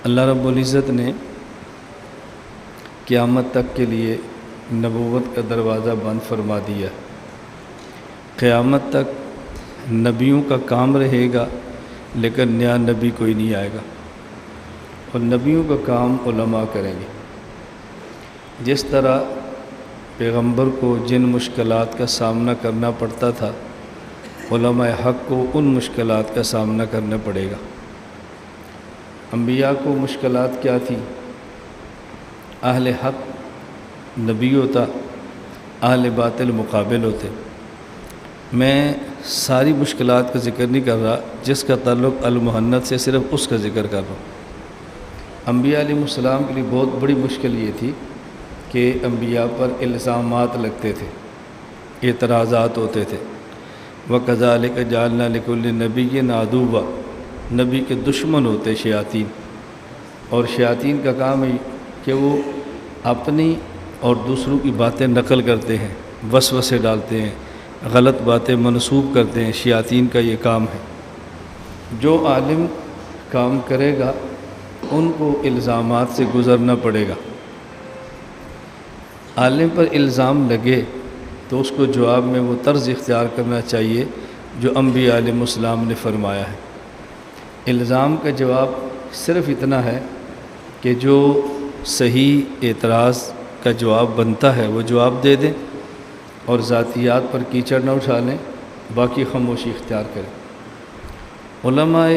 اللہ رب العزت نے قیامت تک کے لیے نبوت کا دروازہ بند فرما دیا۔ قیامت تک نبیوں کا کام رہے گا، لیکن نیا نبی کوئی نہیں آئے گا، اور نبیوں کا کام علماء کریں گے۔ جس طرح پیغمبر کو جن مشکلات کا سامنا کرنا پڑتا تھا، علماء حق کو ان مشکلات کا سامنا کرنا پڑے گا۔ انبیاء کو مشکلات کیا تھی؟ اہل حق نبی ہوتا، اہل باطل مقابل ہوتے۔ میں ساری مشکلات کا ذکر نہیں کر رہا، جس کا تعلق المحنت سے صرف اس کا ذکر کر رہا ہوں۔ انبیاء علیہ السلام کے لیے بہت بڑی مشکل یہ تھی کہ انبیاء پر الزامات لگتے تھے، اعتراضات ہوتے تھے۔ وَكَذَلِكَ جَعَلْنَا لِكُلِّ نَبِيٍّ عَدُوًّا، نبی کے دشمن ہوتے شیاطین، اور شیاطین کا کام ہے کہ وہ اپنی اور دوسروں کی باتیں نقل کرتے ہیں، وسوسے ڈالتے ہیں، غلط باتیں منسوب کرتے ہیں۔ شیاطین کا یہ کام ہے۔ جو عالم کام کرے گا ان کو الزامات سے گزرنا پڑے گا۔ عالم پر الزام لگے تو اس کو جواب میں وہ طرز اختیار کرنا چاہیے جو انبیاء علیہ السلام نے فرمایا ہے۔ الزام کا جواب صرف اتنا ہے کہ جو صحیح اعتراض کا جواب بنتا ہے وہ جواب دے دیں، اور ذاتیات پر کیچڑ نہ اٹھا لیں، باقی خاموشی اختیار کریں۔ علماء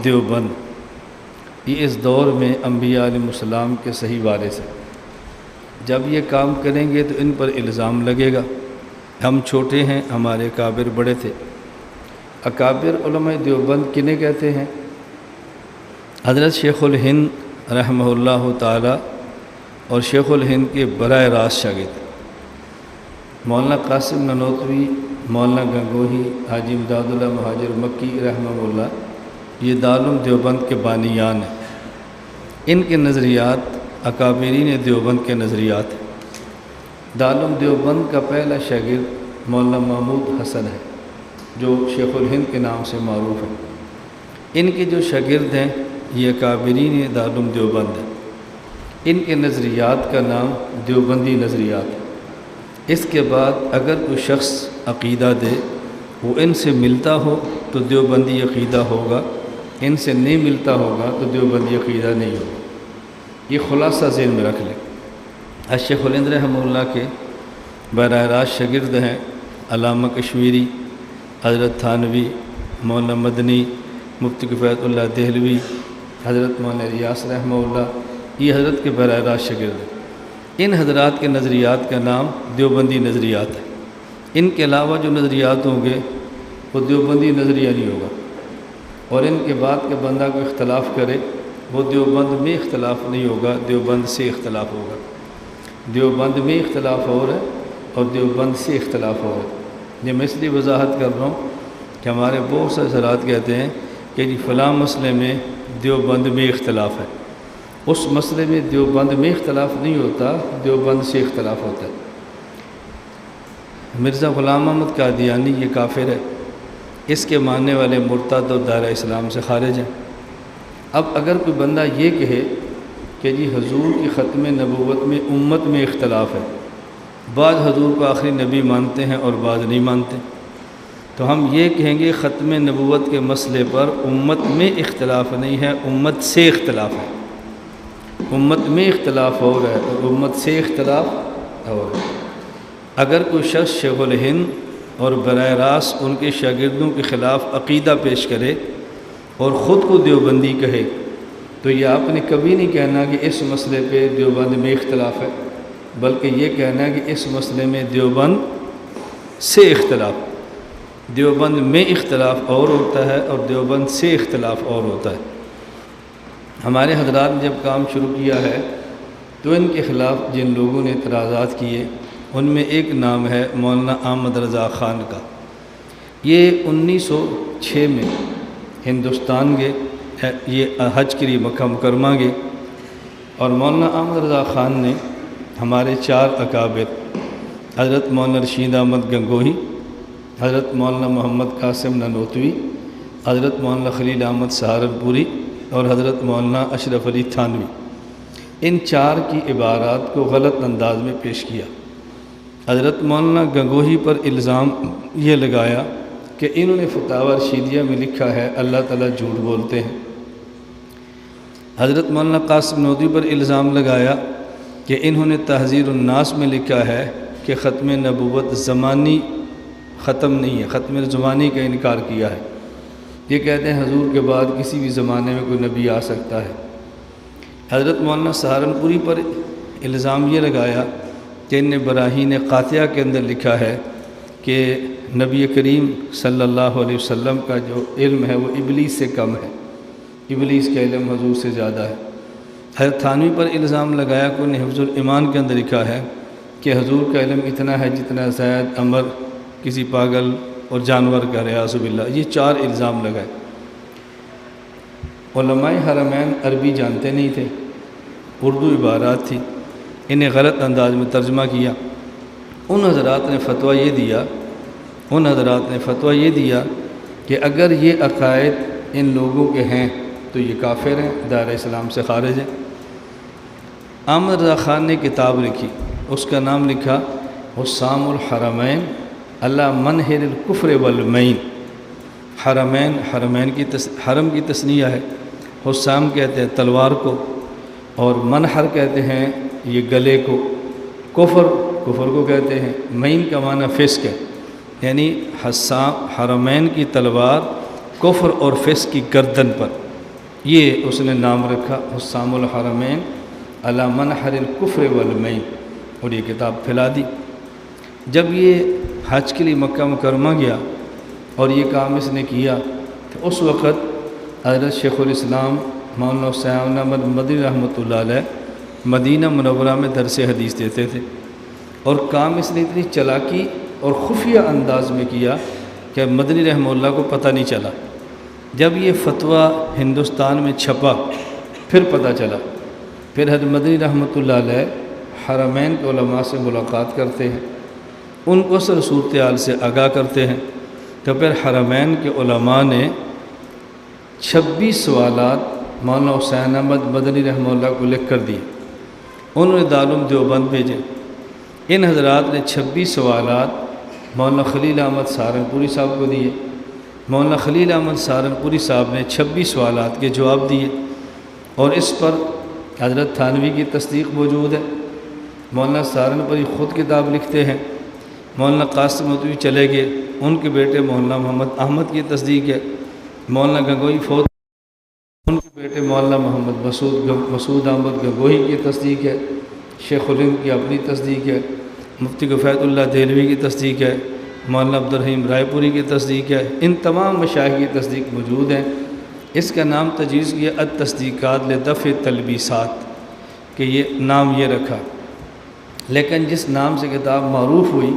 دیوبند یہ اس دور میں انبیاء علیہ السلام کے صحیح وارث ہیں۔ جب یہ کام کریں گے تو ان پر الزام لگے گا، ہم چھوٹے ہیں، ہمارے اکابر بڑے تھے۔ اکابر علماء دیوبند کنہیں کہتے ہیں؟ حضرت شیخ الہند رحمہ اللہ تعالی اور شیخ الہند کے براہ راست شاگرد مولانا قاسم نانوتوی، مولانا گنگوہی، حاجی امداد اللہ مہاجر مکی رحمہ اللہ، یہ دارالعلوم دیوبند کے بانیان ہیں۔ ان کے نظریات اکابرین دیوبند کے نظریات ہیں۔ دارالعلوم دیوبند کا پہلا شاگرد مولانا محمود حسن ہے، جو شیخ الہند کے نام سے معروف ہے۔ ان کے جو شاگرد ہیں یہ اکابرین دارالعلوم دیوبند ہیں۔ ان کے نظریات کا نام دیوبندی نظریات ہے۔ اس کے بعد اگر کوئی شخص عقیدہ دے، وہ ان سے ملتا ہو تو دیوبندی عقیدہ ہوگا، ان سے نہیں ملتا ہوگا تو دیوبندی عقیدہ نہیں ہوگا۔ یہ خلاصہ ذہن میں رکھ لیں۔ شیخ الہند رحمہ اللہ کے براہ راست شاگرد ہیں علامہ کشمیری، حضرت تھانوی، مولانا مدنی، مفتی کفایت اللہ دہلوی، حضرت مولانا ریاض رحمہ اللہ، یہ حضرت کے براہ راست شاگرد ہیں۔ ان حضرات کے نظریات کا نام دیوبندی نظریات ہے۔ ان کے علاوہ جو نظریات ہوں گے وہ دیوبندی نظریہ نہیں ہوگا، اور ان کے بعد کے بندہ کو اختلاف کرے وہ دیوبند میں اختلاف نہیں ہوگا، دیوبند سے اختلاف ہوگا۔ دیوبند میں اختلاف ہو رہا ہے اور دیوبند سے اختلاف ہو رہا ہے۔ یہ میں اس لیے وضاحت کر رہا ہوں کہ ہمارے بہت سے حضرات کہتے ہیں کہ جی فلاں مسئلے میں دیوبند میں اختلاف ہے۔ اس مسئلے میں دیوبند میں اختلاف نہیں ہوتا، دیوبند سے اختلاف ہوتا ہے۔ مرزا غلام احمد قادیانی یہ کافر ہے، اس کے ماننے والے مرتد اور دائرہ اسلام سے خارج ہیں۔ اب اگر کوئی بندہ یہ کہے کہ جی حضور کی ختم نبوت میں امت میں اختلاف ہے، بعض حضور کو آخری نبی مانتے ہیں اور بعض نہیں مانتے، تو ہم یہ کہیں گے ختم نبوت کے مسئلے پر امت میں اختلاف نہیں ہے، امت سے اختلاف ہے۔ امت میں اختلاف ہو رہا ہے اور امت سے اختلاف ہو رہا ہے۔ اگر کوئی شخص شیخ الہند اور براہ راست ان کے شاگردوں کے خلاف عقیدہ پیش کرے اور خود کو دیوبندی کہے تو یہ آپ نے کبھی نہیں کہنا کہ اس مسئلے پہ دیوبند میں اختلاف ہے، بلکہ یہ کہنا کہ اس مسئلے میں دیوبند سے اختلاف۔ دیوبند میں اختلاف اور ہوتا ہے اور دیوبند سے اختلاف اور ہوتا ہے۔ ہمارے حضرات نے جب کام شروع کیا ہے تو ان کے خلاف جن لوگوں نے اعتراضات کیے ان میں ایک نام ہے مولانا احمد رضا خان کا۔ یہ 1906 میں ہندوستان گئے، یہ حج کے لیے مکہ مکرمہ گئے، اور مولانا احمد رضا خان نے ہمارے 4 اکابر حضرت مولانا رشید احمد گنگوہی، حضرت مولانا محمد قاسم نانوتوی، حضرت مولانا خلیل احمد سہارنپوری، اور حضرت مولانا اشرف علی تھانوی، ان چار کی عبارات کو غلط انداز میں پیش کیا۔ حضرت مولانا گنگوہی پر الزام یہ لگایا کہ انہوں نے فتاوی رشیدیہ میں لکھا ہے اللہ تعالیٰ جھوٹ بولتے ہیں۔ حضرت مولانا قاسم نودوی پر الزام لگایا کہ انہوں نے تحذیر الناس میں لکھا ہے کہ ختم نبوت زمانی ختم نہیں ہے، ختم زمانی کا انکار کیا ہے۔ یہ کہتے ہیں حضور کے بعد کسی بھی زمانے میں کوئی نبی آ سکتا ہے۔ حضرت مولانا سہارنپوری پر الزام یہ لگایا کہ ان نے براہین قاطعہ کے اندر لکھا ہے کہ نبی کریم صلی اللہ علیہ وسلم کا جو علم ہے وہ ابلیس سے کم ہے، ابلیس کا علم حضور سے زیادہ ہے۔ حضرت تھانوی پر الزام لگایا کہ انہیں حفظ الایمان کے اندر لکھا ہے کہ حضور کا علم اتنا ہے جتنا زید عمر کسی پاگل اور جانور کا، ریاض باللہ۔ یہ چار الزام لگائے۔ علماء حرمین عربی جانتے نہیں تھے، اردو عبارات تھی، انہیں غلط انداز میں ترجمہ کیا۔ ان حضرات نے فتویٰ یہ دیا کہ اگر یہ عقائد ان لوگوں کے ہیں تو یہ کافر ہیں، دائرہ اسلام سے خارج ہیں۔ احمد رضا خان نے کتاب لکھی، اس کا نام لکھا حسام الحرمین علی منہر الکفر والمین۔ حرمین کی حرم کی تثنیہ ہے، حسام کہتے ہیں تلوار کو، اور منحر کہتے ہیں یہ گلے کو، کفر کو کہتے ہیں، مین کا معنی فسق ہے، یعنی حرمین کی تلوار کفر اور فسق کی گردن پر، یہ اس نے نام رکھا حسام الحرمین علی منحر الکفر والمین، اور یہ کتاب پھیلا دی۔ جب یہ حج کے لیے مکہ مکرمہ گیا اور یہ کام اس نے کیا تو اس وقت حضرت شیخ الاسلام مولانا حسین احمد مدنی رحمۃ اللہ علیہ مدینہ منورہ میں درس حدیث دیتے تھے، اور کام اس نے اتنی چلاکی اور خفیہ انداز میں کیا کہ مدنی رحمہ اللہ کو پتہ نہیں چلا۔ جب یہ فتویٰ ہندوستان میں چھپا پھر پتہ چلا، پھر حضرت مدنی رحمۃ اللہ علیہ حرمین کے علماء سے ملاقات کرتے ہیں، ان کو اصل صورتحال سے آگاہ کرتے ہیں، تو پھر حرمین کے علماء نے 26 سوالات مولانا حسین احمد مدنی رحمہ اللہ کو لکھ کر دیے، انہوں نے دارالعلوم دیوبند بھیجے۔ ان حضرات نے 26 سوالات مولانا خلیل احمد سہارنپوری صاحب کو دیے، مولانا خلیل احمد سہارنپوری صاحب نے 26 سوالات کے جواب دیے، اور اس پر حضرت تھانوی کی تصدیق موجود ہے۔ مولانا سہارنپوری خود کتاب لکھتے ہیں، مولانا قاسم نودوی چلے گئے، ان کے بیٹے مولانا محمد احمد کی تصدیق ہے، مولانا گنگوہی فوت، ان کے بیٹے مولانا محمد مسعود احمد گنگوہی کی تصدیق ہے، شیخ الہند کی اپنی تصدیق ہے، مفتی کفایت اللہ دہلوی کی تصدیق ہے، مولانا عبدالرحیم رائے پوری کی تصدیق ہے، ان تمام مشائخ کی تصدیق موجود ہیں۔ اس کا نام تجویز کیا التصدیقات لدفع تلبیسات، کہ یہ نام یہ رکھا، لیکن جس نام سے کتاب معروف ہوئی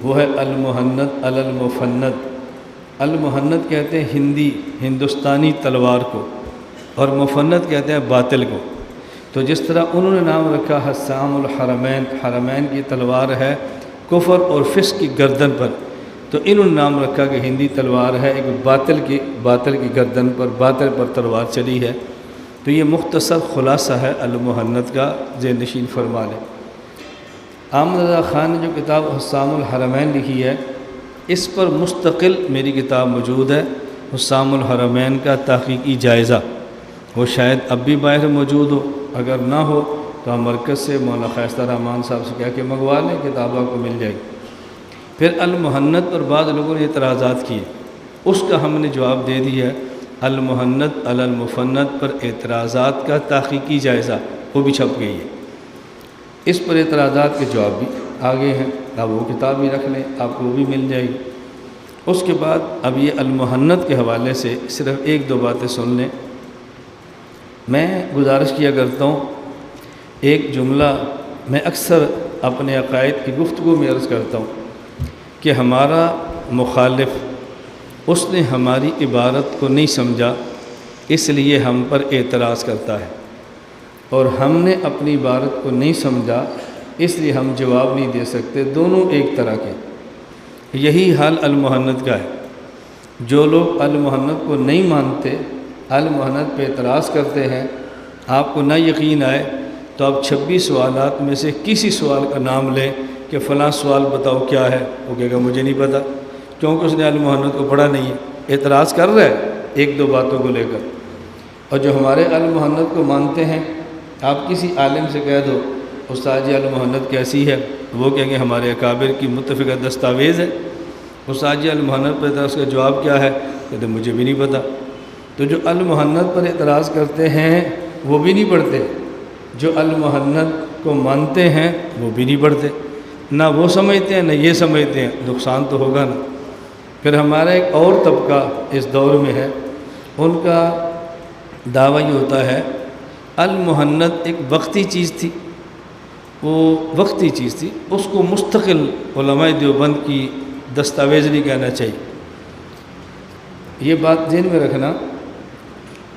وہ ہے المہند علی المفند۔ المہند کہتے ہیں ہندوستانی تلوار کو، اور مفند کہتے ہیں باطل کو۔ تو جس طرح انہوں نے نام رکھا حسام الحرمین، حرمین کی تلوار ہے کفر اور فسق کی گردن پر، تو انہوں نے نام رکھا کہ ہندی تلوار ہے ایک باطل کی گردن پر، باطل پر تلوار چلی ہے۔ تو یہ مختصر خلاصہ ہے المہند کا، ذہن نشین فرما لیں۔ احمد رضا خان نے جو کتاب حسام الحرمین لکھی ہے، اس پر مستقل میری کتاب موجود ہے، حسام الحرمین کا تحقیقی جائزہ، وہ شاید اب بھی باہر موجود ہو، اگر نہ ہو تو ہم مرکز سے مولانا خیستہ رحمان صاحب سے کہہ کے منگوا لیں، کتاب آپ کو مل جائے گی۔ پھر المہند پر بعض لوگوں نے اعتراضات کیے، اس کا ہم نے جواب دے دیا ہے، المہند علی المفند پر اعتراضات کا تحقیقی جائزہ، وہ بھی چھپ گئی ہے، اس پر اعتراضات کے جواب بھی آگے ہیں، آپ وہ کتاب بھی رکھ لیں، آپ کو وہ بھی مل جائے گی۔ اس کے بعد اب یہ المہند کے حوالے سے صرف ایک دو باتیں سن لیں۔ میں گزارش کیا کرتا ہوں، ایک جملہ میں اکثر اپنے عقائد کی گفتگو میں عرض کرتا ہوں کہ ہمارا مخالف، اس نے ہماری عبارت کو نہیں سمجھا، اس لیے ہم پر اعتراض کرتا ہے، اور ہم نے اپنی عبارت کو نہیں سمجھا اس لیے ہم جواب نہیں دے سکتے، دونوں ایک طرح کے۔ یہی حال المہند کا ہے، جو لوگ المہند کو نہیں مانتے آل محنت پہ اعتراض کرتے ہیں، آپ کو نہ یقین آئے تو آپ 26 سوالات میں سے کسی سوال کا نام لیں کہ فلاں سوال بتاؤ کیا ہے، وہ کہے گا مجھے نہیں پتہ، کیونکہ اس نے آل محنت کو پڑھا نہیں ہے، اعتراض کر رہا ہے ایک دو باتوں کو لے کر۔ اور جو ہمارے آل محنت کو مانتے ہیں، آپ کسی عالم سے کہہ دو استاد جی آل محنت کیسی ہے، وہ کہیں گے ہمارے اکابر کی متفقہ دستاویز ہے۔ استاد جی آل محنت پر اس کا جواب کیا ہے، کہتے مجھے بھی نہیں پتہ۔ تو جو آل محنت پر اعتراض کرتے ہیں وہ بھی نہیں پڑھتے، جو آل محنت کو مانتے ہیں وہ بھی نہیں پڑھتے، نہ وہ سمجھتے ہیں نہ یہ سمجھتے ہیں، نقصان تو ہوگا نا۔ پھر ہمارا ایک اور طبقہ اس دور میں ہے، ان کا دعویٰ یہ ہوتا ہے المحنت ایک وقتی چیز تھی، وہ وقتی چیز تھی، اس کو مستقل علماء دیوبند کی دستاویز نہیں کہنا چاہیے۔ یہ بات ذہن میں رکھنا،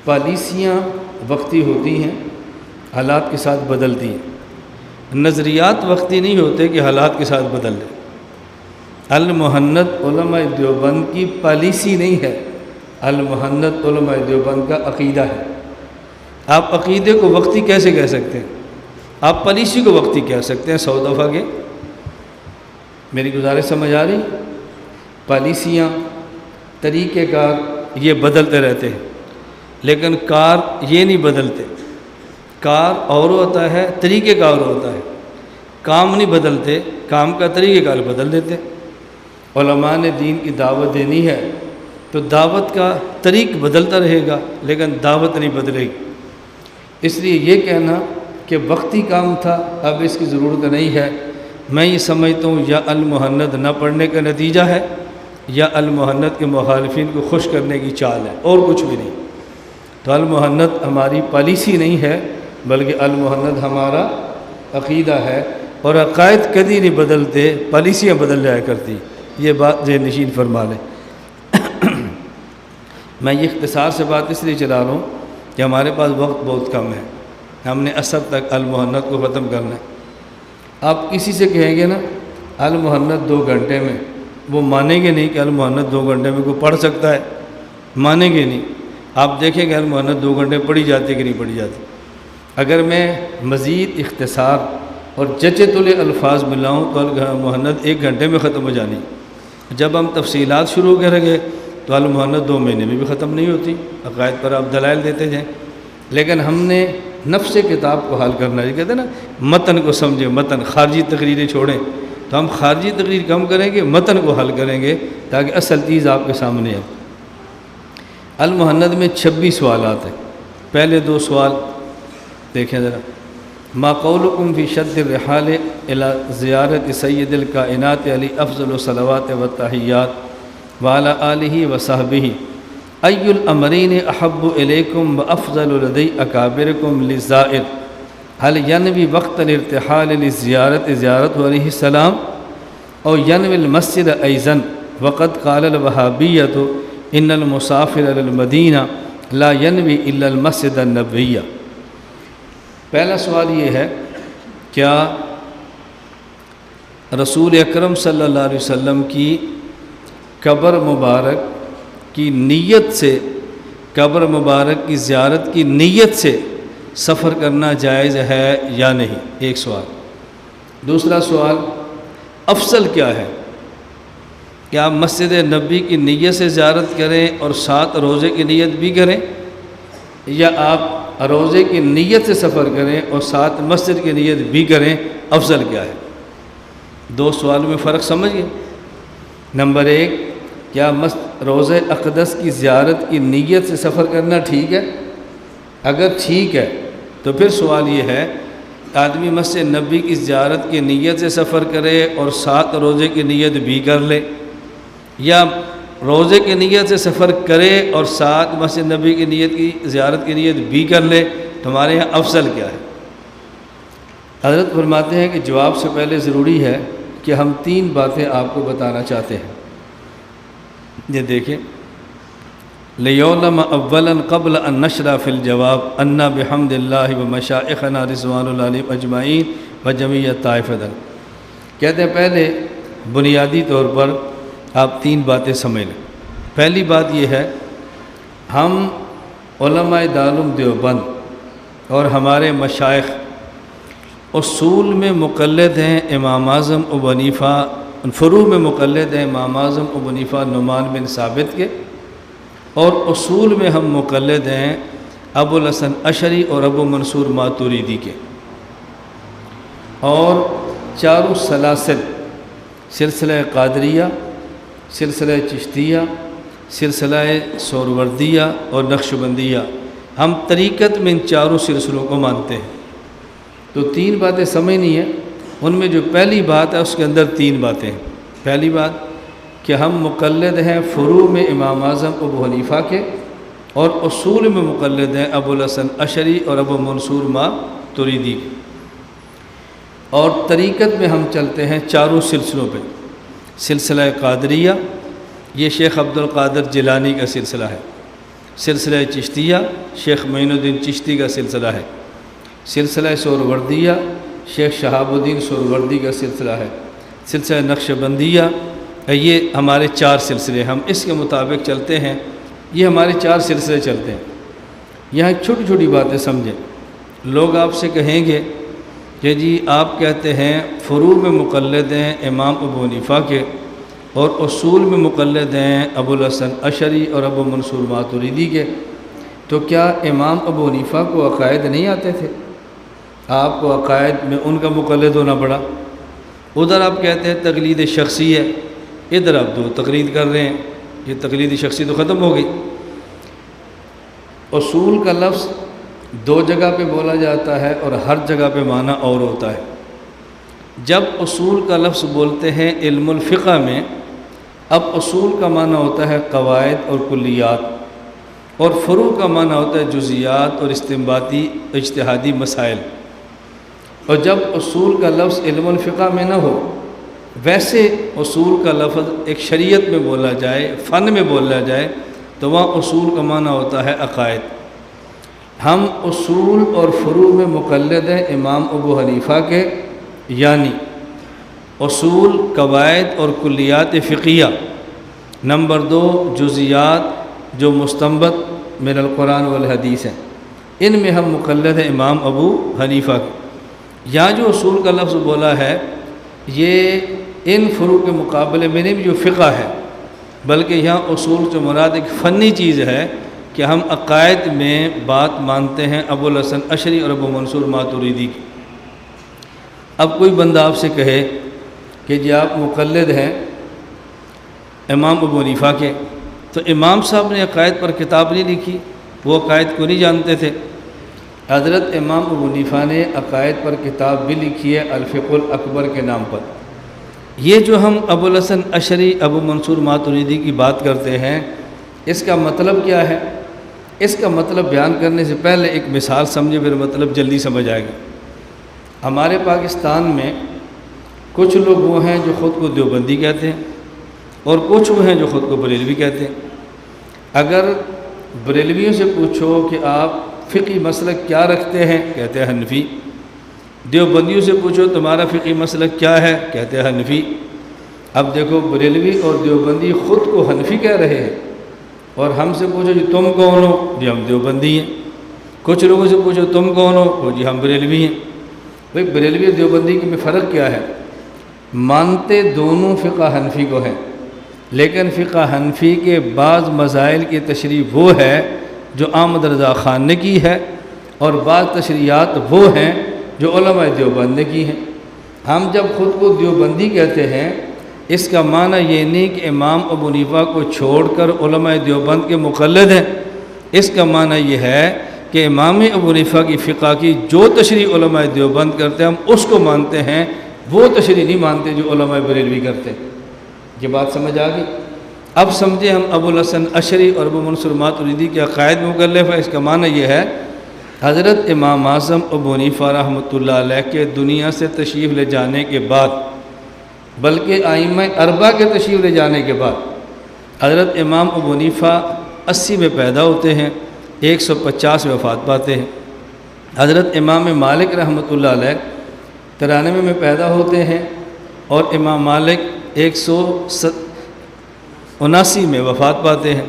پالیسیاں وقتی ہوتی ہیں، حالات کے ساتھ بدلتی ہیں، نظریات وقتی نہیں ہوتے کہ حالات کے ساتھ بدل لیں۔ المحنت علماء دیوبند کی پالیسی نہیں ہے، المحنت علماء دیوبند کا عقیدہ ہے۔ آپ عقیدے کو وقتی کیسے کہہ سکتے ہیں؟ آپ پالیسی کو وقتی کہہ سکتے ہیں 100 دفعہ کے۔ میری گزارش سمجھ آ رہی؟ پالیسیاں، طریقہ کار یہ بدلتے رہتے ہیں، لیکن کار یہ نہیں بدلتے۔ کار اور ہوتا ہے، طریقہ کار ہوتا ہے، کام نہیں بدلتے، کام کا طریقہ کار بدل دیتے۔ علماء نے دین کی دعوت دینی ہے تو دعوت کا طریق بدلتا رہے گا، لیکن دعوت نہیں بدلے گی۔ اس لیے یہ کہنا کہ وقتی کام تھا اب اس کی ضرورت نہیں ہے، میں یہ سمجھتا ہوں یا المحنت نہ پڑھنے کا نتیجہ ہے یا المحنت کے مخالفین کو خوش کرنے کی چال ہے، اور کچھ بھی نہیں۔ تو المحنت ہماری پالیسی نہیں ہے، بلکہ المحنت ہمارا عقیدہ ہے، اور عقائد کبھی نہیں بدلتے، پالیسیاں بدل جایا کرتی۔ یہ بات ذہن نشین فرما لیں۔ میں یہ اختصار سے بات اس لیے چلا رہا ہوں کہ ہمارے پاس وقت بہت کم ہے، ہم نے عصر تک المحنت کو ختم کرنا ہے۔ آپ کسی سے کہیں گے نا المحنت 2 گھنٹے میں، وہ مانیں گے نہیں کہ المحنت 2 گھنٹے میں کوئی پڑھ سکتا ہے، مانیں گے نہیں۔ آپ دیکھیں گے المحنت 2 گھنٹے پڑھی جاتی ہے کہ نہیں پڑھی جاتی۔ اگر میں مزید اختصار اور جچے تلے الفاظ ملاؤں تو المحنت 1 گھنٹے میں ختم ہو جانی۔ جب ہم تفصیلات شروع کریں گے تو المحنت 2 مہینے میں بھی ختم نہیں ہوتی۔ عقائد پر آپ دلائل دیتے جائیں، لیکن ہم نے نفس کتاب کو حل کرنا ہے۔ یہ کہتے ہیں نا متن کو سمجھیں، متن، خارجی تقریریں چھوڑیں، تو ہم خارجی تقریر کم کریں گے، متن کو حل کریں گے تاکہ اصل چیز آپ کے سامنے آئے۔ المحنت میں 26 سوالات ہیں۔ پہلے 2 سوال دیکھیں ذرا۔ ما قولکم فی شد الرحال الی زیارت سید الکائنات علی افضل الصلوات والتحیات وعلی آلہ وصحبہ، ای الامرین احب الیکم وافضل لدی اکابرکم للزائر، هل ینوی وقت الارتحال للزیارت زیارت علیہ السلام او ینوی المسجد ایضا وقد قال الوہابیۃ ان المسافر للمدینہ لا ینوی الا المسجد النبویہ۔ پہلا سوال یہ ہے، کیا رسول اکرم صلی اللہ علیہ وسلم کی قبر مبارک کی نیت سے، قبر مبارک کی زیارت کی نیت سے سفر کرنا جائز ہے یا نہیں؟ ایک سوال۔ دوسرا سوال، افضل کیا ہے؟ کیا آپ مسجد نبی کی نیت سے زیارت کریں اور ساتھ روزے کی نیت بھی کریں، یا آپ روزے کی نیت سے سفر کریں اور ساتھ مسجد کی نیت بھی کریں؟ افضل کیا ہے؟ 2 سوالوں میں فرق سمجھ گئے۔ نمبر 1، کیا روضہ اقدس کی زیارت کی نیت سے سفر کرنا ٹھیک ہے؟ اگر ٹھیک ہے تو پھر سوال یہ ہے، آدمی مسجد نبی کی زیارت کی نیت سے سفر کرے اور ساتھ روزے کی نیت بھی کر لے، یا روزے کی نیت سے سفر کرے اور ساتھ مسجد نبی کی نیت کی زیارت کی نیت بھی کر لے؟ تمہارے یہاں افضل کیا ہے؟ حضرت فرماتے ہیں کہ جواب سے پہلے ضروری ہے کہ ہم 3 باتیں آپ کو بتانا چاہتے ہیں۔ یہ دیکھیں، لِيَعْلَمَ أَوَّلًا قَبْلَ أَن نَّشْرَعَ فِي الْجَوَابِ أَنَّ بِحَمْدِ اللَّهِ وَمَشَائِخِنَا رِضْوَانُ اللَّهِ عَلَيْهِمْ أَجْمَعِينَ وَجَمِيعِ الطَّائِفَةِ۔ کہتے ہیں پہلے بنیادی طور پر آپ 3 باتیں سمجھ لیں۔ پہلی بات یہ ہے، ہم علماء دارالعلوم دیوبند اور ہمارے مشائخ اصول میں مقلد ہیں امام اعظم ابو حنیفہ، فروع میں مقلد ہیں امام اعظم ابو حنیفہ نعمان بن ثابت کے، اور اصول میں ہم مقلد ہیں ابو الحسن اشعری اور ابو منصور ماتوریدی کے، اور چاروں سلاسل سلسلہ قادریہ، سلسلہ چشتیہ، سلسلہ سہروردیہ اور نقشبندیہ، ہم طریقت میں ان چاروں سلسلوں کو مانتے ہیں۔ تو تین باتیں سمجھنی ہیں، ان میں جو پہلی بات ہے اس کے اندر تین باتیں ہیں۔ پہلی بات کہ ہم مقلد ہیں فروع میں امام اعظم ابو حنیفہ کے، اور اصول میں مقلد ہیں ابو الحسن اشعری اور ابو منصور ماتوریدی کے، اور طریقت میں ہم چلتے ہیں چاروں سلسلوں پہ۔ سلسلہ قادریہ یہ شیخ عبد القادر جیلانی کا سلسلہ ہے، سلسلہ چشتیہ شیخ معین الدین چشتی کا سلسلہ ہے، سلسلہ سہروردیہ شیخ شہاب الدین سہروردی کا سلسلہ ہے، سلسلہ نقشبندیہ، یہ ہمارے چار سلسلے، ہم اس کے مطابق چلتے ہیں، یہ ہمارے چار سلسلے چلتے ہیں۔ یہاں چھوٹی چھوٹی باتیں سمجھیں۔ لوگ آپ سے کہیں گے کہ جی آپ کہتے ہیں فروع میں مقلد ہیں امام ابو حنیفہ کے، اور اصول میں مقلد ہیں ابو الحسن اشعری اور ابو منصور ماتوریدی کے، تو کیا امام ابو حنیفہ کو عقائد نہیں آتے تھے؟ آپ کو عقائد میں ان کا مقلد ہونا پڑا۔ ادھر آپ کہتے ہیں تقلید شخصی ہے، ادھر آپ دو تقلید کر رہے ہیں، یہ تقلید شخصی تو ختم ہو گئی۔ اصول کا لفظ دو جگہ پہ بولا جاتا ہے اور ہر جگہ پہ معنی اور ہوتا ہے۔ جب اصول کا لفظ بولتے ہیں علم الفقہ میں، اب اصول کا معنی ہوتا ہے قواعد اور کلیات، اور فروع کا معنی ہوتا ہے جزیات اور استنباطی اجتہادی مسائل۔ اور جب اصول کا لفظ علم الفقہ میں نہ ہو، ویسے اصول کا لفظ ایک شریعت میں بولا جائے، فن میں بولا جائے، تو وہاں اصول کا معنی ہوتا ہے عقائد۔ ہم اصول اور فروع میں مقلد ہیں امام ابو حنیفہ کے، یعنی اصول قواعد اور کلیات فقیہ، نمبر دو جزیات جو مستنبط من القرآن والحدیث ہیں، ان میں ہم مقلد ہیں امام ابو حنیفہ کے۔ یہاں جو اصول کا لفظ بولا ہے یہ ان فروع کے مقابلے میں نہیں جو فقہ ہے، بلکہ یہاں اصول سے مراد ایک فنی چیز ہے کہ ہم عقائد میں بات مانتے ہیں ابو الحسن اشعری اور ابو منصور ماتوریدی کی۔ اب کوئی بندہ آپ سے کہے کہ جی آپ مقلد ہیں امام ابو حنیفہ کے، تو امام صاحب نے عقائد پر کتاب نہیں لکھی، وہ عقائد کو نہیں جانتے تھے؟ حضرت امام ابو حنیفہ نے عقائد پر کتاب بھی لکھی ہے الفقہ الاکبر کے نام پر۔ یہ جو ہم ابو الحسن اشعری ابو منصور ماتوریدی کی بات کرتے ہیں، اس کا مطلب کیا ہے؟ اس کا مطلب بیان کرنے سے پہلے ایک مثال سمجھے، پھر مطلب جلدی سمجھ آئے گا۔ ہمارے پاکستان میں کچھ لوگ وہ ہیں جو خود کو دیوبندی کہتے ہیں، اور کچھ وہ ہیں جو خود کو بریلوی کہتے ہیں۔ اگر بریلویوں سے پوچھو کہ آپ فقہی مسلک کیا رکھتے ہیں، کہتے ہیں حنفی۔ دیوبندیوں سے پوچھو تمہارا فقہی مسلک کیا ہے، کہتے ہیں حنفی۔ اب دیکھو بریلوی اور دیوبندی خود کو حنفی کہہ رہے ہیں، اور ہم سے پوچھو جی تم کون ہو، جی ہم دیوبندی ہیں۔ کچھ لوگوں سے پوچھو تم کون ہو، جی ہم بریلوی ہیں۔ بھئی بریلوی اور دیوبندی میں فرق کیا ہے؟ مانتے دونوں فقہ حنفی کو ہیں، لیکن فقہ حنفی کے بعض مسائل کی تشریح وہ ہے جو احمد رضا خان نے کی ہے، اور بعض تشریحات وہ ہیں جو علماء دیوبند نے کی ہیں۔ ہم جب خود کو دیوبندی کہتے ہیں، اس کا معنی یہ نہیں کہ امام ابو حنیفہ کو چھوڑ کر علماء دیوبند کے مقلد ہیں۔ اس کا معنی یہ ہے کہ امام ابو حنیفہ کی فقہ کی جو تشریح علماء دیوبند کرتے ہیں ہم اس کو مانتے ہیں، وہ تشریح نہیں مانتے جو علماء بریلوی کرتے ہیں۔ یہ بات سمجھ آ گئی؟ اب سمجھے ہم ابو الحسن اشعری اور ابو منصور ماتوریدی کے عقائد مکلف ہے۔ اس کا معنی یہ ہے حضرت امام اعظم ابو حنیفہ رحمۃ اللہ علیہ کے دنیا سے تشریف لے جانے کے بعد، بلکہ ائمہ اربعہ کے تشریف لے جانے کے بعد، حضرت امام ابو حنیفہ 80 میں پیدا ہوتے ہیں، 150 میں وفات پاتے ہیں۔ حضرت امام مالک رحمۃ اللہ علیہ 93 میں پیدا ہوتے ہیں، اور امام مالک 179 میں وفات پاتے ہیں۔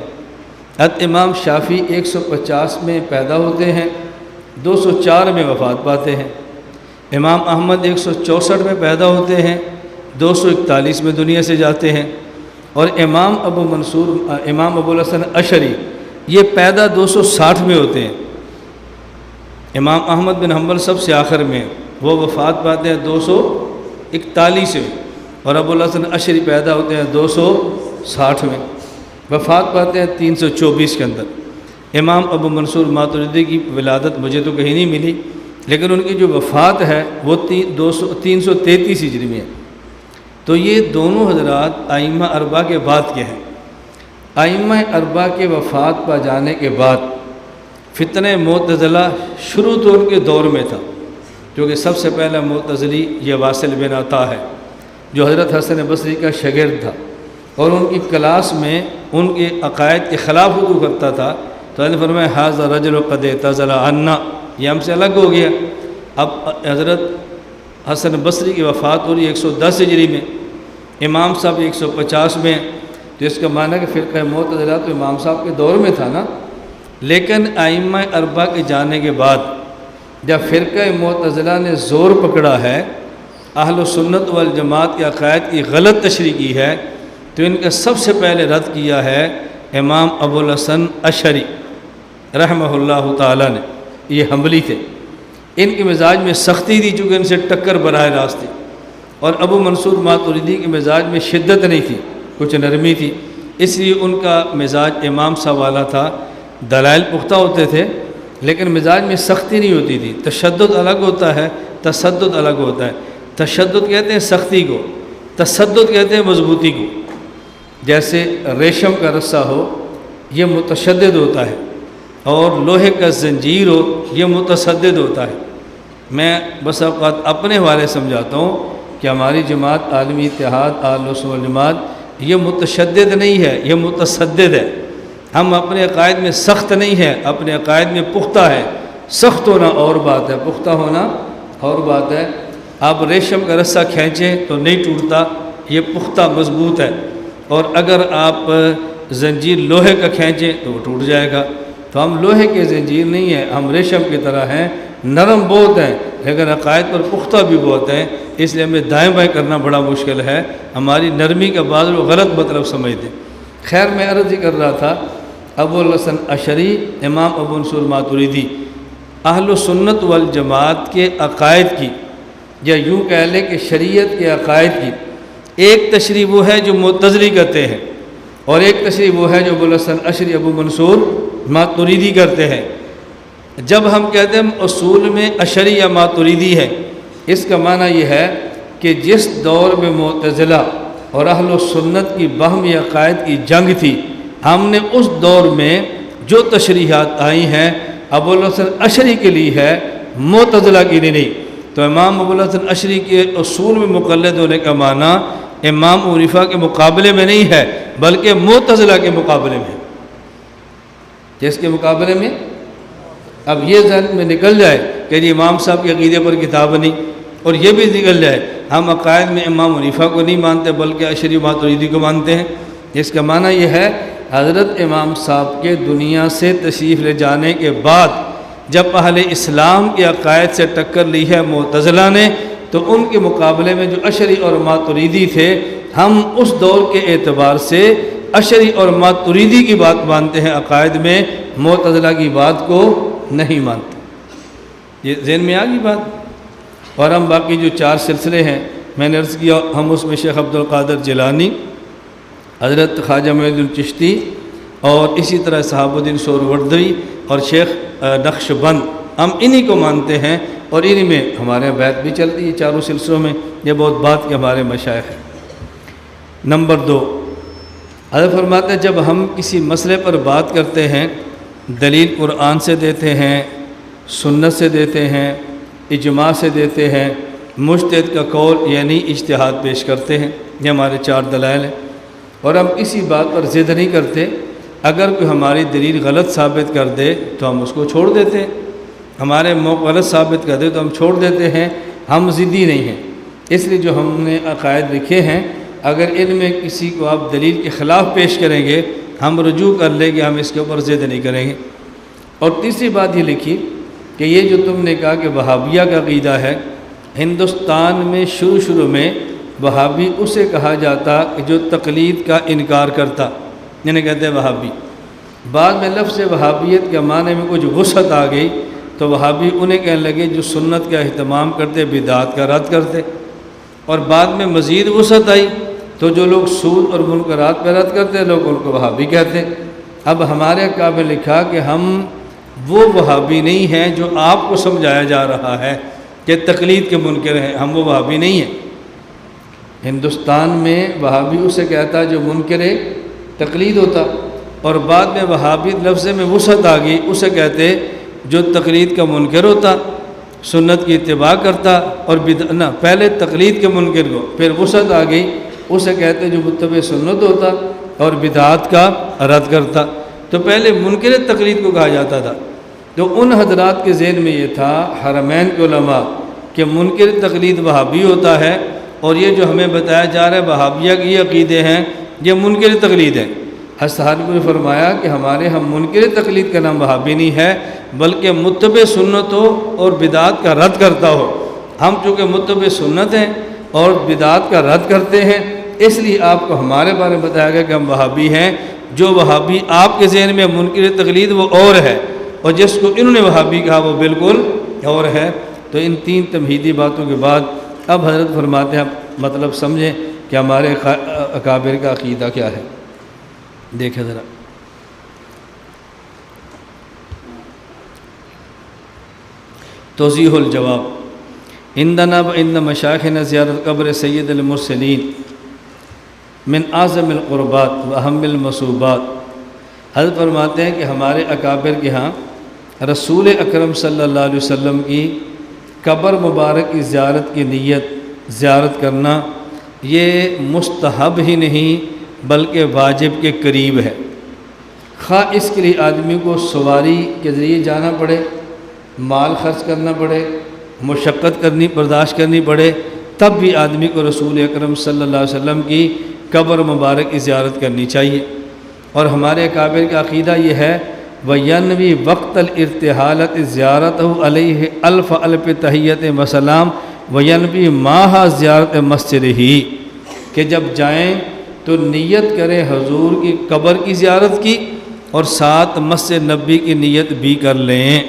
امام شافعی 150 میں پیدا ہوتے ہیں، 204 میں وفات پاتے ہیں۔ امام احمد 164 میں پیدا ہوتے ہیں، 241 میں دنیا سے جاتے ہیں۔ اور امام ابو الحسن اشعری یہ پیدا 260 میں ہوتے ہیں۔ امام احمد بن حنبل سب سے آخر میں، وہ وفات پاتے ہیں 241 میں، اور ابو الحسن اشعری پیدا ہوتے ہیں 260 میں، وفات پاتے ہیں 324 کے اندر۔ امام ابو منصور ماتریدی کی ولادت مجھے تو کہیں نہیں ملی، لیکن ان کی جو وفات ہے وہ 333 ہجری میں ہے۔ تو یہ دونوں حضرات ائمہ اربعہ کے بعد کے ہیں۔ ائمہ اربعہ کے وفات پا جانے کے بعد فتنہ معتزلہ شروع تو ان کے دور میں تھا، کیونکہ سب سے پہلا معتزلی یہ واصل بن عطا ہے جو حضرت حسن بصری کا شاگرد تھا، اور ان کی کلاس میں ان کے عقائد کے خلاف اردو کرتا تھا، تو اللہ نے فرمایا ھذا رجل قد اعتزل عنا، یہ ہم سے الگ ہو گیا۔ اب حضرت حسن بصری کی وفات ہو رہی ہے 110 ہجری میں، امام صاحب 150 میں، تو اس کا معنی کہ فرقہ معتزلہ تو امام صاحب کے دور میں تھا نا۔ لیکن ائمہ اربعہ کے جانے کے بعد جب فرقہ معتزلہ نے زور پکڑا ہے، اہل سنت والجماعت کے عقائد کی غلط تشریح کی ہے، تو ان کا سب سے پہلے رد کیا ہے امام ابو الحسن اشعری رحمہ اللہ تعالیٰ نے۔ یہ حنبلی تھے، ان کے مزاج میں سختی تھی چونکہ ان سے ٹکر براہ راست تھی، اور ابو منصور ماتریدی کے مزاج میں شدت نہیں تھی، کچھ نرمی تھی، اس لیے ان کا مزاج امام صاحب والا تھا۔ دلائل پختہ ہوتے تھے لیکن مزاج میں سختی نہیں ہوتی تھی۔ تشدد الگ ہوتا ہے، تسدد الگ ہوتا ہے۔ تشدد کہتے ہیں سختی کو، تسدد کہتے ہیں مضبوطی کو۔ جیسے ریشم کا رسہ ہو یہ متشدد ہوتا ہے، اور لوہے کا زنجیر ہو یہ متسدد ہوتا ہے۔ میں بس اوقات اپنے حوالے سمجھاتا ہوں کہ ہماری جماعت عالمی اتحاد اہل سنت والجماعت یہ متشدد نہیں ہے، یہ متسدد ہے۔ ہم اپنے عقائد میں سخت نہیں ہیں، اپنے عقائد میں پختہ ہے۔ سخت ہونا اور بات ہے، پختہ ہونا اور بات ہے۔ آپ ریشم کا رسہ کھینچیں تو نہیں ٹوٹتا، یہ پختہ مضبوط ہے، اور اگر آپ زنجیر لوہے کا کھینچیں تو وہ ٹوٹ جائے گا۔ تو ہم لوہے کے زنجیر نہیں ہیں، ہم ریشم کی طرح ہیں، نرم بہت ہیں لیکن عقائد پر پختہ بھی بہت ہیں، اس لیے ہمیں دائیں بائیں کرنا بڑا مشکل ہے۔ ہماری نرمی کا بعض لوگ غلط مطلب سمجھتے۔ خیر میں عرض ہی کر رہا تھا، ابو الحسن اشعری، امام ابو منصور ماتریدی اہل سنت والجماعت کے عقائد کی، یا یوں کہہ لیں کہ شریعت کے عقائد کی ایک تشریح وہ ہے جو معتزلی کرتے ہیں، اور ایک تشریح وہ ہے جو ابو الحسن اشعری ابو منصور ماتریدی کرتے ہیں۔ جب ہم کہتے ہیں اصول میں اشعری یا ماتریدی ہے، اس کا معنی یہ ہے کہ جس دور میں معتزلہ اور اہل سنت کی باہمی عقائد کی جنگ تھی، ہم نے اس دور میں جو تشریحات آئی ہیں ابو الحسن اشعری کے لیے ہے، معتزلہ کے لیے نہیں۔ تو امام ابو الحسن اشعری کے اصول میں مقلد ہونے کا معنی امام ابو حنیفہ کے مقابلے میں نہیں ہے، بلکہ معتزلہ کے مقابلے میں۔ جس کے مقابلے میں اب یہ ذہن میں نکل جائے کہ جی امام صاحب کے عقیدے پر کتاب نہیں، اور یہ بھی نکل جائے ہم عقائد میں امام ابو حنیفہ کو نہیں مانتے بلکہ اشعری ماتریدی کو مانتے ہیں، اس کا معنی یہ ہے حضرت امام صاحب کے دنیا سے تشریف لے جانے کے بعد جب اہل اسلام کے عقائد سے ٹکر لی ہے معتزلہ نے، تو ان کے مقابلے میں جو اشعری اور ماتریدی تھے، ہم اس دور کے اعتبار سے اشعری اور ماتریدی کی بات مانتے ہیں، عقائد میں معتزلہ کی بات کو نہیں مانتے۔ یہ ذہن میں آ گئی بات۔ اور ہم باقی جو 4 سلسلے ہیں میں نے عرض کیا، ہم اس میں شیخ عبد القادر جیلانی، حضرت خواجہ معین الدین چشتی، اور اسی طرح صحاب الدین سہروردی اور شیخ نقش بند، ہم انہی کو مانتے ہیں، اور انہی میں ہمارے بیعت بھی چلتی ہے 4 سلسلوں میں۔ یہ بہت بات کے ہمارے مشائخ ہیں۔ نمبر 2، حضرت فرماتے ہیں جب ہم کسی مسئلے پر بات کرتے ہیں، دلیل قرآن سے دیتے ہیں، سنت سے دیتے ہیں، اجماع سے دیتے ہیں، مجتہد کا قول یعنی اجتہاد پیش کرتے ہیں، یہ ہمارے 4 دلائل ہیں، اور ہم کسی بات پر ضد نہیں کرتے۔ اگر کوئی ہماری دلیل غلط ثابت کر دے تو ہم اس کو چھوڑ دیتے ہیں، ہمارے غلط ثابت کر دے تو ہم چھوڑ دیتے ہیں، ہم ضدی نہیں ہیں۔ اس لیے جو ہم نے عقائد لکھے ہیں، اگر ان میں کسی کو آپ دلیل کے خلاف پیش کریں گے ہم رجوع کر لیں کہ ہم اس کے اوپر ضد نہیں کریں گے۔ اور تیسری بات یہ لکھی کہ یہ جو تم نے کہا کہ وہابیہ کا عقیدہ ہے، ہندوستان میں شروع میں وہابی اسے کہا جاتا کہ جو تقلید کا انکار کرتا، یعنی کہتے ہیں وہابی۔ بعد میں لفظ وہابیت کے معنی میں کچھ وسعت آ گئی تو وہابی انہیں کہنے لگے جو سنت کا اہتمام کرتے، بدعات کا رد کرتے، اور بعد میں مزید وسعت آئی تو جو لوگ سود اور منکرات پہ رد کرتے لوگ ان کو وہابی کہتے۔ اب ہمارے اکابر نے لکھا کہ ہم وہ وہابی نہیں ہیں جو آپ کو سمجھایا جا رہا ہے کہ تقلید کے منکر ہیں، ہم وہ وہابی نہیں ہیں۔ ہندوستان میں وہابی اسے کہتا جو منکر تقلید ہوتا، اور بعد میں وہابی لفظ میں وسعت آ گئی اسے کہتے جو تقلید کا منکر ہوتا، سنت کی اتباع کرتا، اور پہلے تقلید کے منکر کو، پھر وسعت آ گئی اسے کہتے جو متبع سنت ہوتا اور بدعات کا رد کرتا۔ تو پہلے منکر تقلید کو کہا جاتا تھا۔ تو ان حضرات کے ذہن میں یہ تھا، حرمین کے علماء، کہ منکر تقلید وہابی ہوتا ہے، اور یہ جو ہمیں بتایا جا رہا ہے وہابیہ کے یہ عقیدے ہیں، یہ منکر تقلید ہے۔ حضرت نے فرمایا کہ ہمارے ہم منکر تقلید کا نام وہابی نہیں ہے، بلکہ متبع سنت ہو اور بدعات کا رد کرتا ہو۔ ہم چونکہ متبع سنت ہیں اور بدعات کا رد کرتے ہیں، اس لیے آپ کو ہمارے بارے میں بتایا گیا کہ ہم وہابی ہیں۔ جو وہابی آپ کے ذہن میں منکر تقلید وہ اور ہے، اور جس کو انہوں نے وہابی کہا وہ بالکل اور ہے۔ تو ان تین تمہیدی باتوں کے بعد اب حضرت فرماتے ہیں مطلب سمجھیں کہ ہمارے اکابر کا عقیدہ کیا ہے۔ دیکھیں ذرا، توضیح الجواب، عندنا وعند مشایخنا زیارت قبر سید المرسلین من اعظم القربات و اہم المصوبات۔ حضرت فرماتے ہیں کہ ہمارے اکابر کے ہاں رسول اکرم صلی اللہ علیہ وسلم کی قبر مبارک کی زیارت کی نیت زیارت کرنا یہ مستحب ہی نہیں بلکہ واجب کے قریب ہے۔ خواہ اس کے لیے آدمی کو سواری کے ذریعے جانا پڑے، مال خرچ کرنا پڑے، مشقت کرنی برداشت کرنی پڑے، تب بھی آدمی کو رسول اکرم صلی اللہ علیہ وسلم کی قبر مبارک کی زیارت کرنی چاہیے۔ اور ہمارے اکابر کا عقیدہ یہ ہے وَيَنْوِي وَقْتَ الْإِرْتِحَالَةِ زِيَارَتَهُ عَلَيْهِ أَلْفَ أَلْفِ تَحِيَّةٍ وَسَلَام وَيَنْوِي مَعَهَا زِيَارَةَ مَسْجِدِهِ، کہ جب جائیں تو نیت کریں حضور کی قبر کی زیارت کی، اور ساتھ مسجد نبی کی نیت بھی کر لیں۔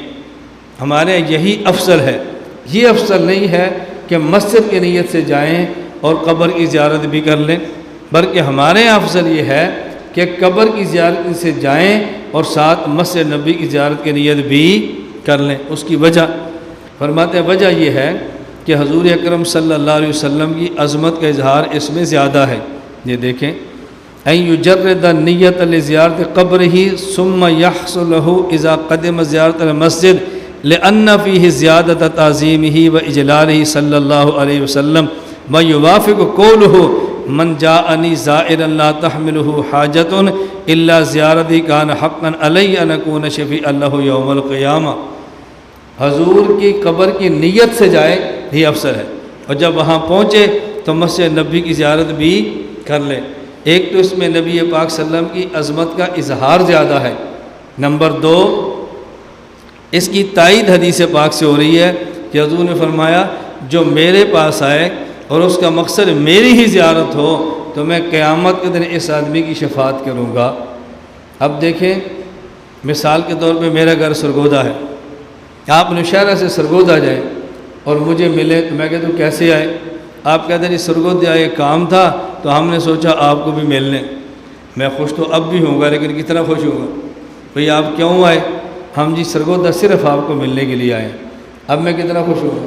ہمارے یہی افضل ہے، یہ افضل نہیں ہے کہ مسجد کی نیت سے جائیں اور قبر کی زیارت بھی کر لیں، بلکہ ہمارے افضل یہ ہے کہ قبر کی زیارت سے جائیں اور ساتھ مسجد نبی کی زیارت کی نیت بھی کر لیں۔ اس کی وجہ فرماتے ہیں وجہ یہ ہے کہ حضور اکرم صلی اللہ علیہ وسلم کی عظمت کا اظہار اس میں زیادہ ہے۔ یہ دیکھیں ان یجرد نیت لزیارت قبرہ ثم یحصل له اذا قدم زیارت المسجد لأن فيه زیادت تعظیمہ و اجلالہ صلی اللہ علیہ وسلم ویوافق قولہ من جاءنی زائرا لا تحملہ حاجت الا زیارتی کان حقا علی ان اکون شفیعا لہ یوم القیامہ۔ حضور کی قبر کی نیت سے جائے ہی افضل ہے، اور جب وہاں پہنچے تو مسجد نبی کی زیارت بھی کر لیں۔ ایک تو اس میں نبی پاک صلی اللہ علیہ وسلم کی عظمت کا اظہار زیادہ ہے، نمبر دو اس کی تائید حدیث پاک سے ہو رہی ہے کہ حضور نے فرمایا جو میرے پاس آئے اور اس کا مقصد میری ہی زیارت ہو تو میں قیامت کے دن اس آدمی کی شفاعت کروں گا۔ اب دیکھیں مثال کے طور پہ میرا گھر سرگودا ہے، آپ نوشہرہ سے سرگودا جائیں اور مجھے ملے تو میں کہتا ہوں کیسے آئے؟ آپ کہتے ہیں سرگودا یہ کام تھا تو ہم نے سوچا آپ کو بھی مل لیں۔ میں خوش تو اب بھی ہوں گا لیکن کتنا خوش ہوں گا، بھئی آپ کیوں آئے؟ ہم جی سرگودا صرف آپ کو ملنے کے لیے آئے۔ اب میں کتنا خوش ہوں گا۔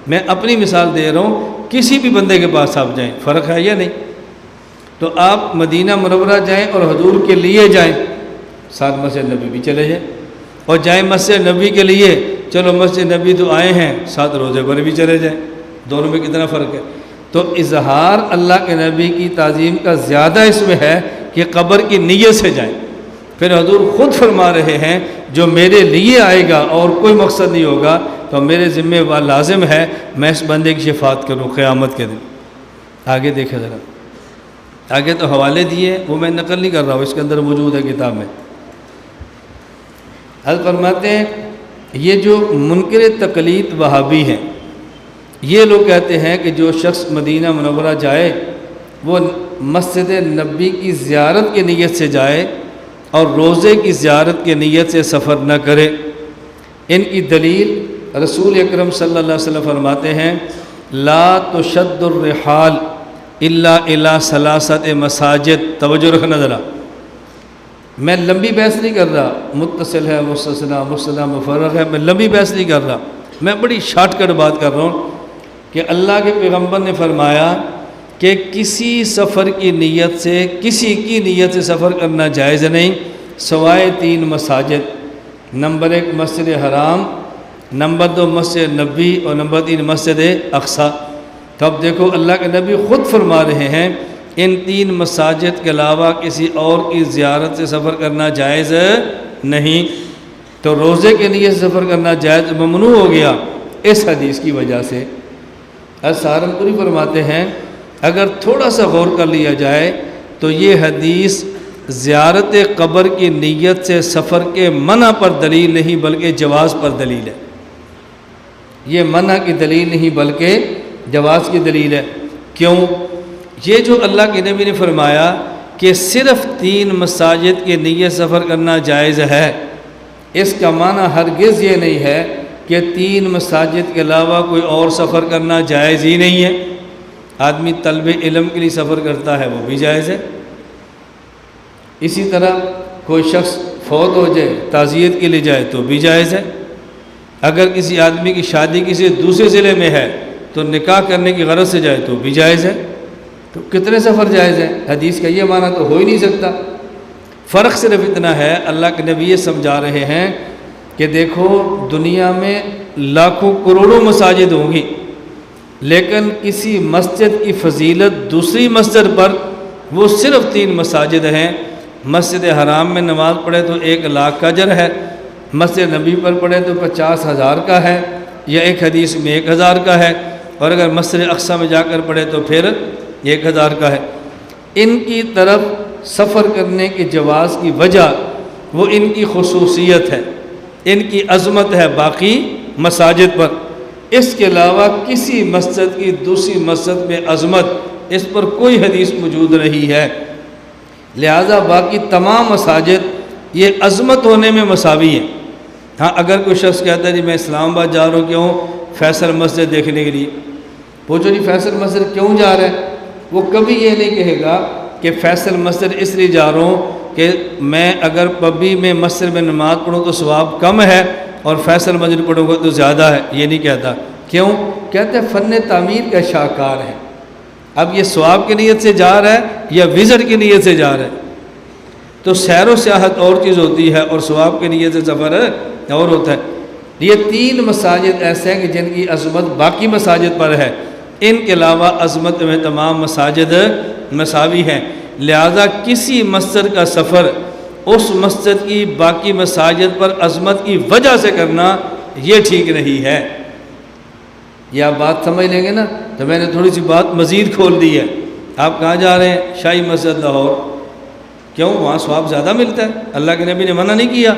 میں اپنی مثال دے رہا ہوں، کسی بھی بندے کے پاس آپ جائیں، فرق ہے یا نہیں؟ تو آپ مدینہ منورہ جائیں اور حضور کے لیے جائیں، ساتھ مسجد نبی بھی چلے جائیں، اور جائیں مسجد نبی کے لیے، چلو مسجد نبی تو آئے ہیں ساتھ روزے پر بھی چلے جائیں، دونوں میں کتنا فرق ہے؟ تو اظہار اللہ کے نبی کی تعظیم کا زیادہ اس میں ہے کہ قبر کی نیت سے جائیں۔ پھر حضور خود فرما رہے ہیں جو میرے لیے آئے گا اور کوئی مقصد نہیں ہوگا تو میرے ذمہ و لازم ہے میں اس بندے کی شفاعت کروں قیامت کے دن۔ آگے دیکھیں ذرا، آگے تو حوالے دیے، وہ میں نقل نہیں کر رہا ہوں، اس کے اندر موجود ہے کتاب میں۔ حضرت فرماتے ہیں یہ جو منکر تقلید وہابی ہیں، یہ لوگ کہتے ہیں کہ جو شخص مدینہ منورہ جائے وہ مسجد نبی کی زیارت کی نیت سے جائے اور روزے کی زیارت کی نیت سے سفر نہ کرے۔ ان کی دلیل رسول اکرم صلی اللہ علیہ وسلم فرماتے ہیں لا تشد الرحال الا الی ثلاثۃ مساجد۔ توجہ رکھنا ذرا، میں لمبی بحث نہیں کر رہا، متصل ہے، مستثنیٰ، مستثنیٰ، مفرغ ہے، میں لمبی بحث نہیں کر رہا، میں بڑی شارٹ کٹ بات کر رہا ہوں کہ اللہ کے پیغمبر نے فرمایا کہ کسی سفر کی نیت سے، کسی کی نیت سے سفر کرنا جائز نہیں سوائے 3 مساجد۔ نمبر 1 مسجد حرام، نمبر 2 مسجد نبی، اور نمبر 3 مسجد اقصیٰ۔ تو اب دیکھو اللہ کے نبی خود فرما رہے ہیں ان 3 مساجد کے علاوہ کسی اور کی زیارت سے سفر کرنا جائز نہیں، تو روزے کے لیے سفر کرنا جائز ممنوع ہو گیا اس حدیث کی وجہ سے۔ سہارنپوری فرماتے ہیں اگر تھوڑا سا غور کر لیا جائے تو یہ حدیث زیارت قبر کی نیت سے سفر کے منع پر دلیل نہیں بلکہ جواز پر دلیل ہے۔ یہ منع کی دلیل نہیں بلکہ جواز کی دلیل ہے۔ کیوں؟ یہ جو اللہ کے نبی نے فرمایا کہ صرف 3 مساجد کی نیت سفر کرنا جائز ہے، اس کا معنی ہرگز یہ نہیں ہے کہ 3 مساجد کے علاوہ کوئی اور سفر کرنا جائز ہی نہیں ہے۔ آدمی طلب علم کے لیے سفر کرتا ہے وہ بھی جائز ہے۔ اسی طرح کوئی شخص فوت ہو جائے تعزیت کے لیے جائے تو بھی جائز ہے۔ اگر کسی آدمی کی شادی کسی دوسرے ضلع میں ہے تو نکاح کرنے کی غرض سے جائے تو بھی جائز ہے۔ تو کتنے سفر جائز ہیں؟ حدیث کا یہ معنی تو ہو ہی نہیں سکتا۔ فرق صرف اتنا ہے، اللہ کے نبی یہ سمجھا رہے ہیں کہ دیکھو دنیا میں لاکھوں کروڑوں مساجد ہوں گی، لیکن کسی مسجد کی فضیلت دوسری مسجد پر وہ صرف 3 مساجد ہیں۔ مسجد حرام میں نماز پڑھے تو 1 لاکھ کا اجر ہے، مسجد نبی پر پڑھے تو 50,000 کا ہے، یا ایک حدیث میں 1,000 کا ہے، اور اگر مسجد اقصیٰ میں جا کر پڑھے تو پھر 1,000 کا ہے۔ ان کی طرف سفر کرنے کے جواز کی وجہ وہ ان کی خصوصیت ہے، ان کی عظمت ہے باقی مساجد پر۔ اس کے علاوہ کسی مسجد کی دوسری مسجد میں عظمت، اس پر کوئی حدیث موجود نہیں ہے، لہذا باقی تمام مساجد یہ عظمت ہونے میں مساوی ہیں۔ ہاں اگر کوئی شخص کہتا ہے جی میں اسلام آباد جا رہا ہوں، کیوں؟ فیصل مسجد دیکھنے کے لیے۔ پوچھو جی فیصل مسجد کیوں جا رہا ہے؟ وہ کبھی یہ نہیں کہے گا کہ فیصل مسجد اس لیے جا رہا ہوں کہ میں اگر پبی میں مسجد میں نماز پڑھوں تو ثواب کم ہے اور فیصل مسجد پڑھوں گا تو زیادہ ہے، یہ نہیں کہتا۔ کیوں؟ کہتے ہیں فن تعمیر کا شاہکار ہے۔ اب یہ ثواب کی نیت سے جا رہا ہے یا وزٹ کی نیت سے جا رہا ہے؟ تو سیر و سیاحت اور چیز ہوتی ہے اور ثواب کی نیت سے سفر اور ہوتا ہے۔ یہ 3 مساجد ایسے ہیں کہ جن کی عظمت باقی مساجد پر ہے، ان کے علاوہ عظمت میں تمام مساجد مساوی ہیں، لہذا کسی مسجد کا سفر اس مسجد کی باقی مساجد پر عظمت کی وجہ سے کرنا یہ ٹھیک نہیں ہے۔ یہ آپ بات سمجھ لیں گے نا؟ تو میں نے تھوڑی سی بات مزید کھول دی ہے۔ آپ کہاں جا رہے ہیں؟ شاہی مسجد لاہور۔ کیوں؟ وہاں ثواب زیادہ ملتا ہے، اللہ کے نبی نے منع نہیں کیا۔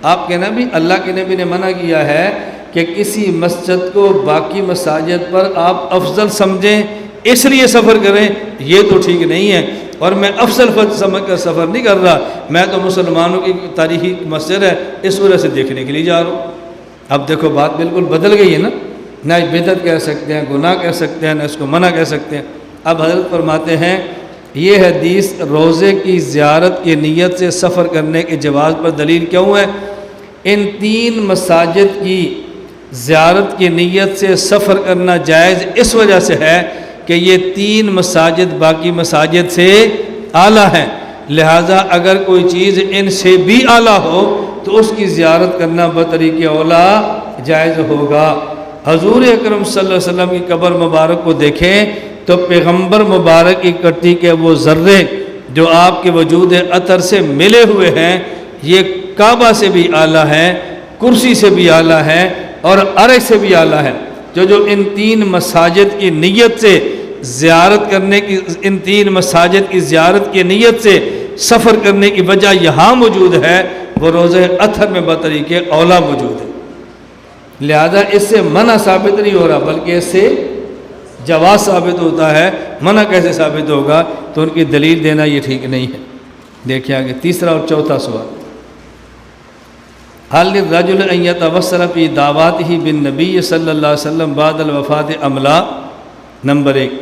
آپ کے نبی، اللہ کے نبی نے منع کیا ہے کہ کسی مسجد کو باقی مساجد پر آپ افضل سمجھیں اس لیے سفر کریں، یہ تو ٹھیک نہیں ہے۔ اور میں افضل سمجھ کر سفر نہیں کر رہا، میں تو مسلمانوں کی تاریخی مسجد ہے اس وجہ سے دیکھنے کے لیے جا رہا ہوں۔ اب دیکھو بات بالکل بدل گئی ہے نا، نہ بدعت کہہ سکتے ہیں، گناہ کہہ سکتے ہیں، نہ اس کو منع کہہ سکتے ہیں۔ اب حضرت فرماتے ہیں یہ حدیث روزے کی زیارت کی نیت سے سفر کرنے کے جواز پر دلیل کیوں ہے؟ ان 3 مساجد کی زیارت کی نیت سے سفر کرنا جائز اس وجہ سے ہے کہ یہ 3 مساجد باقی مساجد سے اعلیٰ ہیں، لہٰذا اگر کوئی چیز ان سے بھی اعلیٰ ہو تو اس کی زیارت کرنا بطریق اولیٰ جائز ہوگا۔ حضور اکرم صلی اللہ علیہ وسلم کی قبر مبارک کو دیکھیں تو پیغمبر مبارک کی کٹی کے وہ ذرے جو آپ کے وجود عطر سے ملے ہوئے ہیں، یہ کعبہ سے بھی اعلیٰ ہیں، کرسی سے بھی اعلیٰ ہیں اور عرش سے بھی اعلیٰ ہے۔ جو ان 3 مساجد کی نیت سے زیارت کرنے کی، ان 3 مساجد کی زیارت کی نیت سے سفر کرنے کی وجہ یہاں موجود ہے، وہ روزہ اطہر میں بطریق اولا موجود ہے۔ لہذا اس سے منع ثابت نہیں ہو رہا، بلکہ اس سے جواز ثابت ہوتا ہے۔ منع کیسے ثابت ہوگا؟ تو ان کی دلیل دینا یہ ٹھیک نہیں ہے۔ دیکھیں آگے تیسرا اور چوتھا سوال، حل للرجل ان يتوسل في دعواته بالنبي صلی اللہ علیہ وسلم بعد الوفات ام لا؟ نمبر 1،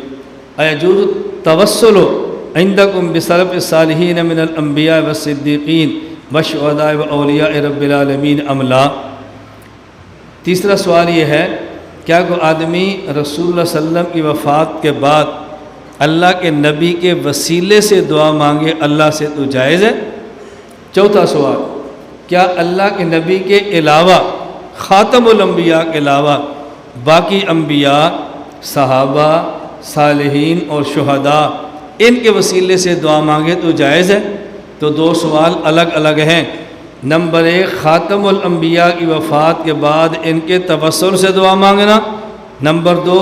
ایجوز التوسل عندکم بسلف الصالحین من الانبیاء والصدیقین والشہداء واولیاء رب العالمین ام لا؟ تیسرا سوال یہ ہے، کیا کوئی آدمی رسول اللہ صلی اللہ علیہ وسلم کی وفات کے بعد اللہ کے نبی کے وسیلے سے دعا مانگے اللہ سے تو جائز ہے؟ چوتھا سوال، کیا اللہ کے نبی کے علاوہ، خاتم الانبیاء کے علاوہ باقی انبیاء، صحابہ، صالحین اور شہداء، ان کے وسیلے سے دعا مانگے تو جائز ہے؟ تو 2 سوال الگ الگ ہیں۔ نمبر 1، خاتم الانبیاء کی وفات کے بعد ان کے توسل سے دعا مانگنا۔ نمبر 2،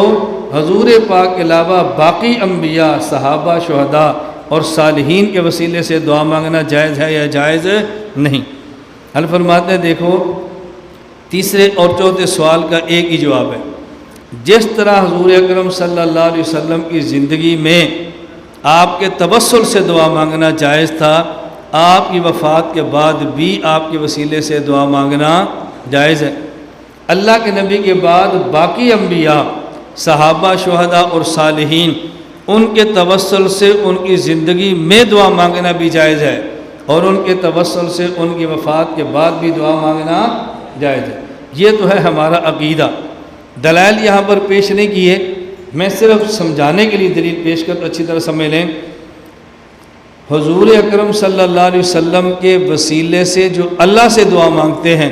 حضور پاک کے علاوہ باقی انبیاء، صحابہ، شہداء اور صالحین کے وسیلے سے دعا مانگنا جائز ہے یا جائز نہیں؟ حل فرماتے ہیں، دیکھو تیسرے اور چوتھے سوال کا ایک ہی جواب ہے۔ جس طرح حضور اکرم صلی اللہ علیہ وسلم کی زندگی میں آپ کے توسل سے دعا مانگنا جائز تھا، آپ کی وفات کے بعد بھی آپ کے وسیلے سے دعا مانگنا جائز ہے۔ اللہ کے نبی کے بعد باقی انبیاء، صحابہ، شہداء اور صالحین، ان کے توسل سے ان کی زندگی میں دعا مانگنا بھی جائز ہے، اور ان کے توسل سے ان کی وفات کے بعد بھی دعا مانگنا جائز ہے۔ یہ تو ہے ہمارا عقیدہ۔ دلائل یہاں پر پیش نہیں کیے، میں صرف سمجھانے کے لیے دلیل پیش کر، اچھی طرح سمجھ لیں۔ حضور اکرم صلی اللہ علیہ وسلم کے وسیلے سے جو اللہ سے دعا مانگتے ہیں،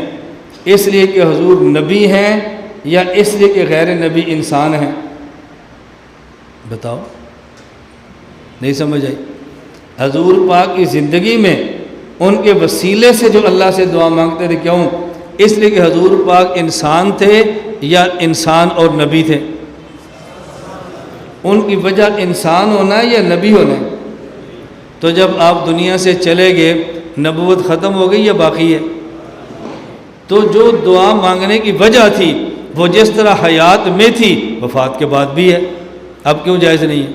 اس لیے کہ حضور نبی ہیں یا اس لیے کہ غیر نبی انسان ہیں؟ بتاؤ، نہیں سمجھ آئی؟ حضور پاک کی زندگی میں ان کے وسیلے سے جو اللہ سے دعا مانگتے تھے، کیوں؟ اس لیے کہ حضور پاک انسان تھے یا انسان اور نبی تھے؟ ان کی وجہ انسان ہونا ہے یا نبی ہونا ہے؟ تو جب آپ دنیا سے چلے گئے، نبوت ختم ہو گئی یا باقی ہے؟ تو جو دعا مانگنے کی وجہ تھی وہ جس طرح حیات میں تھی، وفات کے بعد بھی ہے، اب کیوں جائز نہیں ہے؟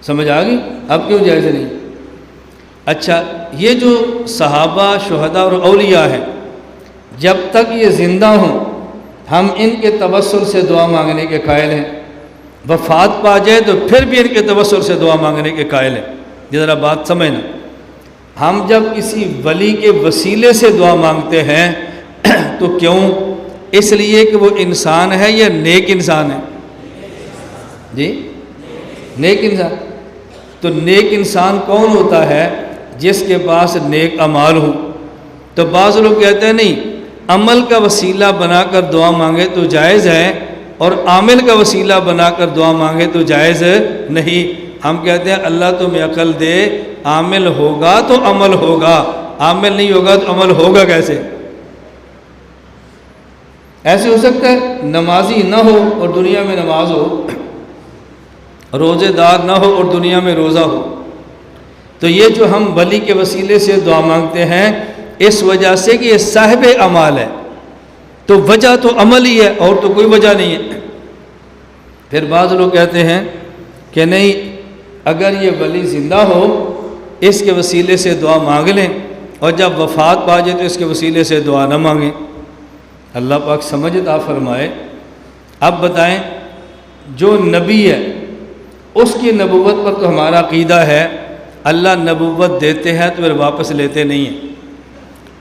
سمجھ آ گئی؟ اب کیوں جائز نہیں؟ اچھا، یہ جو صحابہ، شہداء اور اولیاء ہیں، جب تک یہ زندہ ہوں ہم ان کے توسل سے دعا مانگنے کے قائل ہیں، وفات پا جائے تو پھر بھی ان کے توسل سے دعا مانگنے کے قائل ہیں۔ یہ ذرا بات سمجھنا، ہم جب کسی ولی کے وسیلے سے دعا مانگتے ہیں تو کیوں؟ اس لیے کہ وہ انسان ہے یا نیک انسان ہے؟ جی، نیک انسان۔ تو نیک انسان کون ہوتا ہے؟ جس کے پاس نیک اعمال ہوں۔ تو بعض لوگ کہتے ہیں نہیں، عمل کا وسیلہ بنا کر دعا مانگے تو جائز ہے، اور عامل کا وسیلہ بنا کر دعا مانگے تو جائز نہیں۔ ہم کہتے ہیں اللہ تمہیں عقل دے، عامل ہوگا تو عمل ہوگا، عامل نہیں ہوگا تو عمل ہوگا کیسے؟ ایسے ہو سکتا ہے نمازی نہ ہو اور دنیا میں نماز ہو، روزے دار نہ ہو اور دنیا میں روزہ ہو؟ تو یہ جو ہم ولی کے وسیلے سے دعا مانگتے ہیں، اس وجہ سے کہ یہ صاحب اعمال ہے، تو وجہ تو عمل ہی ہے اور تو کوئی وجہ نہیں ہے۔ پھر بعض لوگ کہتے ہیں کہ نہیں، اگر یہ ولی زندہ ہو اس کے وسیلے سے دعا مانگ لیں، اور جب وفات پا جائے تو اس کے وسیلے سے دعا نہ مانگیں۔ اللہ پاک سمجھ عطا فرمائے۔ اب بتائیں، جو نبی ہے اس کی نبوت پر تو ہمارا عقیدہ ہے، اللہ نبوت دیتے ہیں تو پھر واپس لیتے نہیں ہیں،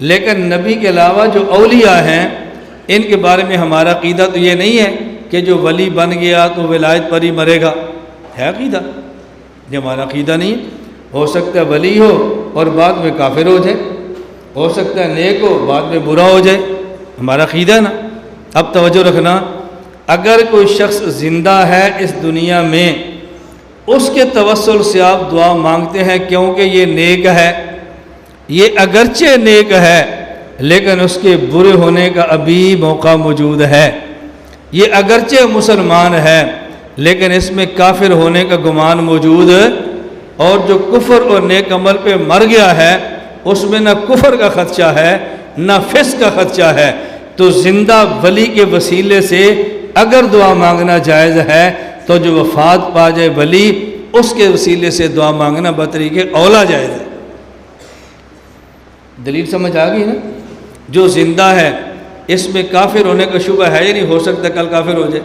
لیکن نبی کے علاوہ جو اولیاء ہیں ان کے بارے میں ہمارا عقیدہ تو یہ نہیں ہے کہ جو ولی بن گیا تو ولایت پر ہی مرے گا، ہے عقیدہ؟ یہ ہمارا عقیدہ نہیں ہے۔ ہو سکتا ہے ولی ہو اور بعد میں کافر ہو جائے، ہو سکتا ہے نیک ہو بعد میں برا ہو جائے، ہمارا عقیدہ نا۔ اب توجہ رکھنا، اگر کوئی شخص زندہ ہے اس دنیا میں، اس کے توسل سے آپ دعا مانگتے ہیں کیونکہ یہ نیک ہے، یہ اگرچہ نیک ہے لیکن اس کے برے ہونے کا ابھی موقع موجود ہے، یہ اگرچہ مسلمان ہے لیکن اس میں کافر ہونے کا گمان موجود ہے، اور جو کفر اور نیک عمل پہ مر گیا ہے اس میں نہ کفر کا خدشہ ہے نہ فسق کا خدشہ ہے، تو زندہ ولی کے وسیلے سے اگر دعا مانگنا جائز ہے تو جو وفات پا جائے ولی اس کے وسیلے سے دعا مانگنا بطریق اولا جائز ہے۔ دلیل سمجھ آ گئی نا؟ جو زندہ ہے اس میں کافر ہونے کا شبہ ہے ہی نہیں، ہو سکتا ہے کل کافر ہو جائے،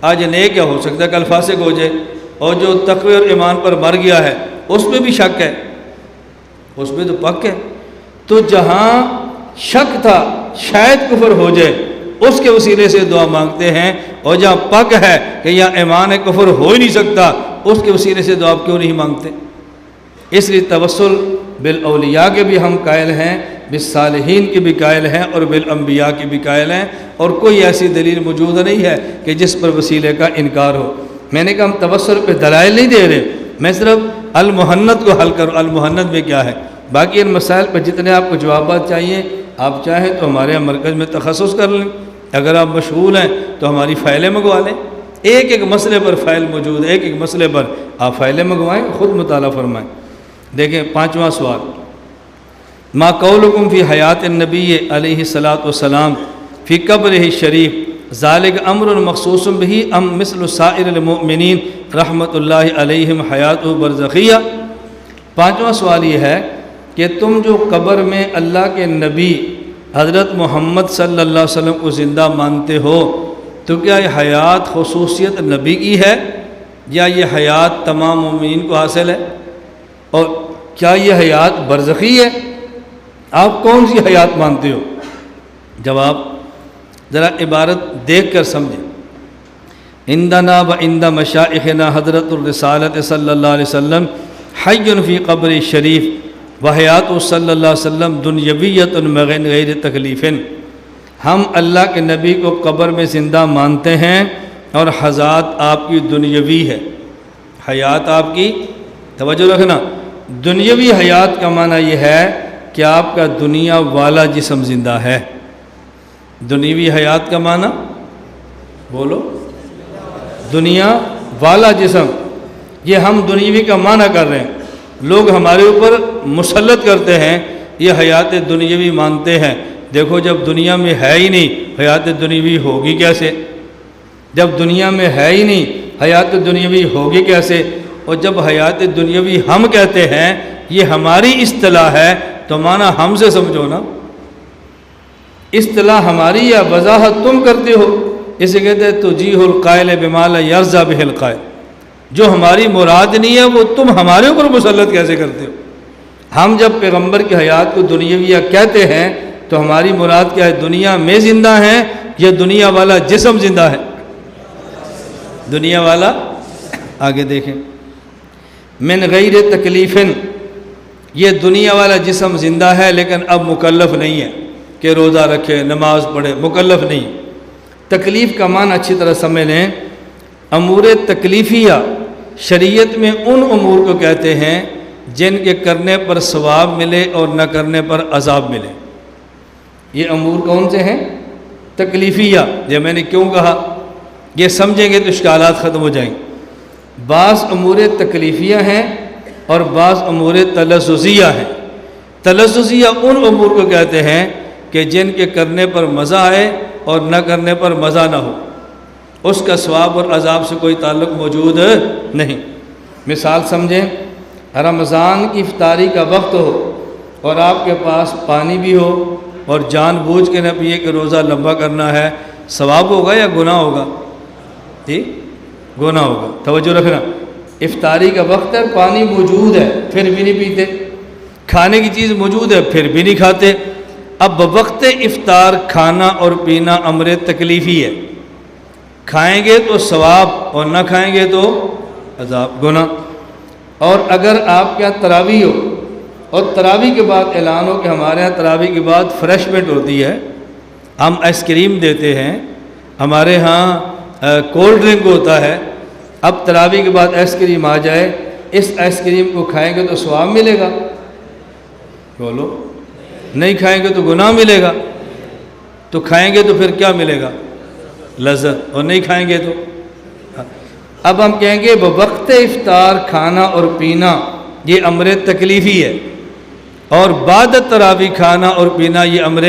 آج نیک ہے ہو سکتا ہے کل فاسق ہو جائے، اور جو تقوی اور ایمان پر مر گیا ہے اس میں بھی شک ہے، اس میں تو پک ہے۔ تو جہاں شک تھا شاید کفر ہو جائے اس کے وسیلے سے دعا مانگتے ہیں، اور جہاں پک ہے کہ یہاں ایمان کفر ہو ہی نہیں سکتا اس کے وسیلے سے دعا کیوں نہیں مانگتے؟ اس لیے توسل بالاولیاء کے بھی ہم قائل ہیں، بالصالحین کے بھی قائل ہیں، اور بالانبیاء کے بھی قائل ہیں، اور کوئی ایسی دلیل موجود نہیں ہے کہ جس پر وسیلے کا انکار ہو۔ میں نے کہا ہم توسل پہ دلائل نہیں دے رہے، میں صرف المحنت کو حل کروں، المحنت میں کیا ہے، باقی ان مسائل پہ جتنے آپ کو جوابات چاہیے آپ چاہیں تو ہمارے مرکز میں تخصص کر لیں، اگر آپ مشغول ہیں تو ہماری فائلیں منگوا لیں، ایک ایک مسئلے پر فائل موجود ہے، ایک ایک مسئلے پر آپ فائلیں منگوائیں، خود مطالعہ فرمائیں۔ دیکھیں 5واں سوال، ما قولکم فی حیات النبی علیہ الصلاۃ والسلام فی قبرہ الشریف ذالک امر مخصوص بہ ام مثل سائر المؤمنین رحمۃ اللہ علیہم حیات برزخیہ۔ 5واں سوال یہ ہے کہ تم جو قبر میں اللہ کے نبی حضرت محمد صلی اللہ علیہ وسلم کو زندہ مانتے ہو تو کیا یہ حیات خصوصیت نبی کی ہے یا یہ حیات تمام مومنین کو حاصل ہے، اور کیا یہ حیات برزخی ہے؟ آپ کون سی حیات مانتے ہو؟ جواب ذرا عبارت دیکھ کر سمجھیں۔ عندنا و عند مشائخنا حضرت الرسالت صلی اللہ علیہ وسلم حی فی قبر شریف و حیات صلی اللہ علیہ وسلم دنیویت مغین غیر تکلیف۔ ہم اللہ کے نبی کو قبر میں زندہ مانتے ہیں اور حیات آپ کی دنیاوی ہے، حیات آپ کی، توجہ رکھنا، دنیاوی حیات کا معنی یہ ہے کہ آپ کا دنیا والا جسم زندہ ہے۔ دنیاوی حیات کا معنی بولو، دنیا والا جسم، یہ ہم دنیاوی کا معنی کر رہے ہیں، لوگ ہمارے اوپر مسلط کرتے ہیں یہ حیات دنیاوی مانتے ہیں۔ دیکھو جب دنیا میں ہے ہی نہیں حیات دنیاوی ہوگی کیسے؟ جب دنیا میں ہے ہی نہیں حیات دنیاوی ہوگی کیسے؟ اور جب حیات دنیاوی ہم کہتے ہیں یہ ہماری اصطلاح ہے تو معنی ہم سے سمجھو نا، اصطلاح ہماری یا وضاحت تم کرتے ہو، اسے کہتے ہیں تجیح القائل بما لا یرضی بہ القائل، جو ہماری مراد نہیں ہے وہ تم ہمارے اوپر مسلط کیسے کرتے ہو؟ ہم جب پیغمبر کی حیات کو دنیاویہ کہتے ہیں تو ہماری مراد کیا ہے؟ دنیا میں زندہ ہیں یا دنیا والا جسم زندہ ہے؟ دنیا والا۔ آگے دیکھیں، من غیر تکلیف، یہ دنیا والا جسم زندہ ہے لیکن اب مکلف نہیں ہے کہ روزہ رکھے نماز پڑھے، مکلف نہیں۔ تکلیف کا معنی اچھی طرح سمجھ لیں، امور تکلیفیہ شریعت میں ان امور کو کہتے ہیں جن کے کرنے پر ثواب ملے اور نہ کرنے پر عذاب ملے۔ یہ امور کون سے ہیں؟ تکلیفیہ۔ یہ میں نے کیوں کہا؟ یہ سمجھیں گے تو اشکالات ختم ہو جائیں۔ بعض امور تکلیفیہ ہیں اور بعض امور تلذذیہ ہیں۔ تلذذیہ ان امور کو کہتے ہیں کہ جن کے کرنے پر مزہ آئے اور نہ کرنے پر مزہ نہ ہو، اس کا ثواب اور عذاب سے کوئی تعلق موجود نہیں۔ مثال سمجھیں، رمضان کی افطاری کا وقت ہو اور آپ کے پاس پانی بھی ہو اور جان بوجھ کے نہ پیے کہ روزہ لمبا کرنا ہے، ثواب ہوگا یا گناہ ہوگا؟ جی گناہ ہوگا۔ توجہ رکھنا، افطاری کا وقت ہے، پانی موجود ہے پھر بھی نہیں پیتے، کھانے کی چیز موجود ہے پھر بھی نہیں کھاتے۔ اب وقت افطار کھانا اور پینا امر تکلیفی ہے، کھائیں گے تو ثواب اور نہ کھائیں گے تو عذاب، گناہ۔ اور اگر آپ کے یہاں تراویح ہو اور تراویح کے بعد اعلان ہو کہ ہمارے یہاں تراویح کے بعد فریشمنٹ ہوتی ہے، ہم آئس کریم دیتے ہیں، ہمارے ہاں کولڈ ڈرنک ہوتا ہے، اب تراویح کے بعد آئس کریم آ جائے، اس آئس کریم کو کھائیں گے تو ثواب ملے گا؟ بولو، نہیں کھائیں گے تو گناہ ملے گا۔ تو کھائیں گے تو پھر کیا ملے گا؟ لذت، اور نہیں کھائیں گے تو اب ہم کہیں گے بوقت افطار کھانا اور پینا یہ امر تکلیفی ہے، اور بعد تراویح کھانا اور پینا یہ امر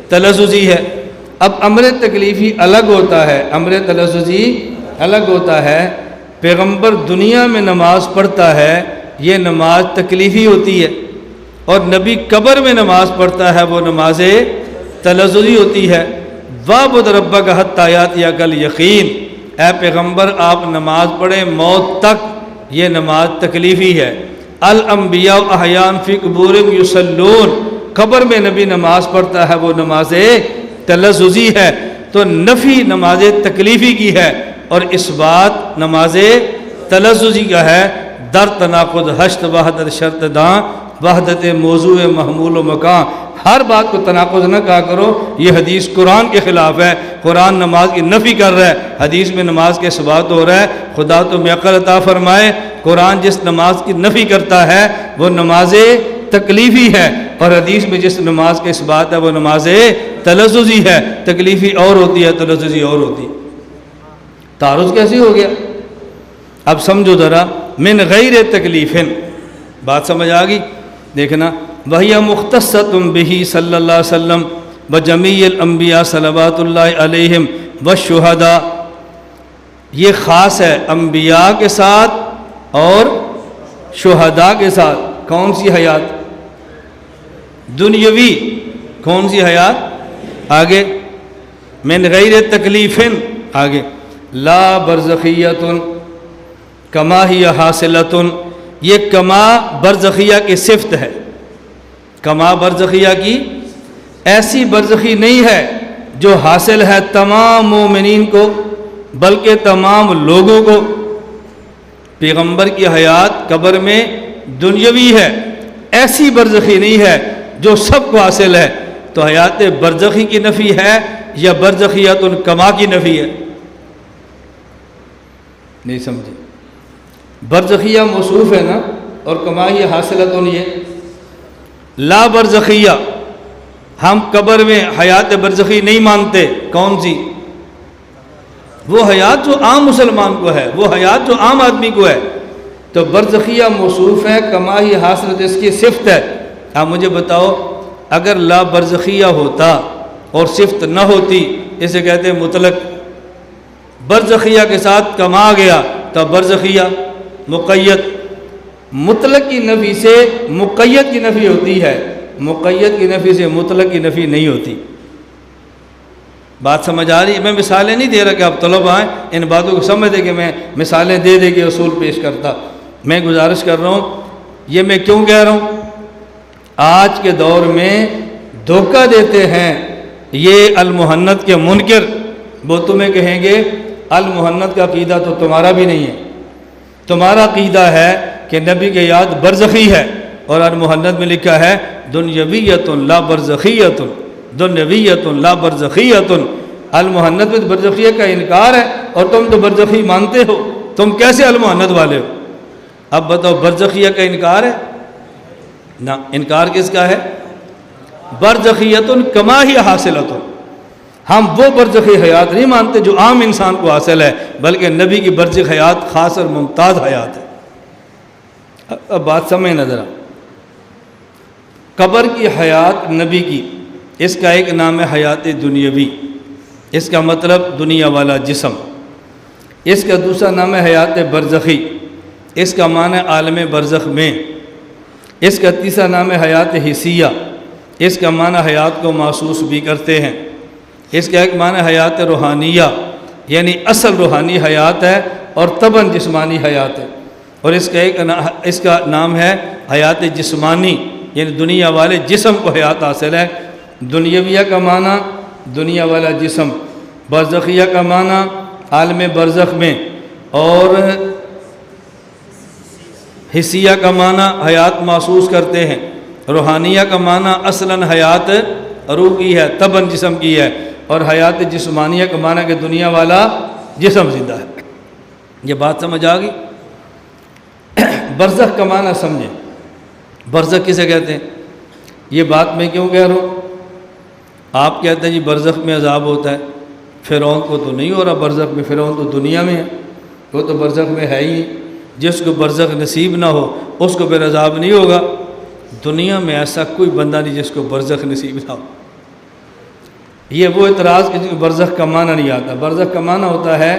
تلذذی ہے۔ اب امر تکلیفی الگ ہوتا ہے، امر تلذذی الگ ہوتا ہے۔ پیغمبر دنیا میں نماز پڑھتا ہے، یہ نماز تکلیفی ہوتی ہے، اور نبی قبر میں نماز پڑھتا ہے، وہ نماز تلذذی ہوتی ہے۔ وَاعْبُدْ رَبَّكَ حَتَّىٰ يَأْتِيَكَ الْيَقِينُ، اے پیغمبر آپ نماز پڑھیں موت تک، یہ نماز تکلیفی ہے۔ الانبیاء احیاء فی قبورہم یصلون، قبر میں نبی نماز پڑھتا ہے، وہ نماز تلذذی ہے۔ تو نفی نماز تکلیفی کی ہے اور اس بات نماز تلذذی کا ہے۔ در تناقض ہشت وحدت شرط داں، وحدت موضوع محمول و مکان، ہر بات کو تناقض نہ کہا کرو، یہ حدیث قرآن کے خلاف ہے۔ قرآن نماز کی نفی کر رہا ہے، حدیث میں نماز کے ثبات ہو رہا ہے۔ خدا تمہیں عقل عطا فرمائے، قرآن جس نماز کی نفی کرتا ہے وہ نماز تکلیفی ہے، اور حدیث میں جس نماز کے ثبات ہے وہ نماز تلذذی ہے۔ تکلیفی اور ہوتی ہے، تلذذی اور ہوتی ہے۔ تعارض کیسے ہو گیا؟ اب سمجھو ذرا، من غیر تکلیفن، بات سمجھ آ گئی؟ دیکھنا، وہی مختصۃ بہ صلی اللہ علیہ وسلم بجمیع الانبیاء صلوات اللہ علیہم والشہداء، یہ خاص ہے انبیاء کے ساتھ اور شہداء کے ساتھ۔ کون سی حیات؟ دنیاوی۔ کون سی حیات؟ آگے، من غیر تکلیفن، آگے، لا برزخیۃ کما ہی حاصلۃ، یہ کما برزخیہ کی صفت ہے۔ کما برزخیہ کی ایسی برزخی نہیں ہے جو حاصل ہے تمام مومنین کو، بلکہ تمام لوگوں کو۔ پیغمبر کی حیات قبر میں دنیاوی ہے، ایسی برزخی نہیں ہے جو سب کو حاصل ہے۔ تو حیات برزخی کی نفی ہے یا برزخیت کما کی نفی ہے؟ نہیں سمجھے؟ برزخیہ موصوف ہے نا، اور کما ہی حاصلت یہ لا برزخیہ۔ ہم قبر میں حیات برزخی نہیں مانتے۔ کون سی؟ وہ حیات جو عام مسلمان کو ہے، وہ حیات جو عام آدمی کو ہے۔ تو برزخیہ موصوف ہے، کما ہی حاصلت اس کی صفت ہے۔ اب مجھے بتاؤ، اگر لا برزخیہ ہوتا اور صفت نہ ہوتی، اسے کہتے ہیں مطلق۔ برزخیہ کے ساتھ کما گیا تو برزخیہ مقید۔ مطلق کی نفی سے مقید کی نفی ہوتی ہے، مقید کی نفی سے مطلق کی نفی نہیں ہوتی۔ بات سمجھ آ رہی ہے؟ میں مثالیں نہیں دے رہا کہ آپ طلبہ آئیں ان باتوں کو سمجھ دیں کہ میں مثالیں دے دے کے اصول پیش کرتا۔ میں گزارش کر رہا ہوں، یہ میں کیوں کہہ رہا ہوں؟ آج کے دور میں دھوکہ دیتے ہیں یہ المحنت کے منکر، وہ تمہیں کہیں گے المحنت کا عقیدہ تو تمہارا بھی نہیں ہے، تمہارا عقیدہ ہے کہ نبی کے یاد برزخی ہے، اور المحنت میں لکھا ہے دنیویت لا برزخیت، دنیویت لا برزخیت۔ المحنت میں برزخیت کا انکار ہے، اور تم تو برزخی مانتے ہو، تم کیسے المحنت والے ہو؟ اب بتاؤ، برزخیت کا انکار ہے؟ نہ، انکار کس کا ہے؟ برزخیت کما ہی حاصلت۔ ہم وہ برزخی حیات نہیں مانتے جو عام انسان کو حاصل ہے، بلکہ نبی کی برزخ حیات خاص اور ممتاز حیات ہے۔ اب بات سمجھنا ذرا، قبر کی حیات نبی کی، اس کا ایک نام ہے حیات دنیاوی، اس کا مطلب دنیا والا جسم۔ اس کا دوسرا نام ہے حیات برزخی، اس کا معنی عالم برزخ میں۔ اس کا تیسرا نام ہے حیات حسیہ، اس کا معنی حیات کو محسوس بھی کرتے ہیں۔ اس کا ایک معنی حیات روحانیہ، یعنی اصل روحانی حیات ہے اور طبعاً جسمانی حیات ہے۔ اور اس کا نام ہے حیات جسمانی، یعنی دنیا والے جسم کو حیات حاصل ہے۔ دنیاویہ کا معنی دنیا والا جسم، برزخیہ کا معنی عالم برزخ میں، اور حسیہ کا معنی حیات محسوس کرتے ہیں۔ روحانیہ کا معنی اصلاً حیات روح کی ہے، طبعاً جسم کی ہے، اور حیات جسمانیہ کا معنی کہ دنیا والا جسم زندہ ہے۔ یہ بات سمجھ آ گئی؟ برزخ کا معنی سمجھیں، برزخ کسے کہتے ہیں؟ یہ بات میں کیوں کہہ رہا ہوں؟ آپ کہتے ہیں جی برزخ میں عذاب ہوتا ہے، فرعون کو تو نہیں ہو رہا برزخ میں، فرعون تو دنیا میں ہے، وہ تو برزخ میں ہے ہی، جس کو برزخ نصیب نہ ہو اس کو پھر عذاب نہیں ہوگا۔ دنیا میں ایسا کوئی بندہ نہیں جس کو برزخ نصیب نہ ہو۔ یہ وہ اعتراض کہ برزخ کا معنی نہیں آتا۔ برزخ کا معنی ہوتا ہے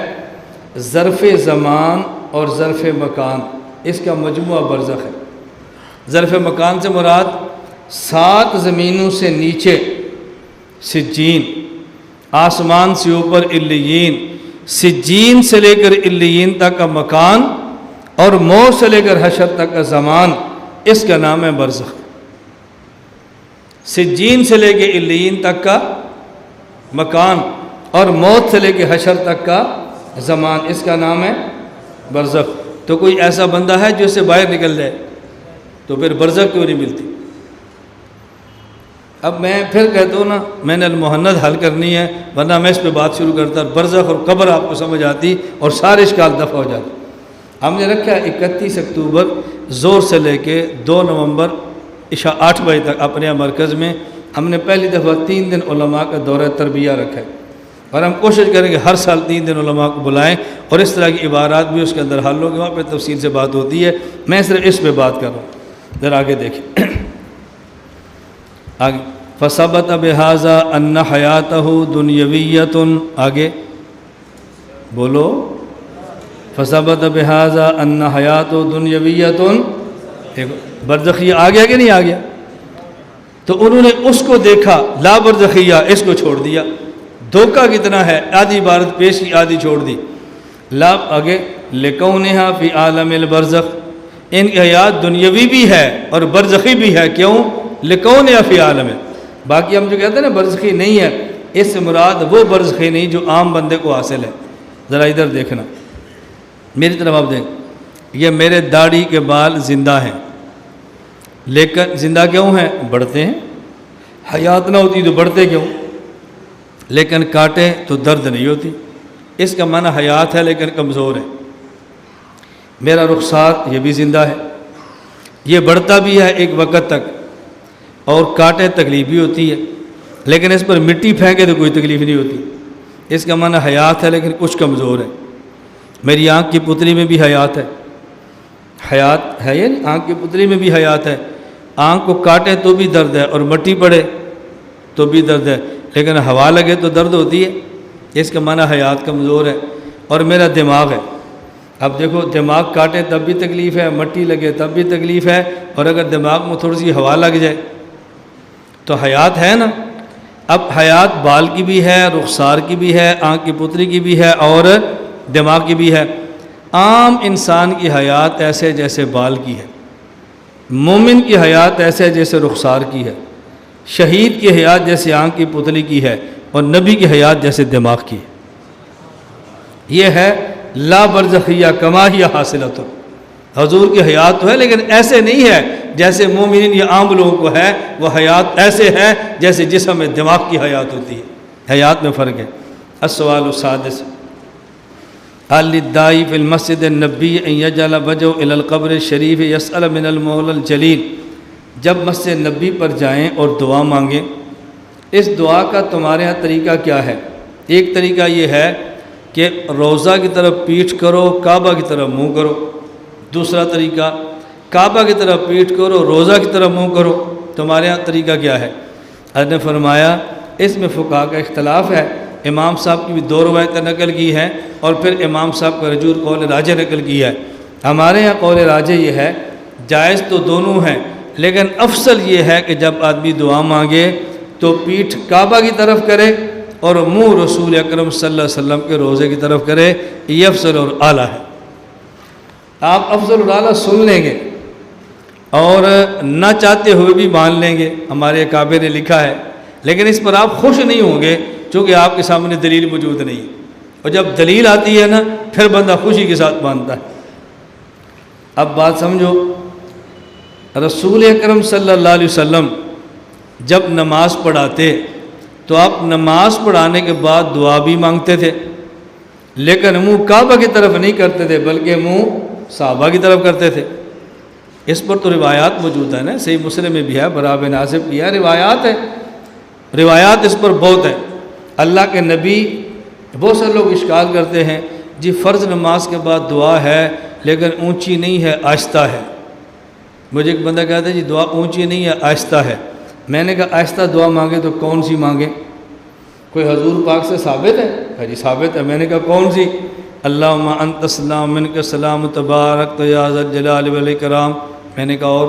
ظرف زمان اور ظرف مکان، اس کا مجموعہ برزخ ہے۔ ظرف مکان سے مراد 7 زمینوں سے نیچے سجین، آسمان سے اوپر علیین، سجین سے لے کر علیین تک کا مکان اور موت سے لے کر حشر تک کا زمان، اس کا نام ہے برزخ۔ سجین سے لے کے علیین تک کا مکان اور موت سے لے کے حشر تک کا زمان، اس کا نام ہے برزخ۔ تو کوئی ایسا بندہ ہے جو اس سے باہر نکل جائے تو پھر برزخ کیوں نہیں ملتی؟ اب میں پھر کہتا ہوں نا، میں نے المحند حل کرنی ہے، ورنہ میں اس پہ بات شروع کرتا، برزخ اور قبر آپ کو سمجھ آتی اور سارے اشکال دفع ہو جاتے۔ ہم نے رکھا ہے 31 اکتوبر زور سے لے کے 2 نومبر عشاء 8 بجے تک اپنے یہاں مرکز میں ہم نے پہلی دفعہ 3 دن علماء کا دورہ تربیہ رکھا ہے، اور ہم کوشش کریں کہ ہر سال 3 دن علماء کو بلائیں اور اس طرح کی عبارات بھی اس کے اندر حل ہوگی، وہاں پہ تفصیل سے بات ہوتی ہے، میں صرف اس پہ بات کر رہا ہوں۔ ذرا آگے دیکھیں، آگے فثبت بہذا ان حیاتہ دنیویۃ، آگے بولو، فثبت بہذا ان حیاتہ دنیویۃ، برزخیہ آ گیا کہ نہیں آ گیا؟ تو انہوں نے اس کو دیکھا لا برزخیہ، اس کو چھوڑ دیا۔ دھوکہ کتنا ہے، آدھی عبارت پیش کی آدھی چھوڑ دی۔ لا آگے لکونہا فی عالم البرزخ، ان کی حیات دنیاوی بھی ہے اور برزخی بھی ہے، کیوں؟ لکونہا فی عالم، باقی ہم جو کہتے ہیں نا برزخی نہیں ہے، اس سے مراد وہ برزخی نہیں جو عام بندے کو حاصل ہے۔ ذرا ادھر دیکھنا، میری طرف آپ دیکھ، یہ میرے داڑھی کے بال زندہ ہیں، لیکن زندہ کیوں ہیں؟ بڑھتے ہیں۔ حیات نہ ہوتی تو بڑھتے کیوں؟ لیکن کاٹے تو درد نہیں ہوتی، اس کا معنی حیات ہے لیکن کمزور ہے۔ میرا رخسار یہ بھی زندہ ہے، یہ بڑھتا بھی ہے ایک وقت تک، اور کاٹے تکلیف بھی ہوتی ہے، لیکن اس پر مٹی پھینکے تو کوئی تکلیف نہیں ہوتی، اس کا معنی حیات ہے لیکن کچھ کمزور ہے۔ میری آنکھ کی پتلی میں بھی حیات ہے، حیات ہے، یہ آنکھ کی پتلی میں بھی حیات ہے، آنکھ کو کاٹے تو بھی درد ہے اور مٹی پڑے تو بھی درد ہے، لیکن ہوا لگے تو درد ہوتی ہے، اس کا معنی حیات کمزور ہے۔ اور میرا دماغ ہے، اب دیکھو دماغ کاٹے تب بھی تکلیف ہے، مٹی لگے تب بھی تکلیف ہے، اور اگر دماغ میں تھوڑی سی ہوا لگ جائے تو حیات ہے نا۔ اب حیات بال کی بھی ہے، رخسار کی بھی ہے، آنکھ کی پتلی کی بھی ہے اور دماغ کی بھی ہے۔ عام انسان کی حیات ایسے جیسے بال کی ہے، مومن کی حیات ایسے جیسے رخسار کی ہے، شہید کی حیات جیسے آنکھ کی پتلی کی ہے، اور نبی کی حیات جیسے دماغ کی ہے۔ یہ ہے لا برزخیہ کما ہی حاصلۃ، حضور کی حیات تو ہے لیکن ایسے نہیں ہے جیسے مومنین یا عام لوگوں کو ہے، وہ حیات ایسے ہے جیسے جسم میں دماغ کی حیات ہوتی ہے، حیات میں فرق ہے۔ السؤال السادس، للداعی فی المسجد النبوی ان یجعل وجهه الی القبر الشریف یسأل من المولى الجلیل، جب مسجد نبی پر جائیں اور دعا مانگیں، اس دعا کا تمہارے ہاں طریقہ کیا ہے؟ ایک طریقہ یہ ہے کہ روضہ کی طرف پیٹھ کرو، کعبہ کی طرف منہ کرو۔ دوسرا طریقہ کعبہ کی طرف پیٹھ کرو، روضہ کی طرف منہ کرو۔ تمہارے ہاں طریقہ کیا ہے؟ حضرت نے فرمایا اس میں فقہاء کا اختلاف ہے، امام صاحب کی بھی 2 روایتیں نقل کی ہیں اور پھر امام صاحب کا رجوع قول راجح نقل کی ہے۔ ہمارے ہاں قول راجح یہ ہے جائز تو دونوں ہیں، لیکن افضل یہ ہے کہ جب آدمی دعا مانگے تو پیٹھ کعبہ کی طرف کرے اور منہ رسول اکرم صلی اللہ علیہ وسلم کے روضے کی طرف کرے، یہ افضل اور اعلیٰ ہے۔ آپ افضل اور اعلیٰ سن لیں گے اور نہ چاہتے ہوئے بھی مان لیں گے، ہمارے کعبے نے لکھا ہے، لیکن اس پر آپ خوش نہیں ہوں گے چونکہ آپ کے سامنے دلیل موجود نہیں، اور جب دلیل آتی ہے نا پھر بندہ خوشی کے ساتھ مانتا ہے۔ اب بات سمجھو، رسول اکرم صلی اللہ علیہ وسلم جب نماز پڑھاتے تو آپ نماز پڑھانے کے بعد دعا بھی مانگتے تھے، لیکن منہ کعبہ کی طرف نہیں کرتے تھے بلکہ منہ صحابہ کی طرف کرتے تھے۔ اس پر تو روایات موجود ہیں نا، صحیح مسلم میں بھی ہے، براء بن عازب کی ہے، روایات ہے، روایات اس پر بہت ہے۔ اللہ کے نبی بہت سے لوگ اشکال کرتے ہیں جی فرض نماز کے بعد دعا ہے لیکن اونچی نہیں ہے، آہستہ ہے۔ مجھے ایک بندہ کہتا ہے جی دعا اونچی نہیں ہے، آہستہ ہے۔ میں نے کہا آہستہ دعا مانگے تو کون سی مانگے؟ کوئی حضور پاک سے ثابت ہے؟ کہا جی ثابت ہے۔ میں نے کہا کون سی؟ اللہم انت السلام منک السلام تبارک یا ذا الجلال والاکرام۔ میں نے کہا اور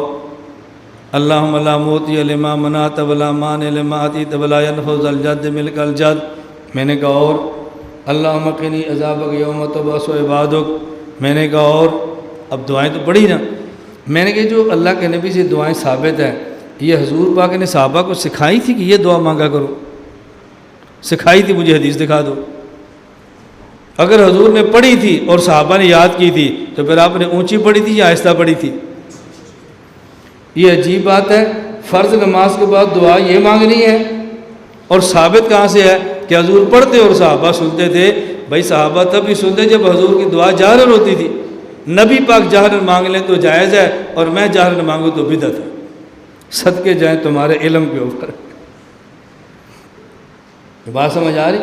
اللہم لا موتی لما منعت ولا مانع لما اعطیت ولا ينفع ذا الجد منک الجد۔ میں نے کہا اور اللہم قنی عذابک یوم تبعث عبادک۔ میں نے کہا اور اب دعائیں تو پڑھی نا۔ میں نے کہا جو اللہ کے نبی سے دعائیں ثابت ہیں، یہ حضور پاک نے صحابہ کو سکھائی تھی کہ یہ دعا مانگا کرو؟ سکھائی تھی؟ مجھے حدیث دکھا دو۔ اگر حضور نے پڑھی تھی اور صحابہ نے یاد کی تھی تو پھر آپ نے اونچی پڑھی تھی یا آہستہ پڑھی تھی؟ یہ عجیب بات ہے، فرض نماز کے بعد دعا یہ مانگنی ہے، اور ثابت کہاں سے ہے کہ حضور پڑھتے اور صحابہ سنتے تھے؟ بھائی صحابہ تب بھی سنتے جب حضور کی دعا جہرن ہوتی تھی۔ نبی پاک جہرن مانگ لیں تو جائز ہے، اور میں جہرن مانگوں تو بدعت ہے۔ صدقے جائیں تمہارے علم کے اوپر۔ بات سمجھ آ رہی؟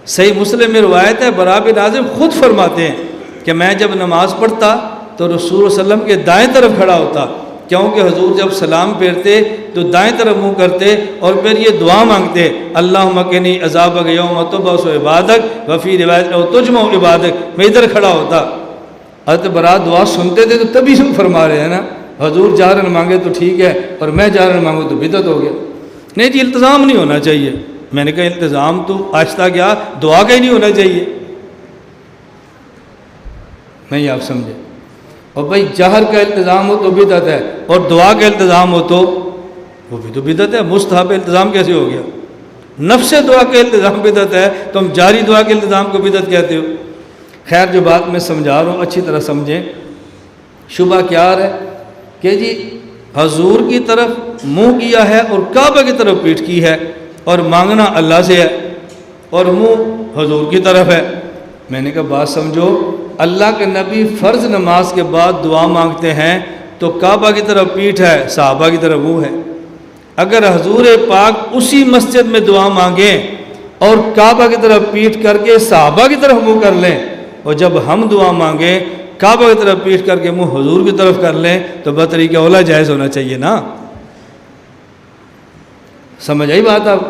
صحیح مسلم میں روایت ہے، برا بن عازب خود فرماتے ہیں کہ میں جب نماز پڑھتا تو رسول صلی اللہ علیہ وسلم کے دائیں طرف کھڑا ہوتا، کیونکہ حضور جب سلام پھیرتے تو دائیں طرف منہ کرتے اور پھر یہ دعا مانگتے، اللہم قنی عذابک یوم تبعث عبادک وفی روایت او تجمع عبادک۔ میں ادھر کھڑا ہوتا۔ حضرت برا دعا سنتے تھے تو تبھی سن فرما رہے ہیں نا، حضور جہرن مانگے تو ٹھیک ہے اور میں جہرن مانگوں تو بدعت ہو گیا۔ نہیں جی التزام نہیں ہونا چاہیے۔ میں نے کہا التزام تو آہستہ کیا دعا کا ہی نہیں ہونا چاہیے؟ نہیں آپ سمجھے؟ اور بھائی جہر کا التزام ہو تو بدعت ہے، اور دعا کا التزام ہو تو وہ بھی تو بدعت ہے۔ مستحب التزام کیسے ہو گیا؟ نفس دعا کا التزام بدعت ہے، تو ہم جاری دعا کے التزام کو بدعت کہتے ہو۔ خیر جو بات میں سمجھا رہا ہوں اچھی طرح سمجھیں۔ شبہ کیا ہے کہ جی حضور کی طرف منہ کیا ہے اور کعبہ کی طرف پیٹھ کی ہے، اور مانگنا اللہ سے ہے اور منہ حضور کی طرف ہے۔ میں نے کہا بات سمجھو، اللہ کے نبی فرض نماز کے بعد دعا مانگتے ہیں تو کعبہ کی طرف پیٹھ ہے، صحابہ کی طرف منہ ہے۔ اگر حضور پاک اسی مسجد میں دعا مانگیں اور کعبہ کی طرف پیٹھ کر کے صحابہ کی طرف منہ کر لیں، اور جب ہم دعا مانگیں کعبہ کی طرف پیٹھ کر کے منہ حضور کی طرف کر لیں تو بطریقہ اولا جائز ہونا چاہیے نا۔ سمجھ آئی بات آپ؟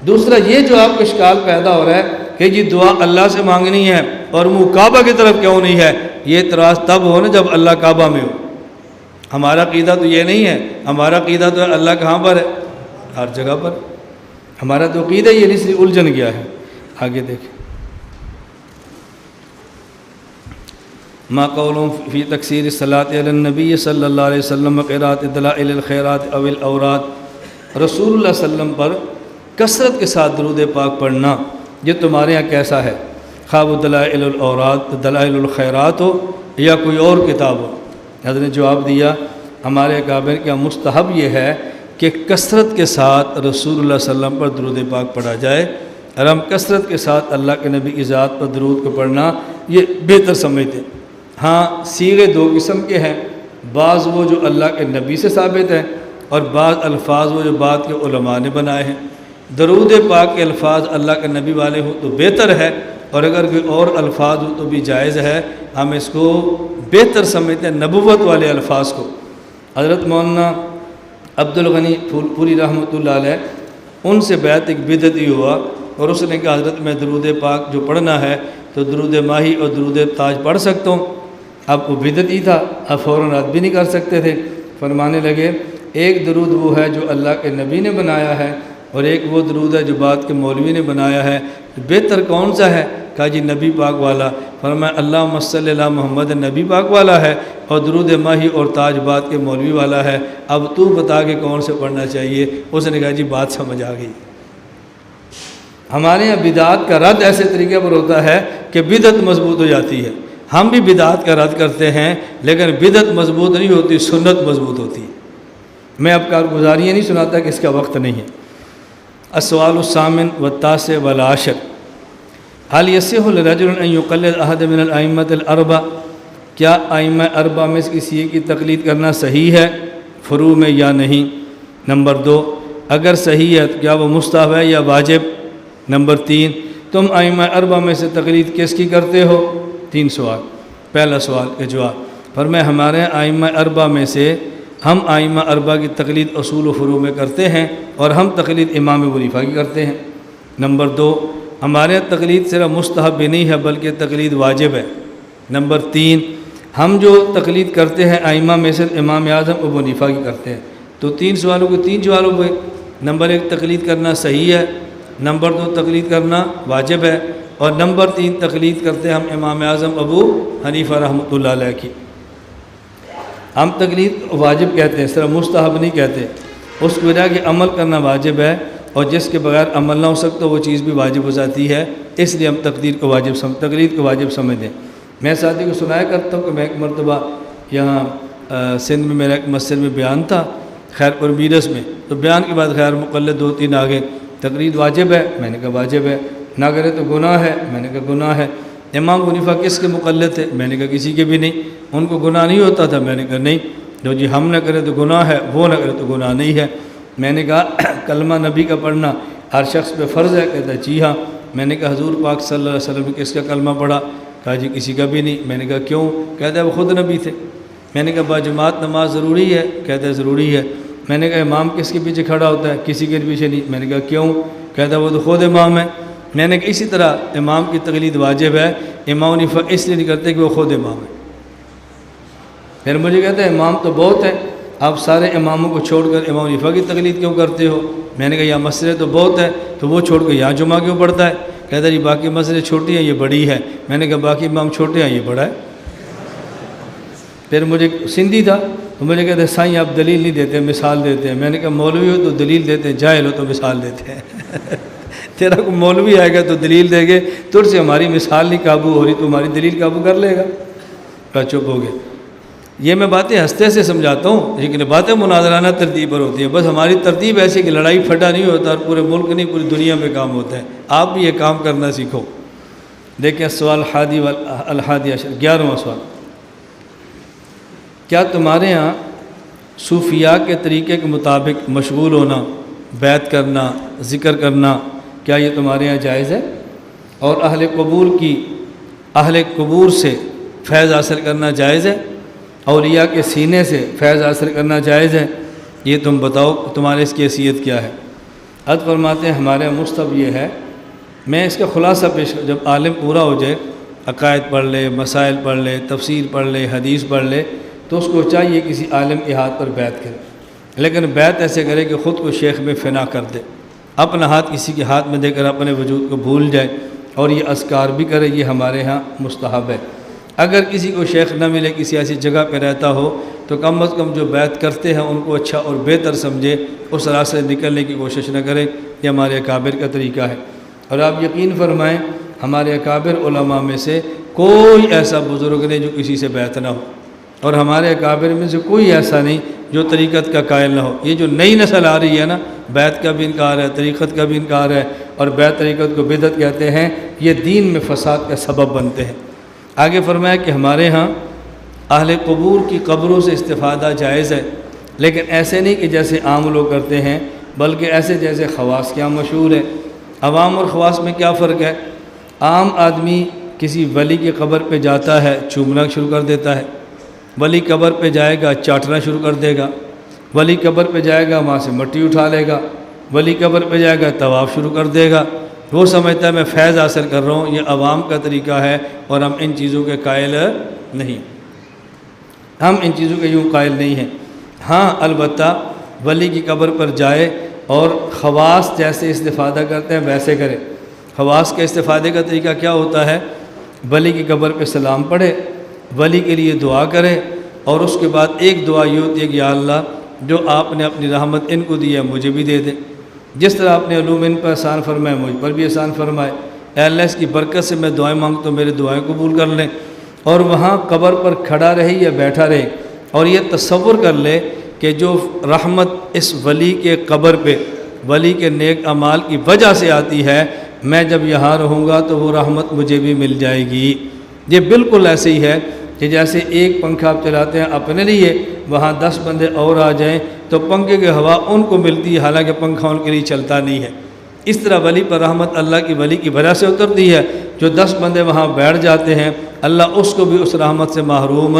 دوسرا یہ جو آپ کا اشکال پیدا ہو رہا ہے کہ جی دعا اللہ سے مانگنی ہے اور منہ کعبہ کی طرف کیوں نہیں ہے، یہ اعتراض تب ہو نا جب اللہ کعبہ میں ہو۔ ہمارا عقیدہ تو یہ نہیں ہے، ہمارا عقیدہ تو ہے اللہ کہاں پر ہے؟ ہر جگہ پر۔ ہمارا تو عقیدہ یہ نہیں، اس لیے الجھن گیا ہے۔ آگے دیکھیں، ما قولهم فی تکثیر الصلاۃ علی النبی صلی اللہ علیہ وسلم قراءۃ دلائل الخیرات او الاوراد۔ رسول اللہ صلی اللہ علیہ وسلم پر کثرت کے ساتھ درود پاک پڑھنا یہ تمہارے یہاں کیسا ہے؟ خواب دلائل الاوراد دلائل الخیرات ہو یا کوئی اور کتاب ہو؟ حضرت نے جواب دیا ہمارے اکابر کا مستحب یہ ہے کہ کثرت کے ساتھ رسول اللہ صلی اللہ علیہ وسلم پر درود پاک پڑھا جائے، اور ہم کثرت کے ساتھ اللہ کے نبی کی ذات پر درود کو پڑھنا یہ بہتر سمجھتے ہیں۔ ہاں صیغے دو قسم کے ہیں، بعض وہ جو اللہ کے نبی سے ثابت ہیں اور بعض الفاظ وہ جو بعد کے علماء نے بنائے ہیں۔ درود پاک کے الفاظ اللہ کے نبی والے ہوں تو بہتر ہے، اور اگر کوئی اور الفاظ ہو تو بھی جائز ہے۔ ہم اس کو بہتر سمجھتے ہیں نبوت والے الفاظ کو۔ حضرت مولانا عبد الغنی پوری رحمۃ اللہ علیہ ان سے بیعت ایک بدعت ہی ہوا، اور اس نے کہا حضرت میں درود پاک جو پڑھنا ہے تو درود ماہی اور درود تاج پڑھ سکتا ہوں۔ اب وہ بدعت ہی تھا، اب فوراً رد بھی نہیں کر سکتے تھے۔ فرمانے لگے ایک درود وہ ہے جو اللہ کے نبی نے بنایا ہے، اور ایک وہ درود ہے جو بعد کے مولوی نے بنایا ہے، بہتر کون سا ہے؟ کہا جی نبی پاک والا۔ فرمایا اللہم صلی علی محمد، نبی پاک والا ہے، اور درود ماہی اور تاج بعد کے مولوی والا ہے، اب تو بتا کے کون سے پڑھنا چاہیے؟ اس نے کہا جی بات سمجھ آ گئی۔ ہمارے یہاں بدعات کا رد ایسے طریقے پر ہوتا ہے کہ بدعت مضبوط ہو جاتی ہے۔ ہم بھی بدعات کا رد کرتے ہیں، لیکن بدعت مضبوط نہیں ہوتی، سنت مضبوط ہوتی ہے۔ میں اب کارگزاریاں نہیں سناتا کہ اس کا وقت نہیں ہے۔ السؤال الثامن والتاسع والعاشر، هل يصح لرجل ان يقلد احد من الائمة الاربع؟ کیا ائمہ اربع میں سے کسی کی تقلید کرنا صحیح ہے فروع میں یا نہیں؟ نمبر 2، اگر صحیح ہے تو کیا وہ مستحب ہے یا واجب؟ نمبر 3، تم ائمہ اربع میں سے تقلید کس کی کرتے ہو؟ 3 سوال۔ پہلا سوال کا جواب، فرمایا ہمارے ائمہ اربع میں سے ہم ائمہ اربع کی تقلید اصول و فروع میں کرتے ہیں، اور ہم تقلید امام ابو حنیفہ کی کرتے ہیں۔ نمبر 2، ہمارے تقلید صرف مستحب بھی نہیں ہے بلکہ تقلید واجب ہے۔ نمبر 3، ہم جو تقلید کرتے ہیں ائمہ میں سے امام اعظم ابو حنیفہ کی کرتے ہیں۔ تو 3 سوالوں کے 3 جواب ہوئے۔ نمبر 1، تقلید کرنا صحیح ہے۔ نمبر 2، تقلید کرنا واجب ہے۔ اور نمبر 3، تقلید کرتے ہیں ہم امام اعظم ابو حنیفہ رحمۃ اللہ علیہ کی۔ ہم تقلید واجب کہتے ہیں، صرف مستحب نہیں کہتے۔ اس کی وجہ کہ عمل کرنا واجب ہے، اور جس کے بغیر عمل نہ ہو سکتا وہ چیز بھی واجب ہو جاتی ہے، اس لیے ہم تقلید کو واجب سمجھتے ہیں۔ میں ساتھی کو سنایا کرتا ہوں کہ میں ایک مرتبہ یہاں سندھ میں میرا ایک مسجد میں بیان تھا، خیر پور میرس میں، تو بیان کے بعد خیر مقلد 2-3 آ گئے، تقلید واجب ہے، میں نے کہا واجب ہے، نہ کرے تو گناہ ہے، میں نے کہا گناہ ہے۔ امام ابو حنیفہ کس کے مقلد تھے؟ میں نے کہا کسی کے بھی نہیں، ان کو گناہ نہیں ہوتا تھا، میں نے کہا نہیں، جو جی ہم نہ کرے تو گناہ ہے، وہ نہ کرے تو گناہ نہیں ہے۔ میں نے کہا کلمہ نبی کا پڑھنا ہر شخص پہ فرض ہے؟ کہتا ہے جی ہاں۔ میں نے کہا حضور پاک صلی اللہ علیہ وسلم نے کس کا کلمہ پڑھا؟ کہا جی کسی کا بھی نہیں۔ میں نے کہا کیوں؟ کہتا ہے وہ خود نبی تھے۔ میں نے کہا باجماعت نماز ضروری ہے؟ کہتا ہے ضروری ہے۔ میں نے کہا امام کس کے پیچھے کھڑا ہوتا ہے؟ کسی کے پیچھے نہیں۔ میں نے کہا کیوں؟ کہتا ہے وہ تو خود امام ہے۔ میں نے کہا اسی طرح امام کی تقلید واجب ہے، امام حنیفہ اس لیے نہیں کرتے کہ وہ خود امام ہے۔ پھر مجھے کہتا ہے امام تو بہت ہیں، آپ سارے اماموں کو چھوڑ کر امام حنیفہ کی تقلید کیوں کرتے ہو؟ میں نے کہا یہ مسئلے تو بہت ہے، تو وہ چھوڑ کر یہاں جمعہ کیوں پڑھتا ہے؟ کہتا ہے جی باقی مسئلے چھوٹی ہیں، یہ بڑی ہے۔ میں نے کہا باقی امام چھوٹے ہیں، یہ بڑا ہے۔ پھر مجھے سندھی تھا تو مجھے کہتے ہیں سائیں آپ دلیل نہیں دیتے، مثال دیتے ہیں۔ میں نے کہا مولوی ہو تو دلیل دیتے ہیں، جاہل ہو تو مثال دیتے ہیں۔ تیرا کو مولوی آئے گا تو دلیل دے گے، تجھ سے ہماری مثال نہیں قابو ہو رہی، تو ہماری دلیل قابو کر لے گا۔ کہا چپ ہو گئے۔ یہ میں باتیں ہنستے سے سمجھاتا ہوں، لیکن باتیں مناظرانہ ترتیب پر ہوتی ہیں۔ بس ہماری ترتیب ایسی کہ لڑائی پھٹا نہیں ہوتا، اور پورے ملک نہیں پوری دنیا میں کام ہوتا ہے۔ آپ بھی یہ کام کرنا سیکھو۔ دیکھیں سوال الحادی عشر، 11واں سوال، کیا تمہارے ہاں صوفیاء کے طریقے کے مطابق مشغول ہونا، بیعت کرنا، ذکر کرنا، کیا یہ تمہارے ہاں جائز ہے؟ اور اہل قبور سے فیض حاصل کرنا جائز ہے؟ اولیاء کے سینے سے فیض حاصل کرنا جائز ہے؟ یہ تم بتاؤ تمہارے اس کی حیثیت کیا ہے؟ حضرت فرماتے ہیں ہمارے مستحب یہ ہے، میں اس کا خلاصہ پیش، جب عالم پورا ہو جائے، عقائد پڑھ لے، مسائل پڑھ لے، تفسیر پڑھ لے، حدیث پڑھ لے، تو اس کو چاہیے کسی عالم کے ہاتھ پر بیعت کرے، لیکن بیعت ایسے کرے کہ خود کو شیخ میں فنا کر دے، اپنا ہاتھ کسی کے ہاتھ میں دے کر اپنے وجود کو بھول جائے، اور یہ اذکار بھی کرے، یہ ہمارے ہاں مستحب ہے۔ اگر کسی کو شیخ نہ ملے، کسی ایسی جگہ پہ رہتا ہو، تو کم از کم جو بیعت کرتے ہیں ان کو اچھا اور بہتر سمجھے، اس راستے سے نکلنے کی کوشش نہ کرے۔ یہ ہمارے اکابر کا طریقہ ہے۔ اور آپ یقین فرمائیں ہمارے اکابر علماء میں سے کوئی ایسا بزرگ نہیں جو کسی سے بیعت نہ ہو، اور ہمارے اکابر میں سے کوئی ایسا نہیں جو طریقت کا قائل نہ ہو۔ یہ جو نئی نسل آ رہی ہے نا، بیعت کا بھی انکار ہے، طریقت کا بھی انکار ہے، اور بیعت طریقت کو بدعت کہتے ہیں، یہ دین میں فساد کا سبب بنتے ہیں۔ آگے فرمایا کہ ہمارے ہاں اہل قبور کی قبروں سے استفادہ جائز ہے، لیکن ایسے نہیں کہ جیسے عام لوگ کرتے ہیں، بلکہ ایسے جیسے خواص کیا مشہور ہے۔ عوام اور خواص میں کیا فرق ہے؟ عام آدمی کسی ولی کی قبر پہ جاتا ہے، چومنا شروع کر دیتا ہے، ولی قبر پہ جائے گا چاٹنا شروع کر دے گا، ولی قبر پہ جائے گا وہاں سے مٹی اٹھا لے گا، ولی قبر پہ جائے گا طواف شروع کر دے گا، وہ سمجھتا ہے میں فیض حاصل کر رہا ہوں۔ یہ عوام کا طریقہ ہے، اور ہم ان چیزوں کے قائل نہیں، ہم ان چیزوں کے یوں قائل نہیں ہیں۔ ہاں البتہ ولی کی قبر پر جائے اور خواص جیسے استفادہ کرتے ہیں ویسے کرے۔ خواص کے استفادے کا طریقہ کیا ہوتا ہے؟ ولی کی قبر پہ سلام پڑھے، ولی کے لیے دعا کرے، اور اس کے بعد ایک دعا یہ ہوتی ہے کہ یا اللہ جو آپ نے اپنی رحمت ان کو دی ہے مجھے بھی دے دے، جس طرح آپ نے علوم ان پر احسان فرمائے مجھ پر بھی احسان فرمائے، اے اللہ اس کی برکت سے میں دعائیں مانگتا ہوں، میری دعائیں قبول کر لیں۔ اور وہاں قبر پر کھڑا رہے یا بیٹھا رہے، اور یہ تصور کر لے کہ جو رحمت اس ولی کے قبر پہ ولی کے نیک اعمال کی وجہ سے آتی ہے، میں جب یہاں رہوں گا تو وہ رحمت مجھے بھی مل جائے گی۔ یہ بالکل ایسے ہی ہے کہ جیسے ایک پنکھا آپ چلاتے ہیں اپنے لیے، وہاں 10 بندے اور آ جائیں تو پنکھے کی ہوا ان کو ملتی ہے، حالانکہ پنکھا ان کے لیے چلتا نہیں ہے۔ اس طرح ولی پر رحمت اللہ کی ولی کی وجہ سے اترتی ہے۔ جو 10 بندے وہاں بیٹھ جاتے ہیں اللہ اس کو بھی اس رحمت سے محروم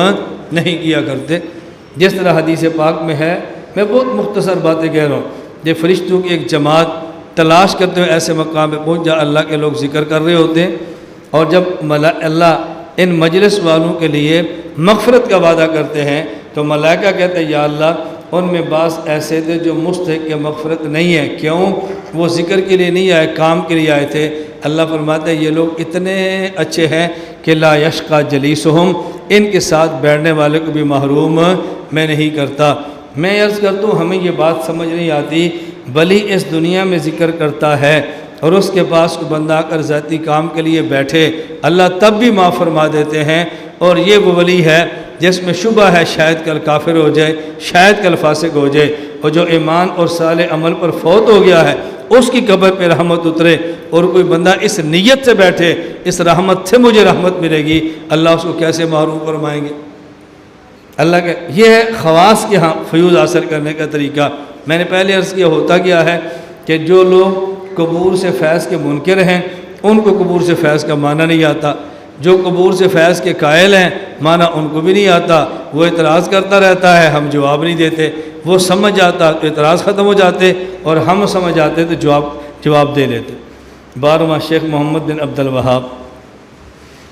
نہیں کیا کرتے۔ جس طرح حدیث پاک میں ہے، میں بہت مختصر باتیں کہہ رہا ہوں، یہ فرشتوں کی ایک جماعت تلاش کرتے ہوئے ایسے مقام پہ پہنچ جا اللہ کے لوگ ذکر کر رہے ہوتے ہیں، اور جب اللہ ان مجلس والوں کے لیے مغفرت کا وعدہ کرتے ہیں تو ملائکہ کہتے ہیں یا اللہ ان میں بعض ایسے تھے جو مستحق کے مغفرت نہیں ہے، کیوں؟ وہ ذکر کے لیے نہیں آئے، کام کے لیے آئے تھے۔ اللہ فرماتے ہیں یہ لوگ اتنے اچھے ہیں کہ لا یشقى جلیسہم، ان کے ساتھ بیٹھنے والے کو بھی محروم میں نہیں کرتا۔ میں عرض کرتا ہوں ہمیں یہ بات سمجھ نہیں آتی، ولی اس دنیا میں ذکر کرتا ہے اور اس کے پاس کو بندہ کر ذاتی کام کے لیے بیٹھے، اللہ تب بھی معاف فرما دیتے ہیں، اور یہ وہ ولی ہے جس میں شبہ ہے شاید کل کافر ہو جائے، شاید کل فاسق ہو جائے، اور جو ایمان اور صالح عمل پر فوت ہو گیا ہے اس کی قبر پہ رحمت اترے، اور کوئی بندہ اس نیت سے بیٹھے اس رحمت سے مجھے رحمت ملے گی، اللہ اس کو کیسے محروم فرمائیں گے؟ اللہ کے یہ ہے خواص کے ہاں فیوز حاصل کرنے کا طریقہ۔ میں نے پہلے عرض کیا ہوتا کیا ہے کہ جو لوگ قبور سے فیض کے منکر ہیں ان کو قبور سے فیض کا معنی نہیں آتا، جو قبور سے فیض کے قائل ہیں معنی ان کو بھی نہیں آتا، وہ اعتراض کرتا رہتا ہے، ہم جواب نہیں دیتے، وہ سمجھ جاتا تو اعتراض ختم ہو جاتے، اور ہم سمجھ جاتے تو جواب دے لیتے۔ 12واں شیخ محمد بن عبد الوہاب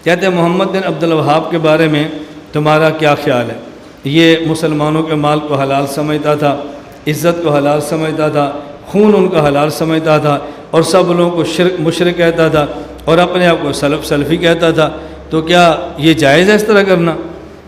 کہتے ہیں محمد بن عبد الوہاب کے بارے میں تمہارا کیا خیال ہے؟ یہ مسلمانوں کے مال کو حلال سمجھتا تھا، عزت کو حلال سمجھتا تھا، خون ان کا حلال سمجھتا تھا، اور سب لوگوں کو مشرک کہتا تھا، اور اپنے آپ کو سلفی کہتا تھا، تو کیا یہ جائز ہے اس طرح کرنا؟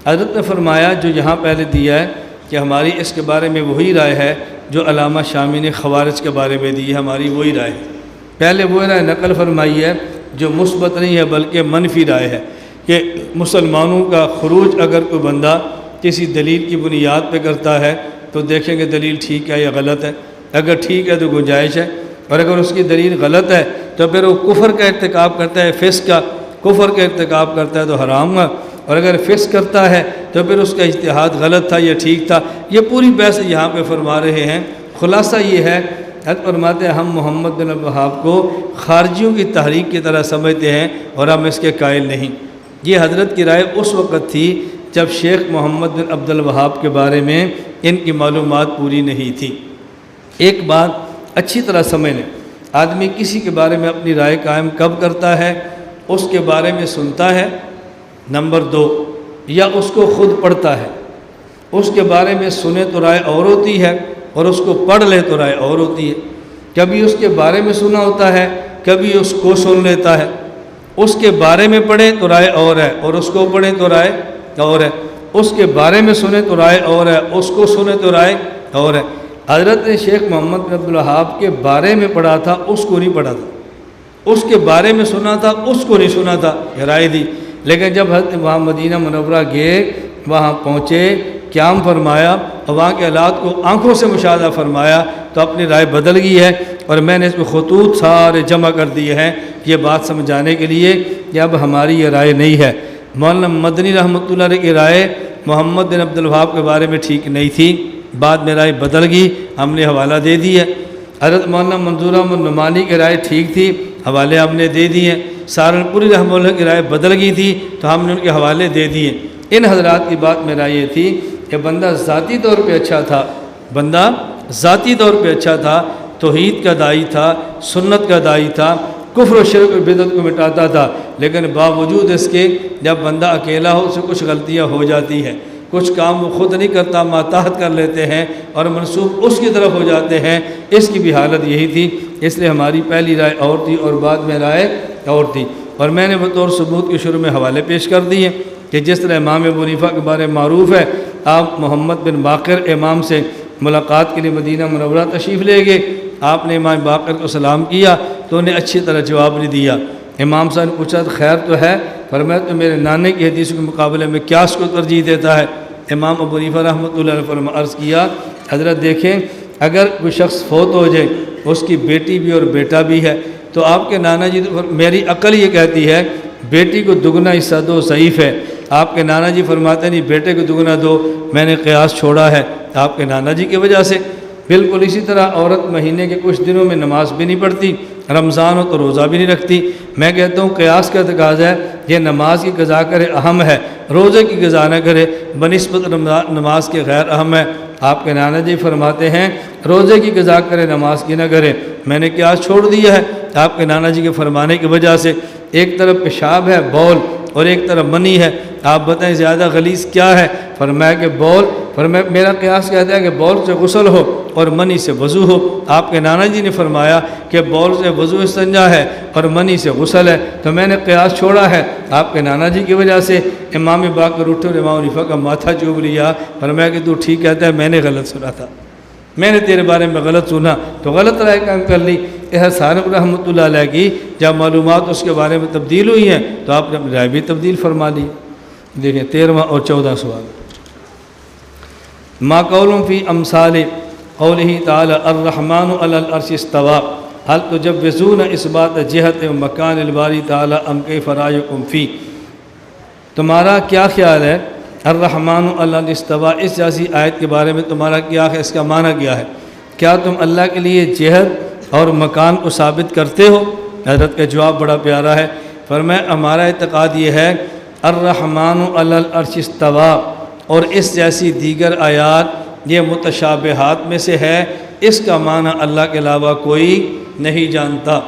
حضرت نے فرمایا جو یہاں پہلے دیا ہے کہ ہماری اس کے بارے میں وہی رائے ہے جو علامہ شامی نے خوارج کے بارے میں دی ہے، ہماری وہی رائے ہے۔ پہلے وہ رائے نقل فرمائی ہے جو مثبت نہیں ہے بلکہ منفی رائے ہے کہ مسلمانوں کا خروج اگر کوئی بندہ کسی دلیل کی بنیاد پہ کرتا ہے تو دیکھیں گے دلیل ٹھیک ہے یا غلط ہے، اگر ٹھیک ہے تو گنجائش ہے، اور اگر اس کی دلیل غلط ہے تو پھر وہ کفر کا ارتکاب کرتا ہے، فسق کا کفر کا ارتکاب کرتا ہے تو حرام ہے، اور اگر فسق کرتا ہے تو پھر اس کا اجتہاد غلط تھا یا ٹھیک تھا۔ یہ پوری بحث یہاں پہ فرما رہے ہیں۔ خلاصہ یہ ہے حضرت فرماتے ہیں ہم محمد بن عبد الوہاب کو خارجیوں کی تحریک کی طرح سمجھتے ہیں اور ہم اس کے قائل نہیں۔ یہ حضرت کی رائے اس وقت تھی جب شیخ محمد بن عبد الوہاب کے بارے میں ان کی معلومات پوری نہیں تھی۔ ایک بات اچھی طرح سمجھ لیں، آدمی کسی کے بارے میں اپنی رائے قائم کب کرتا ہے؟ اس کے بارے میں سنتا ہے، نمبر 2، یا اس کو خود پڑھتا ہے۔ اس کے بارے میں سنے تو رائے اور ہوتی ہے، اور اس کو پڑھ لے تو رائے اور ہوتی ہے۔ کبھی اس کے بارے میں سنا ہوتا ہے، کبھی اس کو سن لیتا ہے۔ اس کے بارے میں پڑھے تو رائے اور ہے، اور اس کو پڑھے تو رائے اور ہے۔ اس کے بارے میں سنے تو رائے اور ہے، اس کو سنے تو رائے اور ہے۔ حضرت نے شیخ محمد بن عبد الوہاب کے بارے میں پڑھا تھا، اس کو نہیں پڑھا تھا، اس کے بارے میں سنا تھا، اس کو نہیں سنا تھا، یہ رائے دی۔ لیکن جب حضرت وہاں مدینہ منورہ گئے، وہاں پہنچے، قیام فرمایا اور وہاں کے حالات کو آنکھوں سے مشاہدہ فرمایا تو اپنی رائے بدل گئی ہے، اور میں نے اس میں خطوط سارے جمع کر دیے ہیں یہ بات سمجھانے کے لیے کہ اب ہماری یہ رائے نہیں ہے۔ مولانا مدنی رحمۃ اللہ علیہ کی رائے محمد بن عبد الوہاب کے بارے میں ٹھیک نہیں تھی، بعد میں رائے بدل گئی، ہم نے حوالہ دے دی ہے۔ حضرت مولانا منظور احمد نعمانی کی رائے ٹھیک تھی، حوالے ہم نے دے دیے۔ سہارنپوری رحمہ اللہ کی رائے بدل گئی تھی تو ہم نے ان کے حوالے دے دیے۔ ان حضرات کی بات میں رائے یہ تھی کہ بندہ ذاتی طور پہ اچھا تھا، بندہ ذاتی طور پہ اچھا تھا، توحید کا داعی تھا، سنت کا داعی تھا، کفر و شرک و بدعت کو مٹاتا تھا، لیکن باوجود اس کے جب بندہ اکیلا ہو اسے کچھ غلطیاں ہو جاتی ہیں، کچھ کام وہ خود نہیں کرتا، ماتحت کر لیتے ہیں اور منسوب اس کی طرف ہو جاتے ہیں۔ اس کی بھی حالت یہی تھی، اس لیے ہماری پہلی رائے اور تھی اور بعد میں رائے اور تھی، اور میں نے بطور ثبوت کے شروع میں حوالے پیش کر دیے کہ جس طرح امام ابو حنیفہ کے بارے میں معروف ہے، آپ محمد بن باقر امام سے ملاقات کے لیے مدینہ منورہ تشریف لے گئے، آپ نے امام باقر کو سلام کیا تو انہیں اچھی طرح جواب نہیں دیا۔ امام صاحب نے پوچھا خیر تو ہے؟ فرمایا تو میرے نانے کی حدیث کے مقابلے میں کیا اس کو ترجیح دیتا ہے؟ امام ابو حنیفہ رحمۃ اللہ علیہ فرمایا عرض کیا حضرت دیکھیں اگر کوئی شخص فوت ہو جائے اس کی بیٹی بھی اور بیٹا بھی ہے تو آپ کے نانا جی میری عقل یہ کہتی ہے بیٹی کو دگنا حصہ دو، ضعیف ہے۔ آپ کے نانا جی فرماتے نہیں بیٹے کو دگنا دو، میں نے قیاس چھوڑا ہے آپ کے نانا جی کی وجہ سے۔ بالکل اسی طرح عورت مہینے کے کچھ دنوں میں نماز بھی نہیں پڑھتی، رمضان ہو تو روزہ بھی نہیں رکھتی۔ میں کہتا ہوں قیاس کا تقاضا ہے، یہ نماز کی قضا کرے اہم ہے، روزے کی قضا نہ کرے، بنسبت نماز کے غیر اہم ہے۔ آپ کے نانا جی فرماتے ہیں روزے کی قضا کرے نماز کی نہ کرے۔ میں نے قیاس چھوڑ دیا ہے آپ کے نانا جی کے فرمانے کی وجہ سے۔ ایک طرف پیشاب ہے بول اور ایک طرف منی ہے، آپ بتائیں زیادہ غلیظ کیا ہے؟ فرمایا کہ بول، فرمایا میرا قیاس کہتا ہے کہ بول سے غسل ہو اور منی سے وضو ہو۔ آپ کے نانا جی نے فرمایا کہ بول سے وضو استنجا ہے اور منی سے غسل ہے، تو میں نے قیاس چھوڑا ہے آپ کے نانا جی کی وجہ سے۔ امام باقر اٹھے اور امام حنیفہ کا ماتھا چوم لیا، فرمایا کہ تو ٹھیک کہتا ہے، میں نے غلط سنا تھا، میں نے تیرے بارے میں غلط سنا تو غلط رائے قائم کر لی۔ ثانوی رحمۃ اللہ علیہ کی جب معلومات اس کے بارے میں تبدیل ہوئی ہیں تو آپ نے اپنی رائے بھی تبدیل فرما لی۔ دیکھیں 13واں اور 14 سوال، ما قول فی امثال قولہ تعالی الرحمن علی العرش استوى هل تجوزون اثبات جہت و مکان الباری تعالی ام کیف رأیکم فی؟ تمہارا کیا خیال ہے الرحمن علی العرش استوى اس جیسی آیت کے بارے میں تمہارا کیا ہے، اس کا معنی کیا ہے؟ کیا تم اللہ کے لیے جہت اور مکان کو ثابت کرتے ہو؟ حضرت کا جواب بڑا پیارا ہے، فرمایا ہمارا اعتقاد یہ ہے الرحمن علی العرش استوى اور اس جیسی دیگر آیات یہ متشابہات میں سے ہے، اس کا معنی اللہ کے علاوہ کوئی نہیں جانتا۔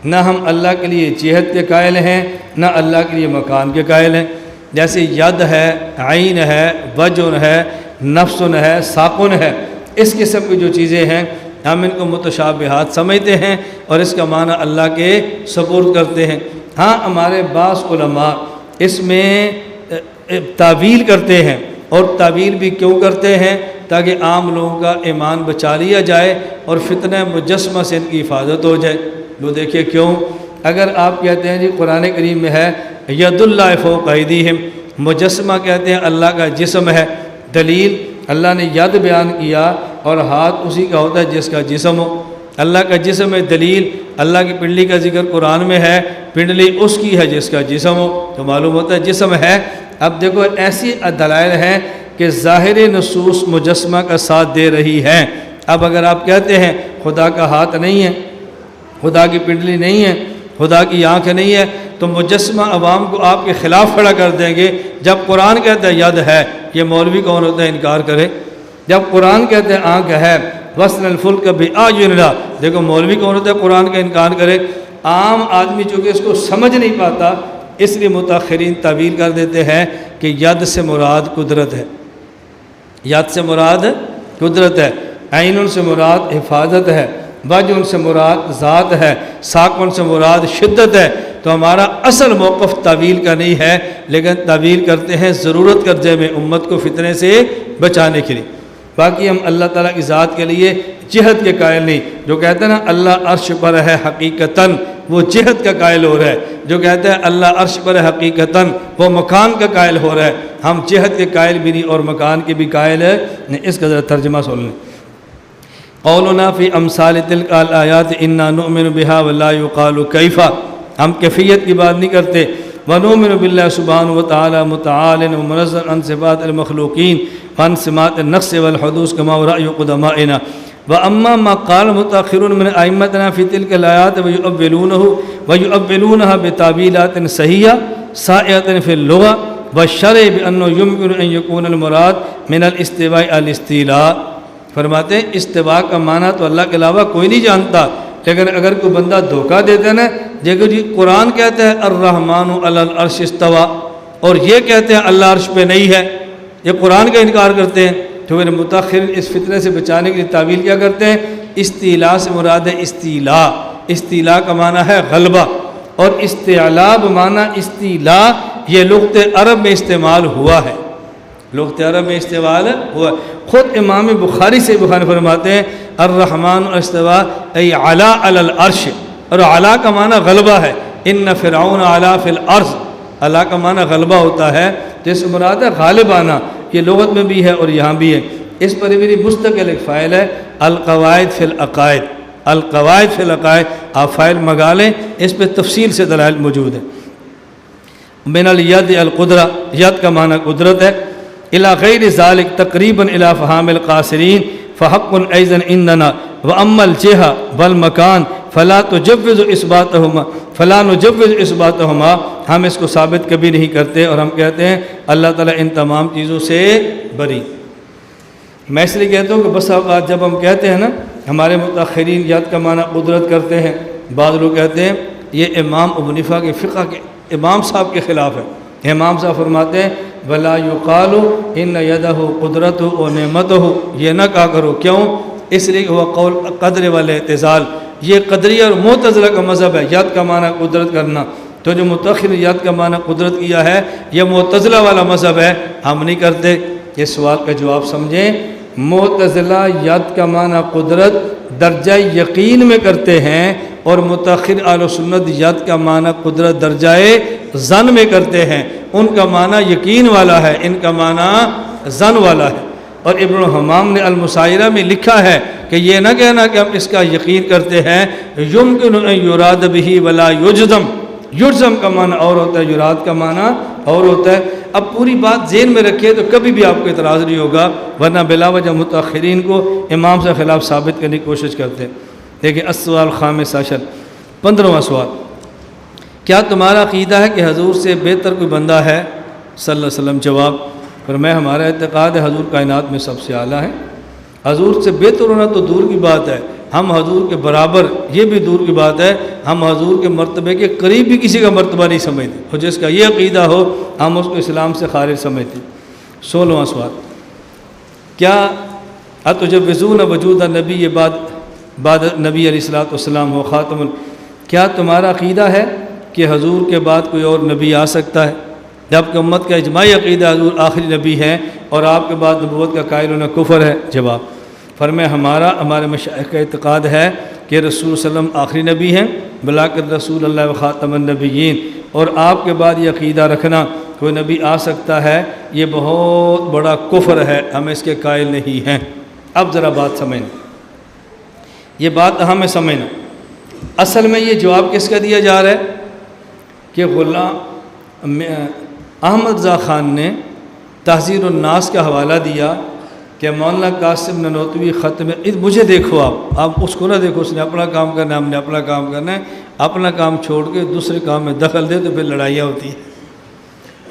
نہ ہم اللہ کے لیے جہت کے قائل ہیں نہ اللہ کے لیے مکان کے قائل ہیں۔ جیسے ید ہے، عین ہے، وجن ہے، نفس ہے، ساقن ہے، اس قسم کی جو چیزیں ہیں ہم ان کو متشابہات سمجھتے ہیں اور اس کا معنی اللہ کے سپرد کرتے ہیں۔ ہاں ہمارے بعض علماء اس میں تعویل کرتے ہیں، اور تعویل بھی کیوں کرتے ہیں؟ تاکہ عام لوگوں کا ایمان بچا لیا جائے اور فتنہ مجسمہ سے ان کی حفاظت ہو جائے۔ وہ دیکھیے کیوں؟ اگر آپ کہتے ہیں جی قرآن کریم میں ہے ید اللہ فوق ایدیہم، مجسمہ کہتے ہیں اللہ کا جسم ہے، دلیل اللہ نے ید بیان کیا اور ہاتھ اسی کا ہوتا ہے جس کا جسم ہو، اللہ کا جسم ہے، دلیل اللہ کی پنڈلی کا ذکر قرآن میں ہے، پنڈلی اس کی ہے جس کا جسم ہو، تو معلوم ہوتا ہے جسم ہے۔ اب دیکھو ایسی دلائل ہیں کہ ظاہر نصوص مجسمہ کا ساتھ دے رہی ہیں۔ اب اگر آپ کہتے ہیں خدا کا ہاتھ نہیں ہے، خدا کی پنڈلی نہیں ہے، خدا کی آنکھ نہیں ہے، تو مجسمہ عوام کو آپ کے خلاف کھڑا کر دیں گے۔ جب قرآن کہتا ہے ید ہے، یہ مولوی کون ہوتا ہے انکار کرے؟ جب قرآن کہتے ہیں آنکھ ہے، وَسْنَ الْفُلْكَ بِأَعْيُنِنَا، دیکھو مولوی کون ہوتا ہے قرآن کا انکار کرے؟ عام آدمی چونکہ اس کو سمجھ نہیں پاتا، اس لیے متاخرین تعویل کر دیتے ہیں کہ ید سے مراد قدرت ہے، ید سے مراد قدرت ہے، عین سے مراد حفاظت ہے، وجہ سے مراد ذات ہے، ساقن سے مراد شدت ہے۔ تو ہمارا اصل موقف تعویل کا نہیں ہے، لیکن تعویل کرتے ہیں ضرورت درجے میں امت کو فتنے سے بچانے کے لیے۔ باقی ہم اللہ تعالیٰ کی ذات کے لیے جہت کے قائل نہیں۔ جو کہتے ہیں نا اللہ عرش پر ہے حقیقتاً، وہ جہت کا قائل ہو رہا ہے۔ جو کہتے ہیں اللہ عرش پر ہے حقیقتاً، وہ مکان کا قائل ہو رہا ہے۔ ہم جہت کے قائل بھی نہیں اور مکان کے بھی قائل ہے نہیں۔ اس کا ذرا ترجمہ سن لیں۔ قولنا فی امثال تلک الآیات انا نؤمن بها ولا یقال کیف، ہم کیفیت کی بات نہیں کرتے۔ ونؤمن باللہ سبحانہ وتعالی متعال ومنزل عن صفات المخلوقین وعن سمات النقص والحدوث کما هو رأی قدمائنا۔ واما ما قال متأخرون من ائمتنا فی تلک الآیات ویؤولونها بتاویلات صحیحہ سائغۃ فی اللغة والشرع بأنه يمكن ان يكون المراد من الاستواء الاستیلاء۔ فرماتے ہیں استواء کا معنی تو اللہ کے علاوہ کوئی نہیں جانتا، لیکن اگر کوئی بندہ دھوکہ دیتا ہے نا، دیکھو جی قرآن کہتا ہے الرحمن علی العرش استوى اور یہ کہتے ہیں اللہ عرش پہ نہیں ہے، یہ قرآن کا انکار کرتے ہیں۔ تو میرے متاخر اس فتنے سے بچانے کے لیے تعویل کیا کرتے ہیں؟ استیلاء سے مراد ہے استیلاء، استیلاء کا معنی ہے غلبہ، اور استعلاء بمعنی استیلاء یہ لغت عرب میں استعمال ہوا ہے، لغت عرب میں استعمال ہوا۔ خود امام بخاری سے بخاری فرماتے ہیں الرحمن استوى ای علا علی العرش، اور علا کا معنی غلبہ ہے۔ ان فرعون علا فی الارض، علا کا معنی غلبہ ہوتا ہے، جس سے مراد ہے غالب آنا، یہ لغت میں بھی ہے اور یہاں بھی ہے۔ اس پر میری مستقل ایک فائل ہے القواعد فی العقائد، القواعد فی العقائد، آپ فائل منگا لیں، اس پہ تفصیل سے دلائل موجود ہے۔ من الید القدرہ، ید کا معنی قدرت ہے۔ الی غیر ذالک تقریباً الی فہام القاصرین فحق ایضا عندنا واما الجہہ والمکان فلا تجوز اثباتہما فلا نجوز اثباتہما، ہم اس کو ثابت کبھی نہیں کرتے اور ہم کہتے ہیں اللہ تعالیٰ ان تمام چیزوں سے بری۔ میں اس لیے کہتا ہوں کہ بس اوقات جب ہم کہتے ہیں نا ہمارے متاخرین ید کا معنی قدرت کرتے ہیں، بعض لوگ کہتے ہیں یہ امام ابو حنیفہ کے فقہ کے امام صاحب کے خلاف ہے۔ امام صاحب فرماتے ہیں ولا یقال ان یدہ قدرت و نعمت ہو، یہ نہ کہا کرو، کیوں؟ اس لیے کہ وہ قول قدر والاعتزال، یہ قدریہ اور معتزلہ کا مذہب ہے، ید کا معنی قدرت کرنا۔ تو جو متأخر ید کا معنی قدرت کیا ہے یہ معتزلہ والا مذہب ہے، ہم نہیں کرتے۔ یہ سوال کا جواب سمجھیں، معتزلہ ید کا معنی قدرت درجہ یقین میں کرتے ہیں اور متأخر اہل سنت ید کا معنی قدرت درجہ ظن میں کرتے ہیں۔ ان کا معنی یقین والا ہے، ان کا معنی ظن والا ہے۔ اور ابن حمام نے المسائرہ میں لکھا ہے کہ یہ نہ کہنا کہ ہم اس کا یقین کرتے ہیں، یمکن ان یراد بہ ولا یجزم، یجزم کا معنی اور ہوتا ہے، یراد کا معنی اور ہوتا ہے۔ اب پوری بات ذہن میں رکھیے تو کبھی بھی آپ کو اعتراض نہیں ہوگا، ورنہ بلا وجہ متاخرین کو امام سے خلاف ثابت کرنے کی کوشش کرتے ہیں۔ دیکھیں السؤال الخامس عشر، 15واں سوال، کیا تمہارا عقیدہ ہے کہ حضور سے بہتر کوئی بندہ ہے صلی اللہ علیہ وسلم؟ جواب، فرمایا ہمارا اعتقاد ہے حضور کائنات میں سب سے اعلیٰ ہے۔ حضور سے بہتر ہونا تو دور کی بات ہے، ہم حضور کے برابر یہ بھی دور کی بات ہے، ہم حضور کے مرتبے کے قریب بھی کسی کا مرتبہ نہیں سمجھتے، اور جس کا یہ عقیدہ ہو ہم اس کو اسلام سے خارج سمجھتے۔ 16واں سوال، کیا اتجوزون وجود نبی بعد نبی علیہ الصلوۃ والسلام ہو خاتم کیا تمہارا عقیدہ ہے کہ حضور کے بعد کوئی اور نبی آ سکتا ہے؟ جبکہ امت کا اجماعی عقیدہ حضور آخری نبی ہیں اور آپ کے بعد نبوت کا قائل ہونا کفر ہے۔ جواب، فرمایا ہمارے مشائخ کا اعتقاد ہے کہ رسول صلی اللہ علیہ وسلم آخری نبی ہیں، بلاکر رسول اللہ و خاتم النبیین، اور آپ کے بعد یہ عقیدہ رکھنا کوئی نبی آ سکتا ہے یہ بہت بڑا کفر ہے، ہم اس کے قائل نہیں ہیں۔ اب ذرا بات سمجھنا، یہ بات ہمیں سمجھنا، اصل میں یہ جواب کس کا دیا جا رہا ہے کہ غلام احمد رضا خان نے تحذیر الناس کا حوالہ دیا کہ مولانا قاسم نانوتوی ختم، مجھے دیکھو، آپ اس کو نہ دیکھو، اس نے اپنا کام کرنا ہے، ہم نے اپنا کام کرنا ہے، اپنا کام چھوڑ کے دوسرے کام میں دخل دے تو پھر لڑائیاں ہوتی ہیں۔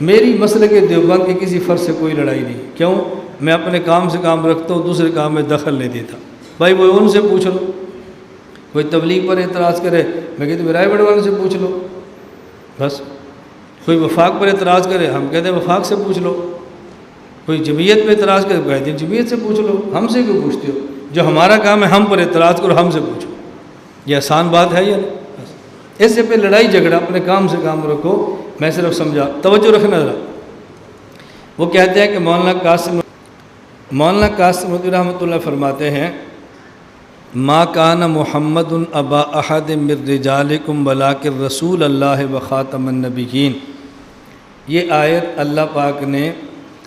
میری مسئلے کے دیوبند کے کسی فرد سے کوئی لڑائی نہیں، کیوں؟ میں اپنے کام سے کام رکھتا ہوں، دوسرے کام میں دخل نہیں دیتا۔ بھائی وہ ان سے پوچھ لو، کوئی تبلیغ پر اعتراض کرے میں کہتے ہیں رائے بڑے والے سے پوچھ لو، بس۔ کوئی وفاق پر اعتراض کرے ہم کہتے ہیں وفاق سے پوچھ لو، کوئی جمعیت پہ اعتراض کرے کہتے ہیں جمعیت سے پوچھ لو، ہم سے کیوں پوچھتے ہو؟ جو ہمارا کام ہے ہم پر اعتراض کرو، ہم سے پوچھو، یہ آسان بات ہے یا نہیں؟ بس اس سے پہ لڑائی جھگڑا، اپنے کام سے کام رکھو۔ میں صرف سمجھا، توجہ رکھنا ذرا۔ وہ کہتے ہیں کہ مولانا قاسم رحمۃ اللہ فرماتے ہیں ما کان محمد ابا احد من رجالکم ولکن رسول اللہ و خاتم النبیین۔ یہ آیت اللہ پاک نے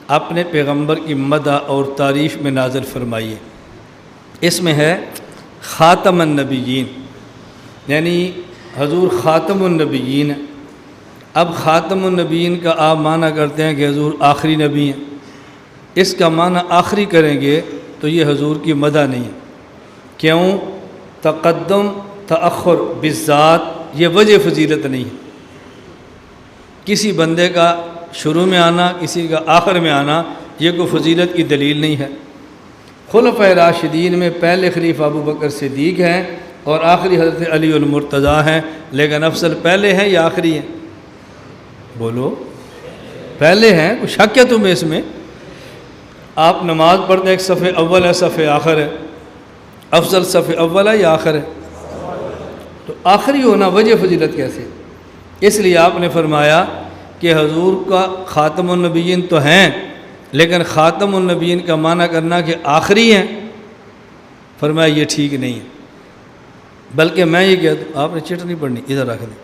اپنے پیغمبر کی مدح اور تعریف میں نازل فرمائی ہے۔ اس میں ہے خاتم النبیین، یعنی حضور خاتم النبیین ہے۔ اب خاتم النبیین کا آپ معنی کرتے ہیں کہ حضور آخری نبی ہیں، اس کا معنی آخری کریں گے تو یہ حضور کی مدح نہیں ہے۔ کیوں؟ تقدم تأخر بالذات یہ وجہ فضیلت نہیں ہے۔ کسی بندے کا شروع میں آنا، کسی کا آخر میں آنا، یہ کوئی فضیلت کی دلیل نہیں ہے۔ خلفائے راشدین میں پہلے خلیفہ ابو بکر صدیق ہیں اور آخری حضرت علی المرتضیٰ ہیں، لیکن افضل پہلے ہیں یا آخری ہیں؟ بولو، پہلے ہیں، کوئی شک ہے تمہیں اس میں؟ آپ نماز پڑھتے ہیں، ایک صف اول ہے صف آخر ہے، افضل صف اول ہے یا آخر ہے؟ تو آخری ہونا وجہ فضیلت کیسے؟ اس لیے آپ نے فرمایا کہ حضور کا خاتم النبیین تو ہیں، لیکن خاتم النبیین کا معنی کرنا کہ آخری ہیں، فرمایا یہ ٹھیک نہیں ہے۔ بلکہ میں یہ کہتا ہوں، آپ نے چٹ نہیں پڑھنی، ادھر رکھ دیں،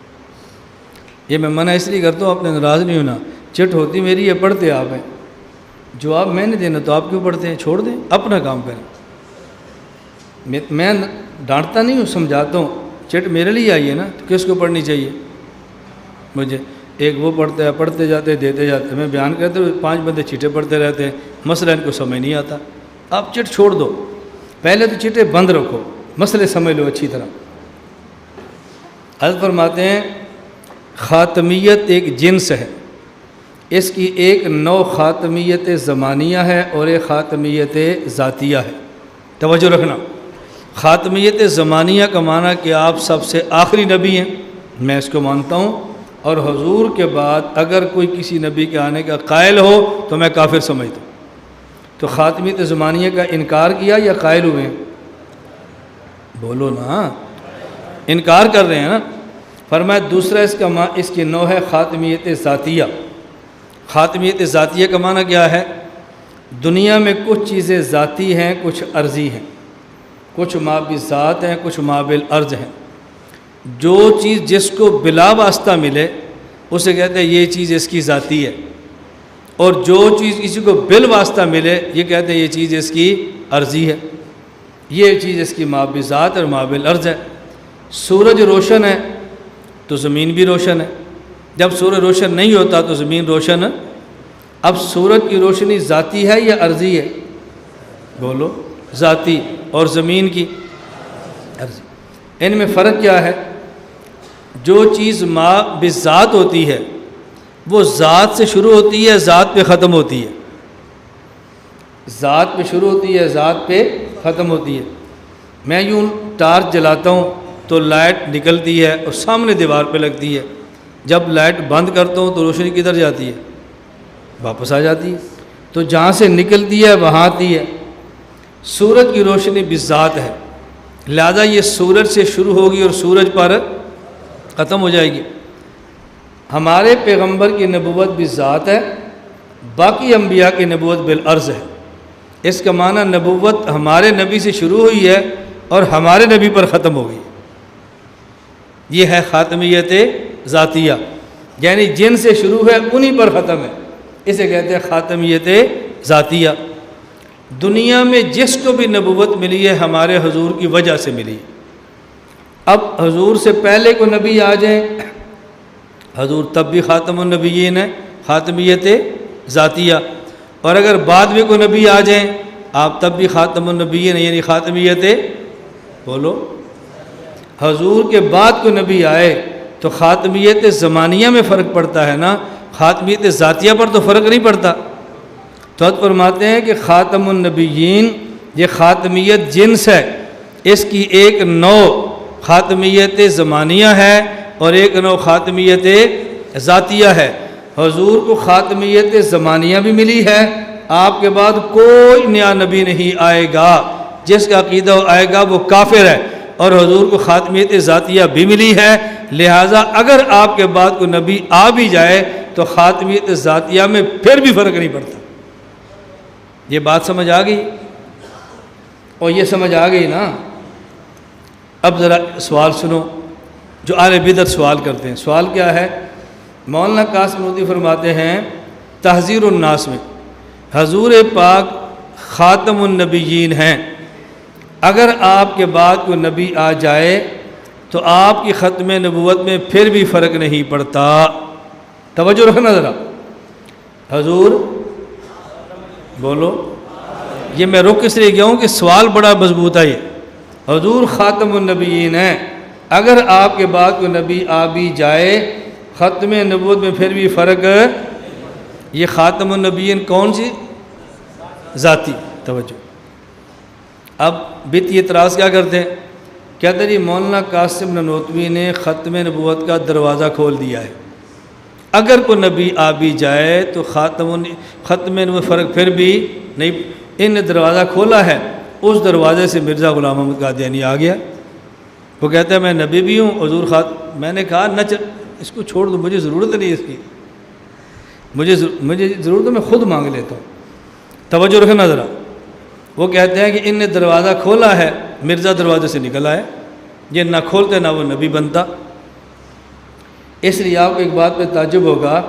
یہ میں منع اس لیے کرتا ہوں، آپ نے ناراض نہیں ہونا، چٹ ہوتی میری، یہ پڑھتے آپ ہیں، جواب میں نے دینا تو آپ کیوں پڑھتے ہیں؟ چھوڑ دیں، اپنا کام کریں۔ میں ڈانٹتا نہیں ہوں، سمجھاتا ہوں، چٹ میرے لیے آئی ہے نا، تو کس کو پڑھنی چاہیے؟ مجھے ایک وہ پڑھتا ہے، پڑھتے جاتے دیتے جاتے، میں بیان کرتے ہوئے 5 بندے چٹے پڑھتے رہتے ہیں، مسئلہ ان کو سمجھ نہیں آتا۔ آپ چٹ چھوڑ دو، پہلے تو چٹے بند رکھو، مسئلے سمجھ لو اچھی طرح۔ حضرت فرماتے ہیں خاتمیت ایک جنس ہے، اس کی ایک نوع خاتمیت زمانیہ ہے اور ایک خاتمیت ذاتیہ ہے۔ توجہ رکھنا، خاتمیت زمانیہ کا معنی کہ آپ سب سے آخری نبی ہیں، میں اس کو مانتا ہوں، اور حضور کے بعد اگر کوئی کسی نبی کے آنے کا قائل ہو تو میں کافر سمجھتا ہوں۔ تو خاتمیت زمانیہ کا انکار کیا یا قائل ہوئے ہیں؟ بولو نا، انکار کر رہے ہیں نا۔ فرمایا دوسرا اس کی نوع ہے خاتمیت ذاتیہ۔ خاتمیت ذاتیہ کا معنی کیا ہے؟ دنیا میں کچھ چیزیں ذاتی ہیں، کچھ عرضی ہیں، کچھ ما بذات ہیں، کچھ ما بالعرض ہیں۔ جو چیز جس کو بلا واسطہ ملے اسے کہتے ہیں یہ چیز اس کی ذاتی ہے، اور جو چیز کسی کو بال واسطہ ملے یہ کہتے ہیں یہ چیز اس کی عرضی ہے، یہ چیز اس کی ما بذات اور ما بالعرض ہے۔ سورج روشن ہے تو زمین بھی روشن ہے، جب سورج روشن نہیں ہوتا تو زمین روشن ہے۔ اب سورج کی روشنی ذاتی ہے یا عرضی ہے؟ بولو، ذاتی، اور زمین کی عرضی۔ ان میں فرق کیا ہے؟ جو چیز ما بذات ہوتی ہے وہ ذات سے شروع ہوتی ہے، ذات پہ ختم ہوتی ہے، ذات پہ شروع ہوتی ہے، ذات پہ ختم ہوتی ہے۔ میں یوں ٹارچ جلاتا ہوں تو لائٹ نکلتی ہے اور سامنے دیوار پہ لگتی ہے، جب لائٹ بند کرتا ہوں تو روشنی کدھر جاتی ہے؟ واپس آ جاتی ہے۔ تو جہاں سے نکلتی ہے وہاں آتی ہے۔ سورج کی روشنی بذات ہے، لہذا یہ سورج سے شروع ہوگی اور سورج پر ختم ہو جائے گی۔ ہمارے پیغمبر کی نبوت بذات ہے، باقی انبیاء کی نبوت بالعرض ہے۔ اس کا معنی نبوت ہمارے نبی سے شروع ہوئی ہے اور ہمارے نبی پر ختم ہو گئی۔ یہ ہے خاتمیت ذاتیہ، یعنی جن سے شروع ہے انہی پر ختم ہے، اسے کہتے ہیں خاتمیت ذاتیہ۔ دنیا میں جس کو بھی نبوت ملی ہے ہمارے حضور کی وجہ سے ملی۔ اب حضور سے پہلے کو نبی آ جائیں، حضور تب بھی خاتم النبیین ہے، خاتمیت ذاتیہ، اور اگر بعد میں کو نبی آ جائیں آپ تب بھی خاتم النبیین، یعنی خاتمیت، بولو، حضور کے بعد کو نبی آئے تو خاتمیت زمانیہ میں فرق پڑتا ہے نا، خاتمیت ذاتیہ پر تو فرق نہیں پڑتا۔ تو حضرت فرماتے ہیں کہ خاتم النبیین یہ خاتمیت جنس ہے، اس کی ایک نوع خاتمیت زمانیہ ہے اور ایک نوع خاتمیت ذاتیہ ہے۔ حضور کو خاتمیت زمانیہ بھی ملی ہے، آپ کے بعد کوئی نیا نبی نہیں آئے گا، جس کا عقیدہ آئے گا وہ کافر ہے، اور حضور کو خاتمیت ذاتیہ بھی ملی ہے، لہٰذا اگر آپ کے بعد کوئی نبی آ بھی جائے تو خاتمیت ذاتیہ میں پھر بھی فرق نہیں پڑتا۔ یہ بات سمجھ آ گئی؟ اور یہ سمجھ آ گئی نا؟ اب ذرا سوال سنو جو اہل بدعت سوال کرتے ہیں۔ سوال کیا ہے؟ مولانا قاسم نانوتوی فرماتے ہیں تحذیر الناس میں حضور پاک خاتم النبیین ہیں، اگر آپ کے بعد کوئی نبی آ جائے تو آپ کی ختم نبوت میں پھر بھی فرق نہیں پڑتا۔ توجہ رکھنا ذرا، حضور بولو، یہ میں رک اس لیے گیا ہوں کہ سوال بڑا مضبوط ہے۔ یہ حضور خاتم النبیین ہیں، اگر آپ کے بعد کوئی نبی آ بھی جائے ختم نبوت میں پھر بھی فرق۔ یہ خاتم النبیین کون سی؟ ذاتی۔ توجہ، اب بدعتی اعتراض کیا کرتے ہیں؟ کہتے ہیں جی مولانا قاسم نانوتوی نے ختم نبوت کا دروازہ کھول دیا ہے، اگر کوئی نبی آ بھی جائے تو ختم نبوت فرق پھر بھی نہیں۔ ان نے دروازہ کھولا ہے، اس دروازے سے مرزا غلام احمد قادیانی آ گیا، وہ کہتا ہے میں نبی بھی ہوں حضور میں نے کہا نہ اس کو چھوڑ دو، مجھے ضرورت نہیں اس کی، مجھے ضرورت ہے میں خود مانگ لیتا ہوں۔ توجہ رکھنا ذرا، وہ کہتے ہیں کہ ان نے دروازہ کھولا ہے، مرزا دروازے سے نکل آیا، یہ نہ کھولتے نہ وہ نبی بنتا۔ اس لیے آپ کو ایک بات پہ تعجب ہوگا،